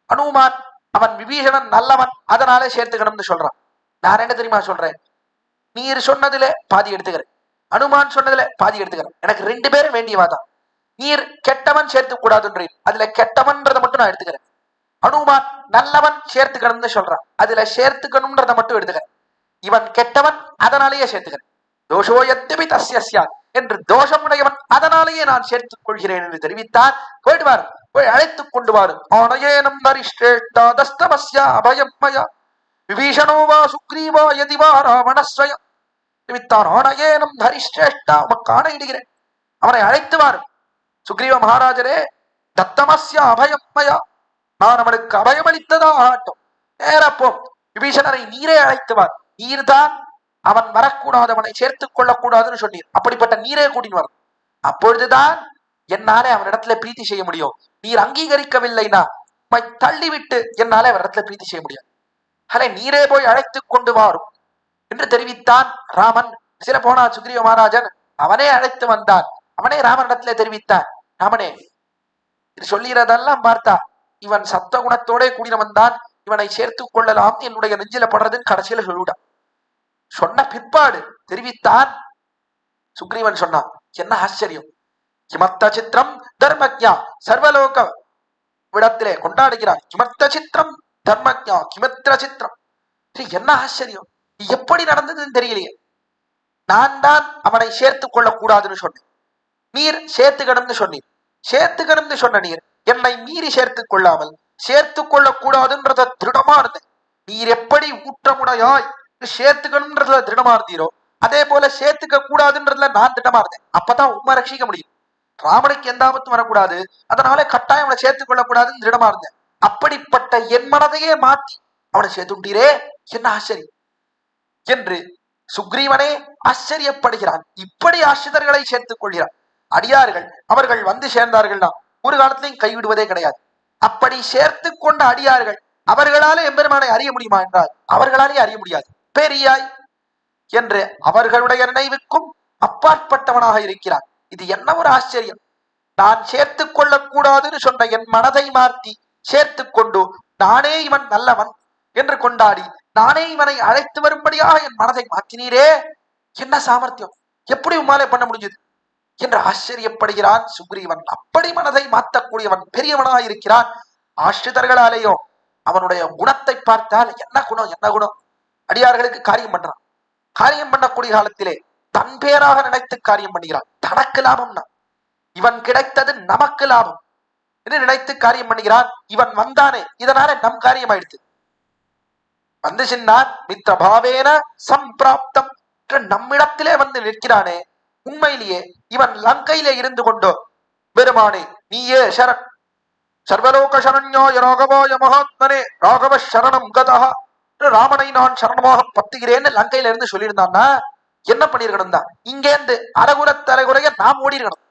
அனுமான் அவன் விபீஷணன் நல்லவன், அதனாலே சேர்த்துக்கணும்னு சொல்றான். நான் என்ன தெரியுமா சொல்றேன், நீர் சொன்னதுல பாதி எடுத்துக்கிறேன், அனுமான் சொன்னதுல பாதி எடுத்துக்கிறேன், எனக்கு 2 பேரும் வேண்டியவாதான். நீர் கெட்டவன் சேர்த்து கூடாதுன்றீர், அதுல கெட்டவன்றதை மட்டும் நான் எடுத்துக்கிறேன். அனுமான் நல்லவன் சேர்த்துக்கணும்னு சொல்றான், அதுல சேர்த்துக்கணும்ன்றதை மட்டும் எடுத்துக்கிறேன். இவன் கெட்டவன் அதனாலேயே சேர்த்துக்கிறேன். தோஷோ எத்தபி தஸ்ய என்று தோஷமுடையவன் அதனாலேயே நான் சேர்த்துக் கொள்கிறேன் என்று தெரிவித்தார். போயிடுவார், போய் அழைத்துக் கொண்டு வாரு. ஆனயேனம் நரிஷ்டேஷ்டா தஸ்தமஸ்ய அபயம்மயா விபீஷணோவா சுக்ரீவா யதிவா ராவணஸ்வயம் தெரிவித்தார். ஆனயேனம் ஹரிஷ்டேஷ்டா, உமக்கு ஆணையிடுகிறேன், அவனை அழைத்து வாரு. சுக்ரீவ மகாராஜரே, தத்தமஸ்ய அபயம்மயா, நான் அவனுக்கு அபயமளித்ததாக ஆகட்டும். நேரப்போம், விபீஷணரை நீரே அழைத்துவார். நீர்தான் அவன் வரக்கூடாதவனை சேர்த்துக் கொள்ளக்கூடாதுன்னு சொன்னீர், அப்படிப்பட்ட நீரே கூட்டின்னு வரும். அப்பொழுதுதான் என்னாலே அவனிடத்துல பிரீத்தி செய்ய முடியும். நீர் அங்கீகரிக்கவில்லைனா தள்ளிவிட்டு என்னாலே அவரிடத்துல பிரீத்தி செய்ய முடியும். ஹலே, நீரே போய் அழைத்துக் கொண்டு வாரும் என்று தெரிவித்தான் ராமன். சில போனா சுக்ரீவ மகாராஜன் அவனே அழைத்து வந்தான். அவனே ராமனிடத்துல தெரிவித்தான். ராமனே, இது சொல்லிறதெல்லாம் பார்த்தா இவன் சத்த குணத்தோட கூடினவன் தான், இவனை சேர்த்துக் கொள்ளலாம் என்னுடைய நெஞ்சில படுறதுன்னு கடைசியில சொல்லிவிட்டான். சொன்ன பிற்பாடு தெரிவித்தான். சுக்ரீவன் சொன்னான், என்ன ஆச்சரியம், கிமர்த்த சித்திரம் தர்மஜா சர்வலோக விடத்திலே கொண்டாடுகிறார். கிமர்த்த சித்திரம் தர்மஜா கிமத்திர சித்திரம், என்ன ஆச்சரியம், எப்படி நடந்ததுன்னு தெரியலையே. நான் தான் அவனை சேர்த்துக் கொள்ளக்கூடாதுன்னு சொன்னேன், நீர் சேர்த்துக்கணும்னு சொன்னீர். சேர்த்துக்கணும்னு சொன்ன நீர் என்னை மீறி சேர்த்துக் கொள்ளாமல் சேர்த்துக் கொள்ளக்கூடாதுன்றத திருடமா இருந்தேன். நீர் எப்படி ஊற்றமுடையாய் சேர்த்துக்கணும்ன்றதுல திருடமா இருந்தீரோ, அதே போல சேர்த்துக்க கூடாதுன்றதுல நான் திட்டமா இருந்தேன். அப்பதான் உண்மை ரட்சிக்க முடியும். ராமனுக்கு எந்த ஆபத்தும் வரக்கூடாது, அதனால கட்டாயம் அவனை சேர்த்துக் கொள்ளக்கூடாதுன்னு திருடமா இருந்தேன். அப்படிப்பட்ட என் மனதையே மாத்தி அவனை சேர்த்துட்டீரே, என்ன ஆச்சரியம் என்று சுக்ரீவனே ஆச்சரியப்படுகிறான். இப்படி ஆசிரியர்களை சேர்த்துக் கொள்கிறான். அடியார்கள் அவர்கள் வந்து சேர்ந்தார்கள்னா ஒரு காலத்திலையும் கைவிடுவதே கிடையாது. அப்படி சேர்த்து கொண்ட அடியார்கள் அவர்களாலே எம்பெருமானை அறிய முடியுமா என்றால் அவர்களாலே அறிய முடியாது. பெரியாய் என்று அவர்களுடைய நினைவுக்கும் அப்பாற்பட்டவனாக இருக்கிறான். இது என்ன ஒரு ஆச்சரியம். நான் சேர்த்து கொள்ளக்கூடாதுன்னு சொன்ன என் மனதை மாற்றி சேர்த்து கொண்டு நானே இவன் நல்லவன் என்று கொண்டாடி நானே இவனை அழைத்து வரும்படியாக என் மனதை மாற்றினீரே, என்ன சாமர்த்தியம், எப்படி உம்மாலே பண்ண முடிஞ்சது என்று ஆச்சரியப்படுகிறான் சுக்ரீவன். அப்படி மனதை மாற்றக்கூடியவன் பெரியவனாக இருக்கிறான். ஆசிரியர்களாலேயோ அவனுடைய குணத்தை பார்த்தால் என்ன குணம், என்ன குணம். அடியார்களுக்கு காரியம் பண்றான். காரியம் பண்ணக்கூடிய காலத்திலே தன் பேராக நினைத்து காரியம் பண்ணுகிறான். தனக்கு லாபம்னா இவன் கிடைத்தது நமக்கு லாபம் என்று நினைத்து காரியம் பண்ணுகிறான். இவன் வந்தானே, இதனால நம் காரியம் ஆயிடுத்து. வந்து சின்னான் மித்த பாவேன சம்பிராப்தம் நம்மிடத்திலே வந்து நிற்கிறானே, உண்மையிலேயே இவன் லங்கையிலே இருந்து கொண்டோ பெருமானே நீயே சரண், சர்வலோக சரண்யாய ராகவாய மகாத்மனே ராகவ சரணம் கதா, ராமனை நான் சரணமாக பத்துகிறேன்னு லங்கையில இருந்து சொல்லியிருந்தான்னா என்ன பண்ணிருக்கணும் தான், இங்கேருந்து அறகுற தலைகுறைய நாம் ஓடிருக்கணும்.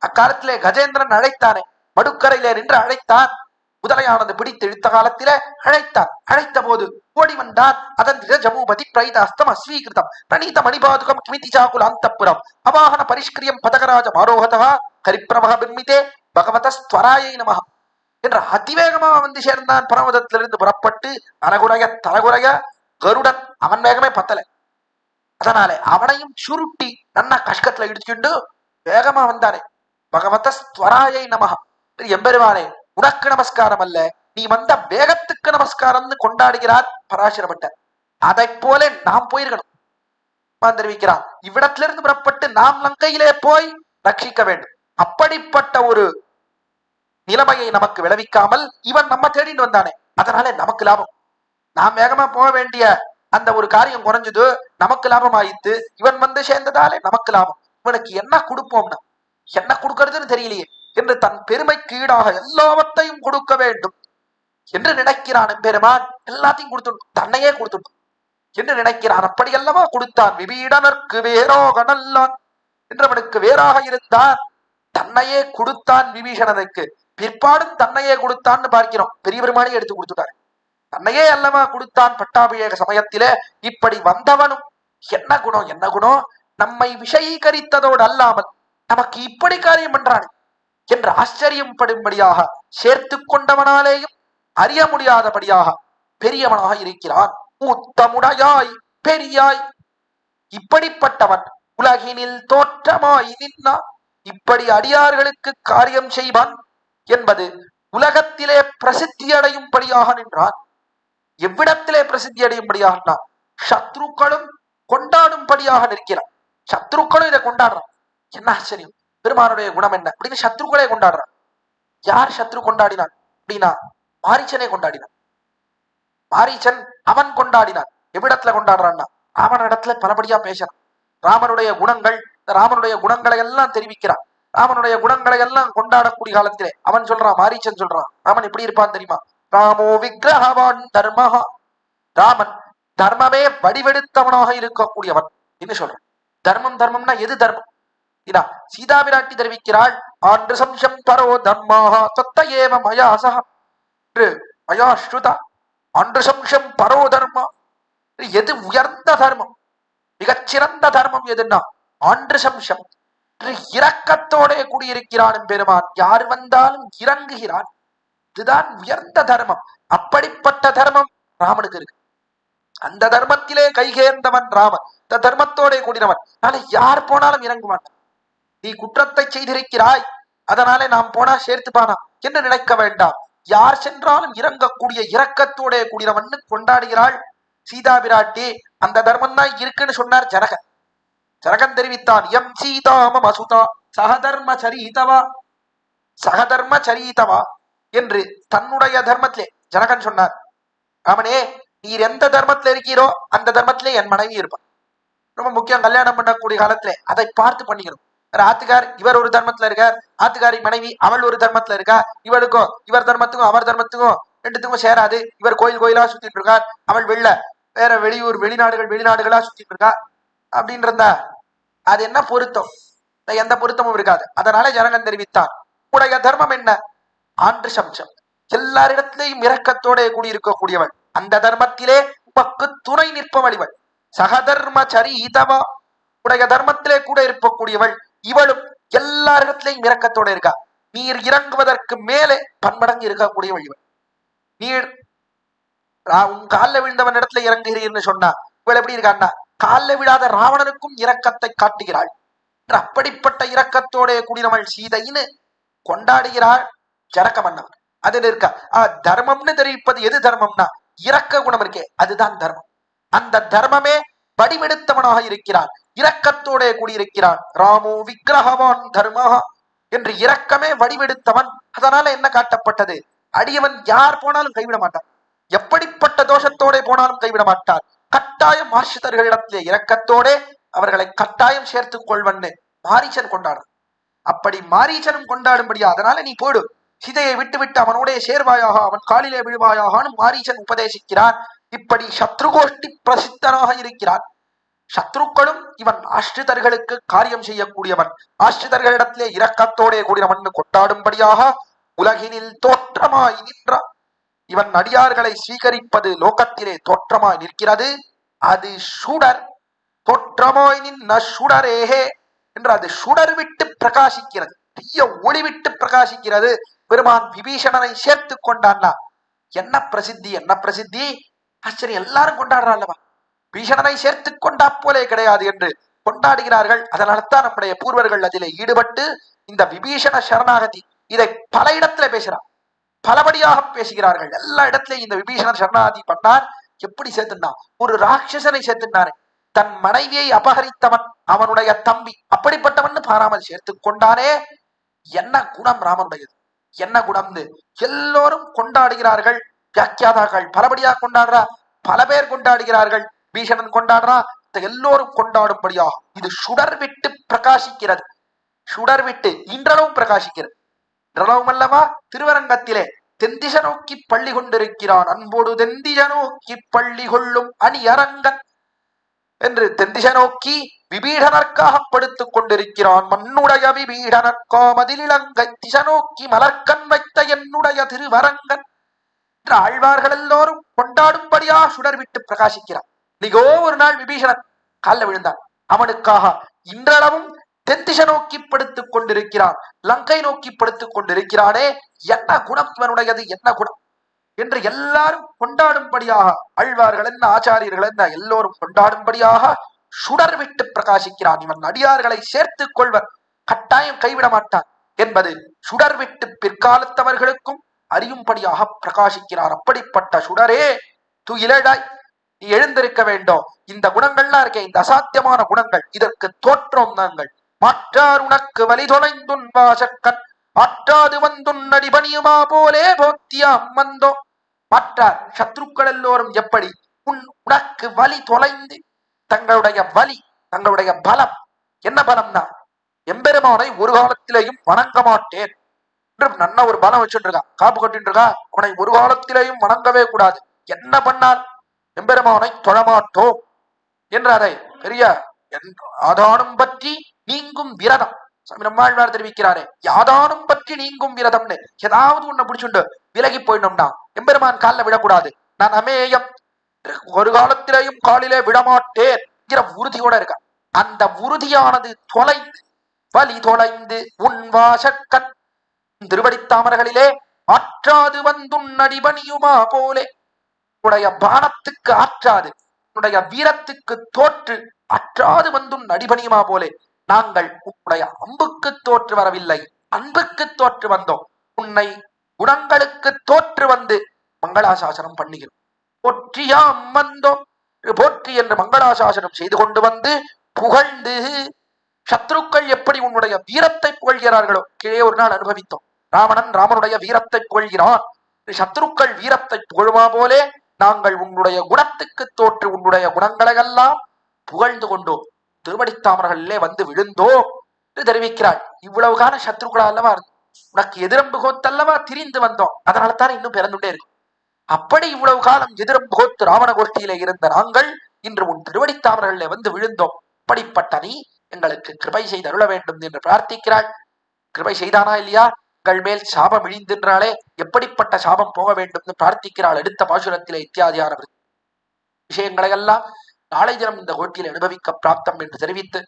அக்காலத்திலே கஜேந்திரன் அழைத்தானே, மடுக்கரையிலே நின்று அழைத்தான். முதலையானது பிடித்து இழுத்த காலத்திலே அழைத்தான். அழைத்த போது ஓடி வந்தான். அதன் ஜமூபதி பிரைதாஸ்தம் அஸ்வீகிருதம் பிரணீத மணிபாதுகம் கிமிதி சாகுல அந்தப்புரம் அவாகன பரிஷ்கிரியம் பதகராஜ மாரோகதா கரிப்பிரமக பிம்மிதே பகவத ஸ்வராயை நமக என்ற அதிவேகமாக வந்து சேர்ந்தான். பரமதத்திலிருந்து புறப்பட்டு அனகுறைய தலகுறைய கருடன் அவன் வேகமே பத்தல. அதனாலே அவனையும் சுருட்டி நன்னா கஷ்கத்துல இடிச்சுண்டு வேகமா வந்தானே. பகவத ஸ்வராயை நமக, எம்பெருமானே உனக்கு நமஸ்காரம் அல்ல, நீ வந்த வேகத்துக்கு நமஸ்காரம்னு கொண்டாடுகிறார் பராசரப்பட்டர். அதை போல நாம் போயிருக்கணும் தெரிவிக்கிறான். இவ்விடத்திலிருந்து புறப்பட்டு நாம் லங்கையிலே போய் ரட்சிக்க வேண்டும். அப்படிப்பட்ட ஒரு நிலைமையை நமக்கு விளைவிக்காமல் இவன் நம்ம தேடிட்டு வந்தானே, அதனால நமக்கு லாபம். நாம் வேகமா போக வேண்டிய அந்த ஒரு காரியம் குறைஞ்சது, நமக்கு லாபம் ஆயிட்டு. இவன் வந்து சேர்ந்ததாலே நமக்கு லாபம். இவனுக்கு என்ன கொடுப்போம்னா என்ன கொடுக்கறதுன்னு தெரியலையே என்று தன் பெருமைக்கு ஈடாக எல்லாவற்றையும் கொடுக்க வேண்டும் என்று நினைக்கிறான். பெருமான் எல்லாத்தையும் கொடுத்துடும், தன்னையே கொடுத்துடும் என்று நினைக்கிறான். அப்படி அல்லவா கொடுத்தான். விபீடனற்கு வேறாக நல்லான் என்றவனுக்கு வேறாக இருந்தான். தன்னையே கொடுத்தான் விபீஷணனுக்கு. பிற்பாடும் தன்னையே கொடுத்தான்னு பார்க்கிறோம். பெரிய பெருமானே எடுத்து கொடுத்துட்டார். தன்னையே அல்லவா கொடுத்தான் பட்டாபிஷேக சமயத்திலே. இப்படி வந்தவனும் என்ன குணம், என்ன குணம், நம்மை விஷயீகரித்ததோடு அல்லாமல் நமக்கு இப்படி காரியம் பண்றானே என்று ஆச்சரியம் படும்படியாக சேர்த்து கொண்டவனாலேயும் அறிய முடியாதபடியாக பெரியவனாக இருக்கிறான். உத்தமுடையாய் பெரியாய், இப்படிப்பட்டவன் உலகினில் தோற்றமாய் நின்றான். இப்படி அடியார்களுக்கு காரியம் செய்வான் என்பது உலகத்திலே பிரசித்தி அடையும்படியாக நின்றான். எவ்விடத்திலே பிரசித்தி அடையும்படியாக சத்ருக்களும் கொண்டாடும்படியாக நிற்கிறான். சத்ருக்களும் இதை கொண்டாடுறான். என்ன ஆச்சரியம்! பெருமானுடைய குணம் என்ன அப்படின்னு சத்ருக்களே கொண்டாடுறான். யார் சத்ரு கொண்டாடினான் அப்படின்னா மாரீச்சனே கொண்டாடினான். மாரீச்சன் அவன் கொண்டாடினான். எவ்விடத்துல கொண்டாடுறான்னா அவன் இடத்துல பலபடியா பேசுறான். ராமனுடைய குணங்கள், ராமனுடைய குணங்களை எல்லாம் தெரிவிக்கிறான். ராமனுடைய குணங்களை எல்லாம் கொண்டாடக்கூடிய காலத்திலே அவன் சொல்றான், மாரீச்சன் சொல்றான், ராமன் எப்படி இருப்பான் தெரியுமா? ராமோ விக்கிரகவான் தர்மஹா, ராமன் தர்மமே வடிவெடுத்தவனாக இருக்கக்கூடியவன் என்று சொல்றான். தர்மம் தர்மம்னா எது தர்மம்? இதா சீதா பிராட்டி தெரிவிக்கிறாள், ஆண்டு சம்சம் பரோ தர்மாக தொத்த ஏவ மயா சஹ மயா ஸ்ருதா. ஆண்டு சம்சம் பரோ தர்மா, எது உயர்ந்த தர்மம், மிகச்சிறந்த தர்மம் எதுன்னா ஆண்டு சம்சம், இரக்கத்தோட கூடியிருக்கிறான் பெருமான். யார் வந்தாலும் இறங்குகிறான். இதுதான் உயர்ந்த தர்மம். அப்படிப்பட்ட தர்மம் ராமனுக்கு இருக்கு. அந்த தர்மத்திலே கைகேர்ந்தவன் ராமன், இந்த தர்மத்தோட கூடினவன். அதனால யார் போனாலும் இறங்குவான். நீ குற்றத்தை செய்திருக்கிறாய், அதனாலே நாம் போனா சேர்த்துப்பானா என்று நினைக்க வேண்டாம். யார் சென்றாலும் இறங்கக்கூடிய இரக்கத்தோட கூடினவன் கொண்டாடுகிறாள் சீதா பிராட்டி. அந்த தர்மம் தான் இருக்குன்னு சொன்னார் ஜனகன். ஜனகன் தெரிவித்தான், எம் சீதாம மசுதா சகதர்ம சரிதவா, சகதர்ம சரிதவா என்று தன்னுடைய தர்மத்திலே ஜனகன் சொன்னார். ராமனே, நீர் எந்த தர்மத்துல இருக்கீரோ அந்த தர்மத்திலே என் மனைவி இருப்பான். ரொம்ப முக்கியம். கல்யாணம் பண்ணக்கூடிய காலத்துல அதை பார்த்து பண்ணிக்கணும். ஆத்துக்கார் இவர் ஒரு தர்மத்துல இருக்கார், ஆத்துக்காரி மனைவி அவள் ஒரு தர்மத்துல இருக்கா. இவளுக்கும் இவர் தர்மத்துக்கும் அவர் தர்மத்துக்கும் ரெண்டுத்துக்கும் சேராது. இவர் கோயில் கோயிலா சுத்திட்டு இருக்கார், அவள் வேற வெளியூர் வெளிநாடுகளா சுத்திட்டு இருக்கா அப்படின்னு இருந்தா அது என்ன பொருத்தம்? எந்த பொருத்தமும் இருக்காது. அதனால ஜனகன் தெரிவித்தான், உடைய தர்மம் என்ன? ஆண்டு சம்சம், எல்லாரிடத்திலையும் இரக்கத்தோட கூடியிருக்கக்கூடியவள். அந்த தர்மத்திலே உமக்கு துணை நிற்பவள். சகதர்ம சரிதவா, உடைய தர்மத்திலே கூட இருக்கக்கூடியவள். இவளும் எல்லாரிடத்திலையும் இரக்கத்தோட இருக்கா. நீர் இறங்குவதற்கு மேலே பன்மடங்கு இருக்கக்கூடியவள் இவள். நீர் உன் காலில் விழுந்தவன் இடத்துல இறங்குகிறீர்னு சொன்னா இவள் எப்படி இருக்கான்னா, காலில் விழாத ராவணனுக்கும் இரக்கத்தை காட்டுகிறாள். அப்படிப்பட்ட இரக்கத்தோட கூடினவள் சீதைன்னு கொண்டாடுகிறாள் ஜனக மன்னவன். அது இருக்கா தர்மம்னு தெரிவிப்பது எது தர்மம்னா இரக்க குணம் இருக்கே, அதுதான் தர்மம். அந்த தர்மமே வடிவெடுத்தவனாக இருக்கிறான், இரக்கத்தோட கூடியிருக்கிறான். ராமோ விக்கிரகவான் தர்மஹா என்று இரக்கமே வடிவெடுத்தவன். அதனால என்ன காட்டப்பட்டது? அடியவன் யார் போனாலும் கைவிட மாட்டான். எப்படிப்பட்ட தோஷத்தோட போனாலும் கைவிட மாட்டார். கட்டாயம் ஆசிரியர்களிடத்திலே இரக்கத்தோட அவர்களை கட்டாயம் சேர்த்துக் கொள்வன்னு மாரீச்சன் கொண்டாடுறான். அப்படி மாரீச்சனும் கொண்டாடும்படியா, அதனால நீ போடு, சீதையை விட்டு அவனுடைய சேர்வாயாக, அவன் காலிலே விழுவாயாகனு மாரீச்சன் உபதேசிக்கிறான். இப்படி சத்ருகோஷ்டி பிரசித்தனாக இருக்கிறான். சத்ருக்களும் இவன் ஆஷ்டிதர்களுக்கு காரியம் செய்யக்கூடியவன், ஆஷ்டிதர்களிடத்திலே இரக்கத்தோட கூடியவன் கொண்டாடும்படியாக உலகினில் தோற்றமாய் நின்றான். இவன் அடியார்களை ஸ்வீகரிப்பது லோகத்திலே தோற்றமாய் நிற்கிறது. அது சுடர், தோற்றமாய் நின்ன சுடரேகே என்று அது சுடர் விட்டு பிரகாசிக்கிறது, தீய ஒளி விட்டு பிரகாசிக்கிறது. பெருமான் விபீஷணனை சேர்த்து கொண்டான்னா என்ன பிரசித்தி, என்ன பிரசித்தி! ஆச்சரியம், எல்லாரும் கொண்டாடுறாள்வா. பீஷணனை சேர்த்து கொண்டா போலே கிடையாது என்று கொண்டாடுகிறார்கள். அதனால்தான் நம்முடைய பூர்வர்கள் அதிலே ஈடுபட்டு இந்த விபீஷண சரணாகதி இதை பல இடத்துல பேசுறான், பலபடியாக பேசுகிறார்கள். எல்லா இடத்திலையும் இந்த விபீஷணன் சரணாகதி பண்ணார். எப்படி சேர்த்துனான்? ஒரு ராட்சசனை சேர்த்துனாரு. தன் மனைவியை அபகரித்தவன் அவனுடைய தம்பி, அப்படிப்பட்டவன் பாராமல் சேர்த்து கொண்டானே. என்ன குணம் ராமனுடையது, என்ன குணம்னு எல்லோரும் கொண்டாடுகிறார்கள். வியாக்கியாதாக்கள் பலபடியா கொண்டாடுறா, பல பேர் கொண்டாடுகிறார்கள். பீஷணன் கொண்டாடுறா, எல்லோரும் கொண்டாடும்படியா இது சுடர் விட்டு பிரகாசிக்கிறது. சுடர் விட்டு இன்றளவும் பிரகாசிக்கிறது. இன்றளவும் அல்லவா திருவரங்கத்திலே தென்திச நோக்கி பள்ளி கொண்டிருக்கிறான், அன்போடு தென்திச நோக்கி பள்ளி கொள்ளும் அணி அரங்கன் என்று தென்திச நோக்கி விபீடனர்க்காக படுத்துக் கொண்டிருக்கிறான். மண்ணுடைய விபீடனர்க்கா மதிலிலங்கை திச நோக்கி மலர்கண் வைத்த என்னுடைய திருவரங்கன் என்று ஆழ்வார்கள் எல்லோரும் கொண்டாடும்படியா சுடர் விட்டு பிரகாசிக்கிறான். நிகோ ஒரு நாள் விபீஷணன் காலில் விழுந்தான். அவனுக்காக இன்றளவும் தென்திச நோக்கி படுத்துக் கொண்டிருக்கிறான், லங்கை நோக்கி படுத்துக் கொண்டிருக்கிறானே. என்ன குணம் இவனுடையது, என்ன குணம் என்று எல்லாரும் கொண்டாடும்படியாக, ஆழ்வார்கள் என்ன ஆச்சாரியர்கள் என்ன எல்லோரும் கொண்டாடும்படியாக சுடர் விட்டு பிரகாசிக்கிறான். இவன் அடியார்களை சேர்த்துக் கொள்வர், கட்டாயம் கைவிட மாட்டான் என்பது சுடர் விட்டு பிற்காலத்தவர்களுக்கும் அறியும்படியாக பிரகாசிக்கிறார். அப்படிப்பட்ட சுடரே துயிலடாய் நீ எழுந்திருக்க வேண்டும். இந்த குணங்கள்லாம் இருக்க, இந்த அசாத்தியமான குணங்கள், இதற்கு தோற்றம் நாங்கள். மாற்றார் உனக்கு வலி தொலைந்துன் வாசக்கண் ஆற்றாது வந்துன் அடிபணியுமா போலே போத்தியாம் வந்தோ. மாற்றார் சத்ருக்கள் எல்லோரும் எப்படி உனக்கு வலி தொலைந்து, தங்களுடைய வலி, தங்களுடைய பலம், என்ன பலம்னா எம்பெருமானை ஒரு காலத்திலேயும் வணங்க மாட்டேன் என்று நல்ல ஒரு பலம் வச்சுட்டு இருக்கா, காப்பு கட்டிட்டு இருக்கா. அவனை ஒரு காலத்திலேயும் வணங்கவே கூடாது. என்ன பண்ணார்? எம்பெருமானை தொழமாட்டோம் என்று அதை பெரிய ஆதானம் பற்றி நீங்கும் விரதம் நம்மாழ்வார் தெரிவிக்கிறாரே. யாதானும் பற்றி நீங்கும் விரதம்னு ஏதாவது ஒண்ணு பிடிச்சுண்டு விலகி போயிடணும்னா எம்பெருமான் காலில் விடக்கூடாது. நான் அமேயம் ஒரு காலத்திலேயும் காலிலே விடமாட்டேன் உறுதியோட இருக்க. அந்த உறுதியானது தொலைந்து, வலி தொலைந்து உன் வாசக்கண் திருவடித்தாமர்களிலே ஆற்றாது வந்துன் அடிபணியுமா போலே. உன்னுடைய பானத்துக்கு ஆற்றாது, உன்னுடைய வீரத்துக்கு தோற்று அற்றாது வந்துன் அடிபணியுமா போலே. நாங்கள் உன்னுடைய அம்புக்கு தோற்று வரவில்லை, அன்புக்கு தோற்று வந்தோம். உன்னை குணங்களுக்கு தோற்று வந்து மங்களாசாசனம் பண்ணுகிறோம். போற்றியாம் வந்தோம், போற்றி என்று மங்களாசாசனம் செய்து கொண்டு வந்து புகழ்ந்து. சத்ருக்கள் எப்படி உன்னுடைய வீரத்தை புகழ்கிறார்களோ, கீழே ஒரு நாள் அனுபவித்தோம். ராவணன் ராமனுடைய வீரத்தை புகழ்கிறான். சத்ருக்கள் வீரத்தை புகழுமா போலே நாங்கள் உன்னுடைய குணத்துக்கு தோற்று உன்னுடைய குணங்களை எல்லாம் புகழ்ந்து கொண்டோம், திருவடித்தாமர்களிலே வந்து விழுந்தோம் என்று தெரிவிக்கிறாள். இவ்வளவு கால சத்ருக்களா அல்லவா உனக்கு எதிரம்பு கோத்தல்லவா திரிந்து வந்தோம், அதனால தான் இன்னும் பிறந்துட்டே இருக்கும். அப்படி இவ்வளவு காலம் எதிரம்பு கோத்து ராவண கோஷ்டியிலே இருந்த நாங்கள் இன்று உன் திருவடித்தாமர்களிலே வந்து விழுந்தோம். அப்படிப்பட்ட நீ எங்களுக்கு கிருபை செய்து அருள வேண்டும் என்று பிரார்த்திக்கிறாள். கிருபை செய்தானா இல்லையா? எங்கள் மேல் சாபம் இழிந்தின்றாலே எப்படிப்பட்ட சாபம் போக வேண்டும் என்று பிரார்த்திக்கிறாள். அடுத்த பாசுரத்திலே இத்தியாதியான விஷயங்களை எல்லாம் நாளை தினம் இந்த கோட்டியில் அனுபவிக்க பிராப்தம் என்று தெரிவித்து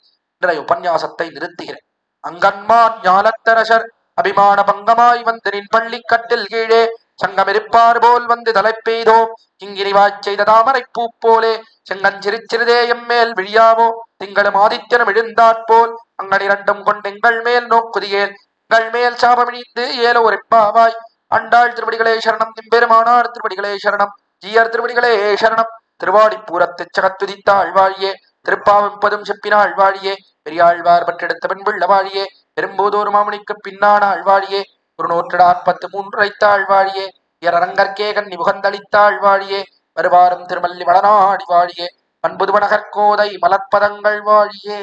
இன்றைய உபன்யாசத்தை நிறுத்துகிறேன். அங்கன்மான் ஞாலத்தரசர் அபிமான பங்கமாய் வந்து நின் பள்ளி கட்டில் கீழே சங்கமிருப்பார் போல் வந்து தலை பெய்தோம். இங்கிரிவாய்ச் செய்த தாமரை பூ போலே செங்கஞ்சிறிச்சிறிதே எம்மேல் விழியாவோ. திங்களும் ஆதித்யனும் எழுந்தாற்போல் அங்கன் இரண்டும் கொண்டு எங்கள் மேல் நோக்குதியேல். எங்கள் மேல் சாபமிழிந்து ஏலோ ரெப்பாவாய். அண்டாள் திருவடிகளே சரணம், எம்பெருமானார் திருவடிகளே சரணம், ஜீயர் திருவடிகளே சரணம். திருவாடிப்பூரத்து சகத்துதித்த ஆழ்வாழியே, திருப்பாவெப்பதும் செப்பின ஆழ்வாழியே, பெரியாழ்வார் பற்றெடுத்த பெண்பிள்ள வாழியே, பெரும்போதோர் மாமணிக்கு பின்னான ஆழ்வாழியே, ஒரு 143 வைத்த ஆழ்வாழியே, இரங்கற்கே கண்ணி முகந்தளித்த ஆழ்வாழியே, வருவாரும் திருமல்லி வளநாடி வாழியே, பண்புதுவனகற்கோதை மலர்ப்பதங்கள் வாழியே.